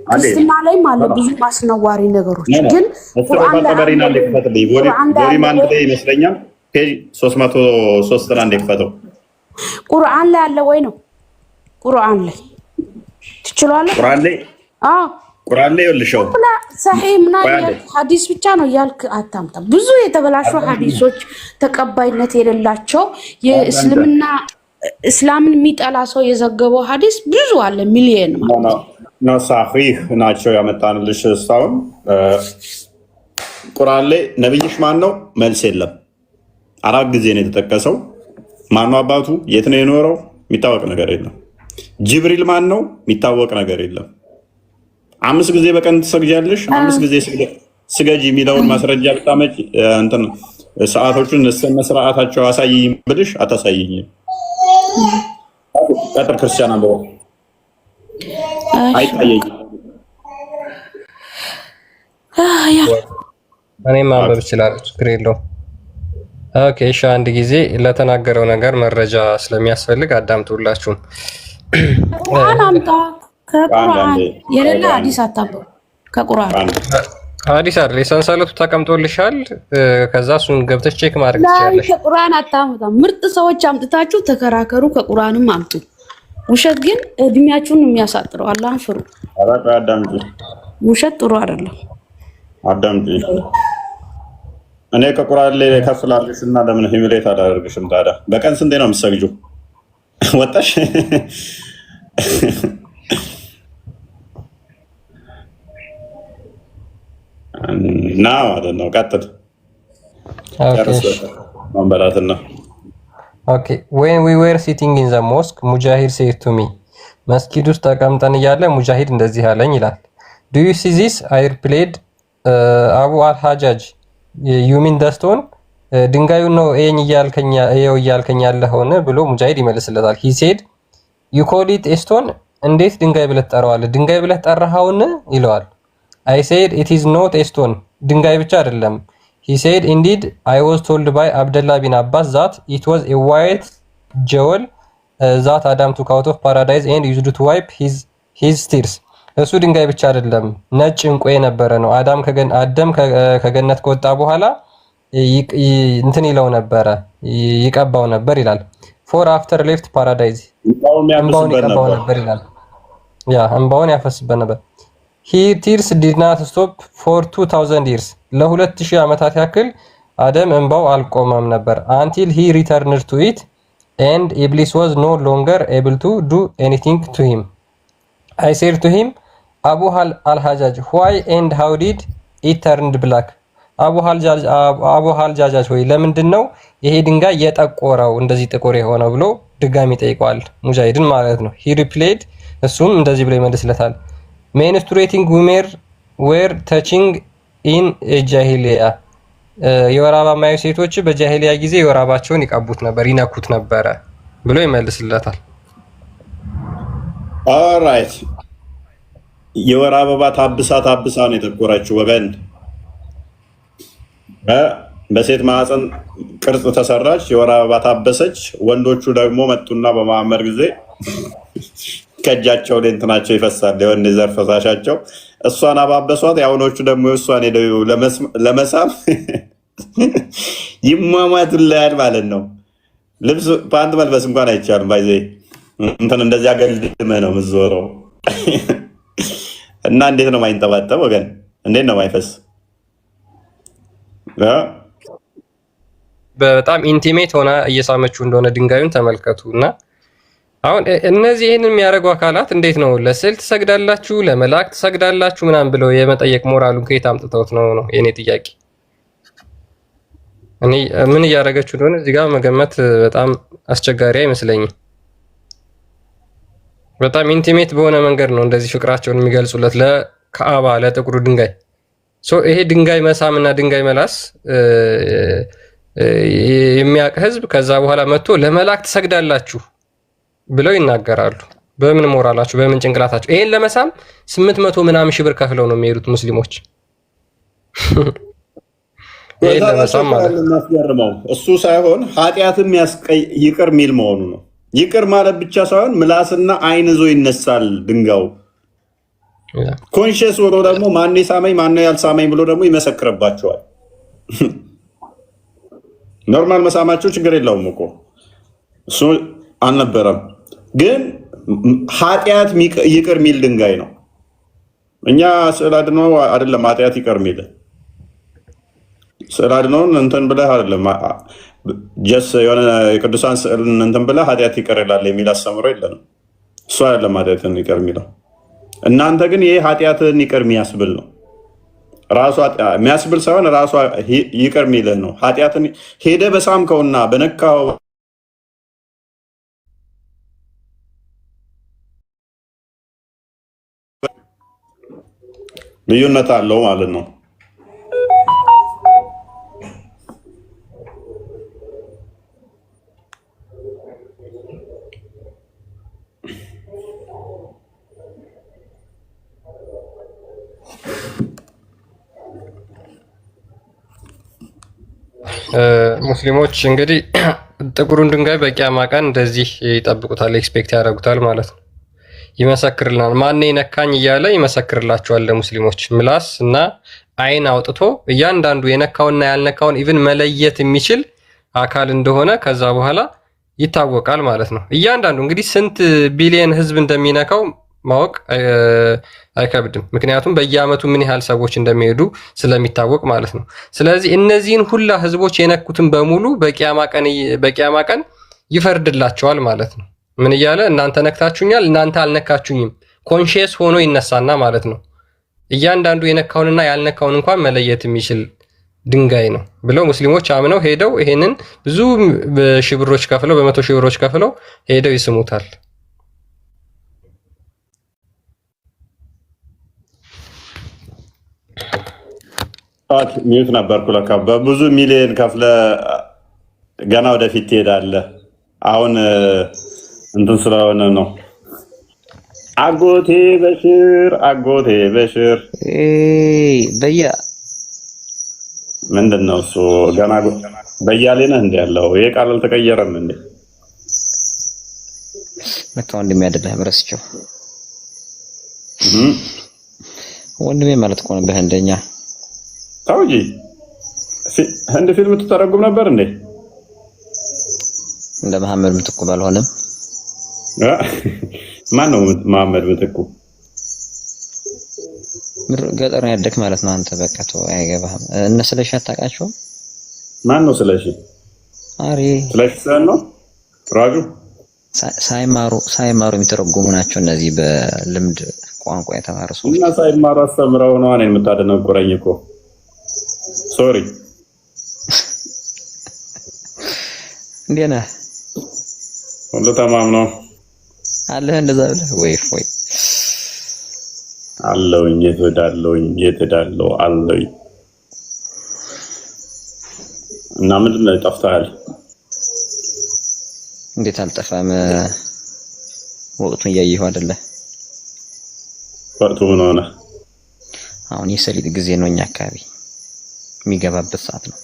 ክርስትና ላይ ማለት ብዙ አስነዋሪ ነገሮች ግን ቁርአን ላይ ይመስለኛል ፔጅ 303 አንዴ ክፈተው። ቁርአን ላይ አለ ወይ ነው? ቁርአን ላይ ትችላለህ? ቁርአን ላይ ቁርአን ላይ ይልሽው ሰሂህ ምናምን ሐዲስ ብቻ ነው ያልክ አታምጣ። ብዙ የተበላሹ ሐዲሶች ተቀባይነት የሌላቸው የእስልምና እስላምን የሚጠላ ሰው የዘገበው ሐዲስ ብዙ አለ፣ ሚሊየን ማለት ነው። ሰሂህ ናቸው ያመጣንልሽ። እስካሁን ቁርአን ላይ ነብይሽ ማን ነው? መልስ የለም። 4 ጊዜ ነው የተጠቀሰው። ማን ነው አባቱ? የት ነው የኖረው? የሚታወቅ ነገር የለም። ጅብሪል ማን ነው? የሚታወቅ ነገር የለም። 5 ጊዜ በቀን ትሰግጃለሽ፣ 5 ጊዜ ስገጂ የሚለውን ማስረጃ ብታመጪ እንትን ሰዓቶቹን እሰነ ስርዓታቸው አሳይኝ ብልሽ አታሳይኝም። ቀጥር ክርስቲያን አለው አይታየኝም። እኔም ማንበብ እችላለሁ፣ ችግር የለውም። ኦኬ እሺ፣ አንድ ጊዜ ለተናገረው ነገር መረጃ ስለሚያስፈልግ አዳምጡላችሁም። ቁርአን አምጣ። ከቁርአን የሌላ ሐዲስ አታምጡ። ከቁርአን ሐዲስ አይደል የሰንሰለቱ ተቀምጦልሻል። ከዛ እሱን ገብተሽ ቼክ ማድረግ ትችያለሽ። ከቁርአን አታምጣ። ምርጥ ሰዎች አምጥታችሁ ተከራከሩ። ከቁርአንም አምጡ። ውሸት ግን እድሜያችሁን የሚያሳጥረው። አላህን ፍሩ። አዳምጪ። ውሸት ጥሩ አይደለም። አዳምጪ። እኔ ከቁርአን ላይ ከፍ ላድርግሽ እና ለምን ሂሚሌት አላደርግሽም ታዲያ? በቀን ስንቴ ነው የምትሰግጂው? ወጣሽ እና ማለት ነው። ቀጥል መንበላትና ኦኬ when we were sitting in the mosque ሙጃሂድ said to me መስጊድ ውስጥ ተቀምጠን እያለ ሙጃሂድ እንደዚህ አለኝ ይላል። do you see this I replied አቡ አልሐጃጅ you mean the stone ድንጋዩን ነው እያልከኝ ያለኸውን ብሎ ሙጃሂድ ይመልስለታል። he said you call it a stone እንዴት ድንጋይ ብለህ ትጠራዋለህ? ድንጋይ ብለህ ጠራኸውን ይለዋል። I said it is not a stone ድንጋይ ብቻ አይደለም። he said indeed I was told by Abdullah bin Abbas that it was a white jewel that Adam took out of paradise and used to wipe his tears እሱ ድንጋይ ብቻ አይደለም ነጭ እንቁ የነበረ ነው። አዳም ከገነት ከወጣ በኋላ እንትን ይለው ነበረ ይቀባው ነበር ይላል። for after left paradise እንባውን ይቀባው ነበር ይላል። እንባውን ያፈስበት ነበር። he tears did not stop for 2000 years ለ2000 ዓመታት ያክል አደም እንባው አልቆመም ነበር until he returned to it and Iblis was no longer able to do anything to him. I said to him, Abu al-Hajjaj, why and how did it turned black? Abu al-Hajjaj ሆይ ለምንድን ነው ይሄ ድንጋይ የጠቆረው እንደዚህ ጥቁር የሆነው ብሎ ድጋሚ ጠይቋል ሙጃሂድን ማለት ነው። he replied እሱም እንደዚህ ብሎ ይመልስለታል menstruating women were touching in jahiliya የወር አበባ የማያዩ ሴቶች በጃሂሊያ ጊዜ የወር አበባቸውን ይቀቡት ነበር ይነኩት ነበረ ብሎ ይመልስለታል። ኦልራይት የወር አበባ ታብሳ ነው የተቆረችው ወገን በሴት ማህፀን ቅርጽ ተሰራች የወር አበባ ታበሰች። ወንዶቹ ደግሞ መጡና በመሐመድ ጊዜ ከእጃቸው ላይ እንትናቸው ይፈሳል የወንድ ዘር ፈሳሻቸው እሷን አባበሷት። የአሁኖቹ ደግሞ እሷን ሄደው ለመሳም ይሟሟቱላል ማለት ነው። ልብስ ፓንት መልበስ እንኳን አይቻልም። ባይዘ እንትን እንደዚህ አገልድመ ነው የምትዞረው እና እንዴት ነው ማይንጠባጠብ ወገን? እንዴት ነው ማይፈስ? በጣም ኢንቲሜት ሆና እየሳመችው እንደሆነ ድንጋዩን ተመልከቱ። እና አሁን እነዚህ ይህንን የሚያደርጉ አካላት እንዴት ነው ለስዕል ትሰግዳላችሁ፣ ለመላእክት ትሰግዳላችሁ ምናምን ብለው የመጠየቅ ሞራሉን ከየት አምጥተውት ነው የኔ ጥያቄ። እኔ ምን እያደረገችው እንደሆነ እዚህ ጋር መገመት በጣም አስቸጋሪ አይመስለኝም። በጣም ኢንቲሜት በሆነ መንገድ ነው እንደዚህ ፍቅራቸውን የሚገልጹለት ለካዕባ ለጥቁሩ ድንጋይ። ይሄ ድንጋይ መሳምና ድንጋይ መላስ የሚያውቅ ህዝብ ከዛ በኋላ መጥቶ ለመላእክት ትሰግዳላችሁ ብለው ይናገራሉ። በምን ሞራላችሁ? በምን ጭንቅላታችሁ? ይሄን ለመሳም 800 ምናምን ሺህ ብር ከፍለው ነው የሚሄዱት ሙስሊሞች። ይሄን ለመሳም ማለት ነው። እሱ ሳይሆን ኃጢአትም ይቅር የሚል መሆኑ ነው። ይቅር ማለት ብቻ ሳይሆን ምላስና አይን ይዞ ይነሳል ድንጋዩ። ኮንሽስ ሆኖ ደግሞ ማን ሳመኝ ማን ያልሳመኝ ብሎ ደግሞ ይመሰክርባቸዋል። ኖርማል መሳማቸው ችግር የለውም እኮ እሱ አልነበረም። ግን ኃጢአት ይቅር የሚል ድንጋይ ነው። እኛ ስዕል አድኖ አይደለም ኃጢአት ይቅር የሚል ስዕል አድኖን እንትን ብለህ አይደለም ጀስ የሆነ የቅዱሳን ስዕልን እንትን ብለህ ኃጢአት ይቅር ይላል የሚል አስተምሮ የለንም። እሱ አይደለም ኃጢአትን ይቅር የሚለው። እናንተ ግን ይሄ ኃጢአትን ይቅር የሚያስብል ነው። ራሱ የሚያስብል ሳይሆን ራሱ ይቅር የሚልህ ነው። ኃጢአትን ሄደ በሳምከውና በነካው ልዩነት አለው ማለት ነው። ሙስሊሞች እንግዲህ ጥቁሩን ድንጋይ በቂያማ ቀን እንደዚህ ይጠብቁታል፣ ኤክስፔክት ያደርጉታል ማለት ነው። ይመሰክርልናል። ማን ነካኝ እያለ ይመሰክርላቸዋል ለሙስሊሞች። ምላስ እና አይን አውጥቶ እያንዳንዱ የነካውና ያልነካውን ኢቭን መለየት የሚችል አካል እንደሆነ ከዛ በኋላ ይታወቃል ማለት ነው። እያንዳንዱ እንግዲህ ስንት ቢሊየን ህዝብ እንደሚነካው ማወቅ አይከብድም። ምክንያቱም በየአመቱ ምን ያህል ሰዎች እንደሚሄዱ ስለሚታወቅ ማለት ነው። ስለዚህ እነዚህን ሁላ ህዝቦች የነኩትን በሙሉ በቂያማ ቀን ይፈርድላቸዋል ማለት ነው። ምን እያለ እናንተ ነክታችሁኛል፣ እናንተ አልነካችሁኝም። ኮንሺየስ ሆኖ ይነሳና ማለት ነው። እያንዳንዱ የነካውንና ያልነካውን እንኳን መለየት የሚችል ድንጋይ ነው ብለው ሙስሊሞች አምነው ሄደው ይሄንን ብዙ ሺህ ብሮች ከፍለው በመቶ ሺህ ብሮች ከፍለው ሄደው ይስሙታል። ሚዩት ነበርኩ ለካ። በብዙ ሚሊዮን ከፍለ ገና ወደፊት ትሄዳለህ። አሁን እንትን ስለሆነ ነው። አጎቴ በሽር ምንድነው እሱ? ገና በያሌ ነህ እንደ ያለው ይሄ ቃል አልተቀየረም እንዴ? ለካ ወንድሜ አይደለም ረስቸው። ወንድሜ ማለት እኮ ነው በህንደኛ። ተው እንጂ ህንድ ፊልም ትተረጉም ነበር እንዴ? እንደ መሐመድ ምትኩ ባልሆነም። ማን ነው መሐመድ ምትኩ? ገጠር ነው ያደክ ማለት ነው አንተ። በቃ ተው አይገባህም። እነ ስለሺ አታውቃቸውም? ማን ነው ስለሺ? አሬ ስለሺ ነው ራጁ። ሳይማሩ የሚተረጉሙ ናቸው እነዚህ በልምድ ቋንቋ የተማሩ ሰዎች። እና ሳይማሩ አስተምረው ነው እኔን የምታደነቁረኝ እኮ። ሶሪ እንዴት ነህ? ሁሉ ተማም ነው አለህ? እንደዛ ብለህ ወይ አለውኝ። የት ሄዳለሁ አለውኝ። እና ምንድን ነው ጠፍተሃል? እንዴት አልጠፋም? ወቅቱን እያየሁ አይደለ? ወቅቱ ምን ሆነ? አሁን የሰሊጥ ጊዜ ነው፣ እኛ አካባቢ የሚገባበት ሰዓት ነው።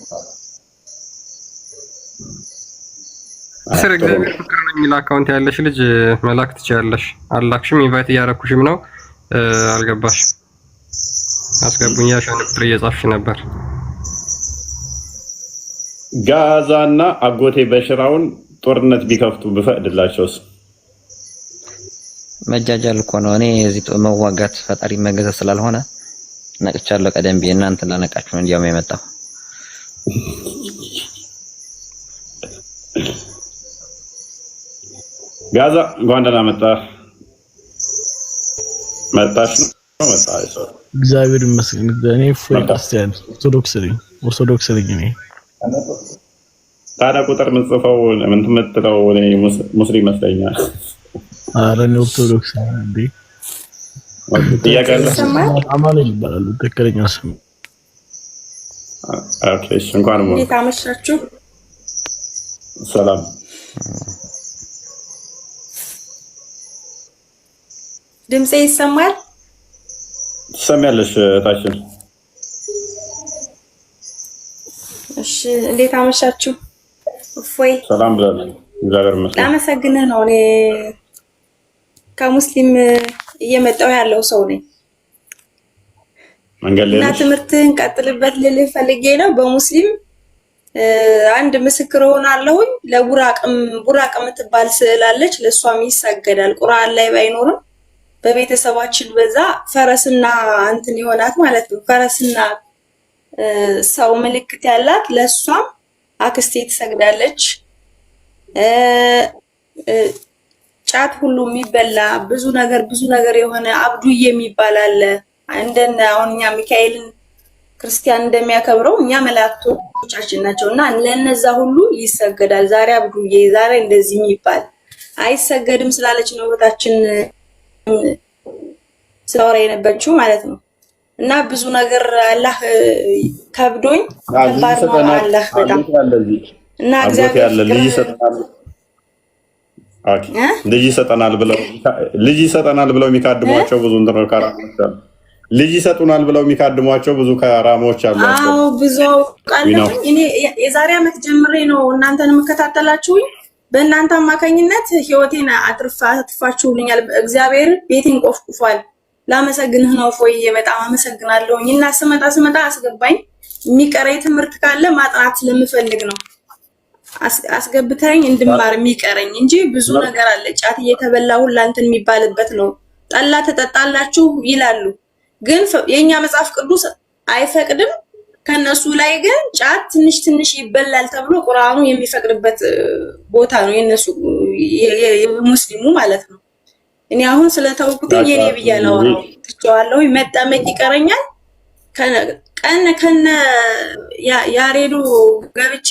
ስለ እግዚአብሔር ፍቅር ነው የሚል አካውንት ያለሽ ልጅ መላክ ትችያለሽ። አላክሽም፣ ኢንቫይት እያረኩሽም ነው። አልገባሽ? አስገቡኝ። ያሻን ቁጥር እየጻፍሽ ነበር። ጋዛና አጎቴ በሽራውን ጦርነት ቢከፍቱ ብፈቅድላቸውስ? መጃጃል እኮ ነው። እኔ እዚህ መዋጋት ፈጣሪ መገዛት ስላልሆነ ነቅቻለሁ። ቀደም ብዬ እናንተ ላነቃችሁ ነው እንዲያውም የመጣው። ጋዛ እንኳን ደህና መጣሽ ነው መጣሽ። እግዚአብሔር ይመስገን። እኔ ክርስቲያን ኦርቶዶክስ ነኝ እኔ። ታዲያ ቁጥር ምጽፈው ምን ትምትለው? እኔ ሙስሊም ይመስለኛል። ኧረ እኔ ኦርቶዶክስ ነኝ እንዴ። ጥያቄ አለ? አማኑኤል ይባላል ትክክለኛ ስም። ኦኬ እሺ። እንኳን እንዴት አመሻችሁ? ሰላም። ድምጼ ይሰማል? ትሰሚያለሽ ታችን? እሺ እንዴት አመሻችሁ? እፎይ ሰላም ብለናል። እግዚአብሔር ይመስገን። ላመሰግንህ ነው። እኔ ከሙስሊም እየመጣሁ ያለው ሰው ነኝ እና ትምህርትህን ቀጥልበት ልልህ ፈልጌ ነው። በሙስሊም አንድ ምስክር ሆናለሁኝ። ቡራቅ የምትባል ስዕል አለች፣ ለእሷም ይሰገዳል። ቁርአን ላይ ባይኖርም በቤተሰባችን በዛ ፈረስና እንትን ይሆናት ማለት ነው። ፈረስና ሰው ምልክት ያላት ለሷም አክስቴ ትሰግዳለች። ጫት ሁሉ የሚበላ ብዙ ነገር የሆነ አብዱዬ የሚባል አለ። እንደነ አሁን እኛ ሚካኤልን ክርስቲያን እንደሚያከብረው እኛ መላእክቶቻችን ናቸው እና ለነዛ ሁሉ ይሰገዳል። ዛሬ አብዱዬ ዛሬ እንደዚህ የሚባል አይሰገድም ስላለች ነው እህታችን ስለወራ የነበረችው ማለት ነው። እና ብዙ ነገር አላህ ከብዶኝ ከባድ ነው አላህ በጣም እና እግዚአብሔር ልጅ ይሰጠናል ብለው የሚካድሟቸው ብዙ እንትኖች አሉ። ልጅ ይሰጡናል ብለው የሚካድሟቸው ብዙ ከራሞች አሉ። አዎ ብዙ አውቃለሁ። እኔ የዛሬ ዓመት ጀምሬ ነው እናንተን የምከታተላችሁኝ። በእናንተ አማካኝነት ህይወቴን አትርፋችሁልኛል። እግዚአብሔር ቤቴን ቆፍቁፏል። ላመሰግንህ ነው ፎይ፣ በጣም አመሰግናለሁኝ። እና ስመጣ አስገባኝ። የሚቀረኝ ትምህርት ካለ ማጥናት ስለምፈልግ ነው አስገብተኝ እንድማር የሚቀረኝ እንጂ ብዙ ነገር አለ። ጫት እየተበላ ሁላ እንትን የሚባልበት ነው። ጠላ ትጠጣላችሁ ይላሉ፣ ግን የኛ መጽሐፍ ቅዱስ አይፈቅድም። ከነሱ ላይ ግን ጫት ትንሽ ይበላል ተብሎ ቁርአኑ የሚፈቅድበት ቦታ ነው የነሱ የሙስሊሙ ማለት ነው። እኔ አሁን ስለተውኩት የኔ ብያለሁ ትጨዋለሁ። መጠመቅ ይቀረኛል። ከነ ያሬዱ ገብቼ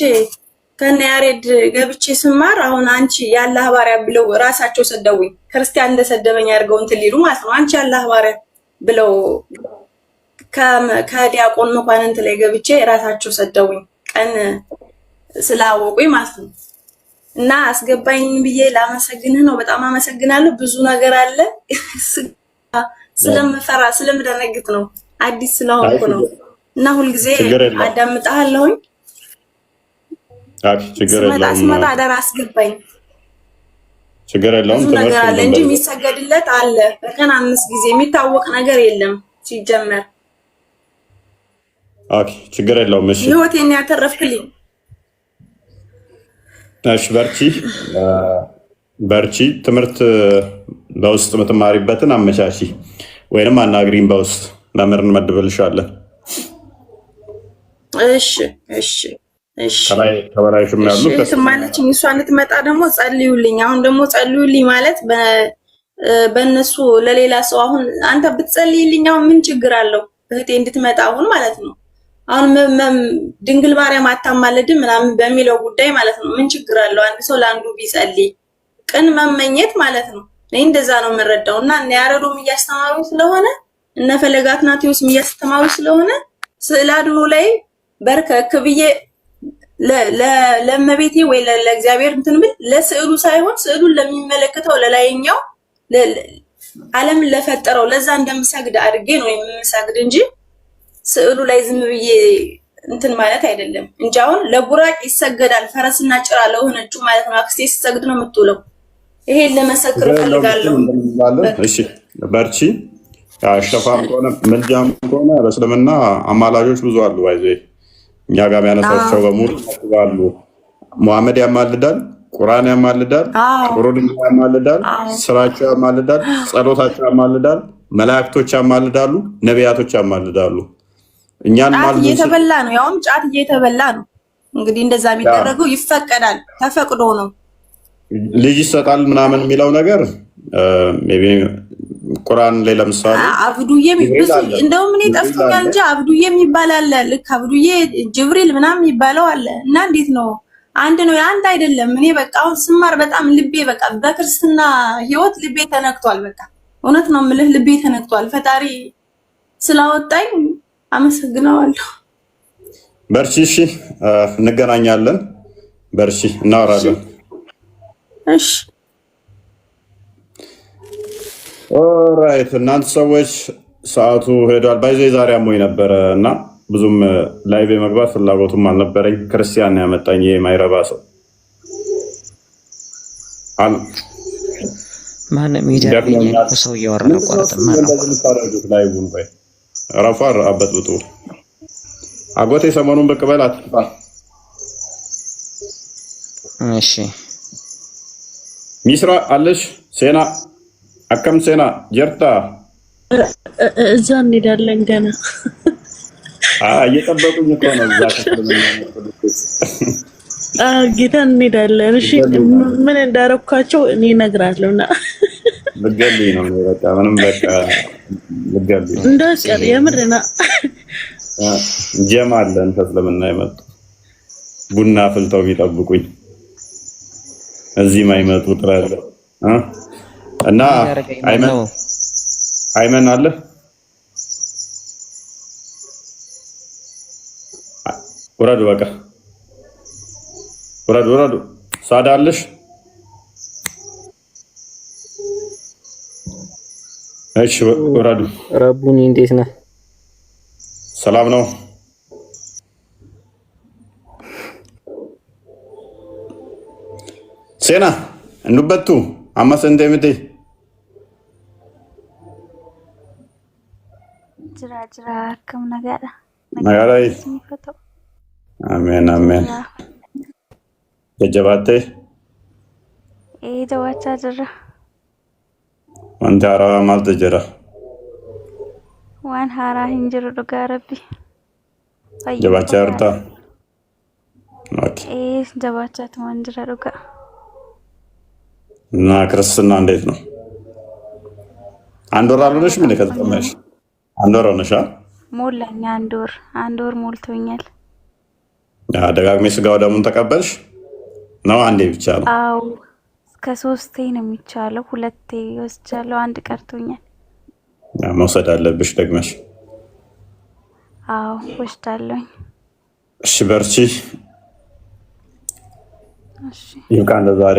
ከነ ያሬድ ገብቼ ስማር አሁን አንቺ ያላህ ባሪያ ብለው ራሳቸው ሰደውኝ። ክርስቲያን እንደሰደበኝ አድርገው እንትን ሊሉ ማለት ነው። አንቺ ያላህ ባሪያ ብለው ከዲያቆን መኳንንት ላይ ገብቼ ራሳቸው ሰደውኝ ቀን ስላወቁኝ ማለት ነው። እና አስገባኝ ብዬ ላመሰግንህ ነው። በጣም አመሰግናለሁ። ብዙ ነገር አለ። ስለምፈራ ስለምደነግጥ ነው። አዲስ ስለሆንኩ ነው። እና ሁልጊዜ አዳምጣለሁኝ። ችግር የለውም። ስመጣ አደራ አስገባኝ። ችግር የለውም። ብዙ ነገር አለ እንጂ የሚሰገድለት አለ። በቀን 5 ጊዜ የሚታወቅ ነገር የለም ሲጀመር። ኦኬ ችግር የለውም። እሺ ህይወቴን ያተረፍክልኝ። እሺ በርቺ። ትምህርት በውስጥ የምትማሪበትን አመቻቺ ወይንም አናግሪኝ በውስጥ መምህር እንመድብልሻለን። እሺ ከበላይሽም ያሉ ማለችኝ። እሷ እንድትመጣ ደግሞ ጸልዩልኝ። አሁን ደግሞ ጸልዩልኝ ማለት በእነሱ ለሌላ ሰው አሁን አንተ ብትጸልይልኝ አሁን ምን ችግር አለው? እህቴ እንድትመጣ አሁን ማለት ነው። አሁን ድንግል ማርያም አታማልድም ምናምን በሚለው ጉዳይ ማለት ነው። ምን ችግር አለው? አንድ ሰው ለአንዱ ቢጸልይ ቅን መመኘት ማለት ነው። እኔ እንደዛ ነው የምረዳው። እና እነ ያረዶም እያስተማሩ ስለሆነ እነ ፈለገ አትናቴዎስም እያስተማሩ ስለሆነ ስዕል አድኖ ላይ በርከክ ብዬ ለእመቤቴ ወይ ለእግዚአብሔር እንትን ብል ለስዕሉ ሳይሆን ስዕሉን ለሚመለከተው ለላይኛው ዓለምን ለፈጠረው ለዛ እንደምሰግድ አድርጌ ነው የምሰግድ እንጂ ስዕሉ ላይ ዝም ብዬ እንትን ማለት አይደለም እንጂ አሁን ለቡራቅ ይሰገዳል ፈረስና ጭራ ለሆነችው ማለት ነው። አክስቴ ሲሰግድ ነው የምትውለው። ይሄን ለመሰክር ፈልጋለሁ። እሺ በርቺ። አሽፋም ከሆነ መልጃም ከሆነ በእስልምና አማላጆች ብዙ አሉ። ባይዘ እኛ ጋር ያነሳቸው በሙሉ አሉ። ሙሐመድ ያማልዳል፣ ቁርአን ያማልዳል፣ ቁርአን ያማልዳል፣ ስራቸው ያማልዳል፣ ጸሎታቸው ያማልዳል፣ መላእክቶች ያማልዳሉ፣ ነቢያቶች ያማልዳሉ። እኛን ማለት እየተበላ ነው፣ ያውም ጫት እየተበላ ነው። እንግዲህ እንደዛ የሚደረገው ይፈቀዳል፣ ተፈቅዶ ነው። ልጅ ይሰጣል ምናምን የሚለው ነገር ቁርአን ላይ ለምሳሌ አብዱዬ ብዙ እንደውም እኔ ጠፍቶኛል እንጂ አብዱዬ የሚባል አለ። ልክ አብዱዬ ጅብሪል ምናምን የሚባለው አለ። እና እንዴት ነው አንድ ነው አንድ አይደለም። እኔ በቃ አሁን ስማር በጣም ልቤ በቃ በክርስትና ህይወት ልቤ ተነክቷል። በቃ እውነት ነው የምልህ ልቤ ተነክቷል። ፈጣሪ ስላወጣኝ አመሰግናለሁ። በርቺ። እሺ እንገናኛለን። በርቺ፣ እናወራለን። እሺ ኦራይት። እናንተ ሰዎች ሰዓቱ ሄዷል። ባይዘ ዛሬ አሞኝ ነበረ እና ብዙም ላይቭ መግባት ፍላጎቱም አልነበረኝ። ክርስቲያን ያመጣኝ የማይረባ ሰው ማንም ይደርብኝ ሰው እያወራ ነው። ላይቡን ወይ ረፋር አበጥብጡ። አጎቴ ሰሞኑን ብቅ በል አትጥፋ። እሺ ሚስራ አለሽ? ሴና አከም ሴና ጀርታ እዛ እንሄዳለን ገና እየጠበቁኝ እኮ ነው። እዛ ጌታ እንሄዳለን። እሺ ምን እንዳረኳቸው እኔ እነግራለሁና ልገልኝ ነው በቃ ምንም በቃ ልገልኝ እንዳስቀር የምርና ጀማለን ተስለምና ይመጡ ቡና ፍልተው ቢጠብቁኝ እዚህ ማይመጡ ጥራለ እና አይመን አለ ወራዱ በቃ ወራዱ ሳዳ አለሽ? እሺ ወራዱ ረቡኒ እንዴት ነህ? ሰላም ነው። ሴና እንዱበቱ አማስ እንደምቴ ጅራ ከም ነገራ ነገራይ አሜን ተጀባቴ ጀባቻ ጅራ ወንተ አራ ማልተ ጅራ ዋን ሃራ hinjiru dhuga rabbi ጀባቻ አርታ ኦኬ ጀባቻ ተወንጅራ dhuga እና ክርስትና እንዴት ነው? አንድ ወር አልሆነሽ? ምን ከተጠመሽ? አንድ ወር ሆነሻ? ሞላኛ አንድ ወር ሞልቶኛል። ደጋግሜ ስጋው ደሙን ተቀበልሽ ነው? አንዴ ብቻ ነው? አው እስከ 3 ነው የሚቻለው። 2 ወስጃለሁ፣ አንድ ቀርቶኛል። መውሰድ አለብሽ ደግመሽ። አው ወስዳለሁ። እሺ በርቺ። እሺ ይብቃ ለዛሬ።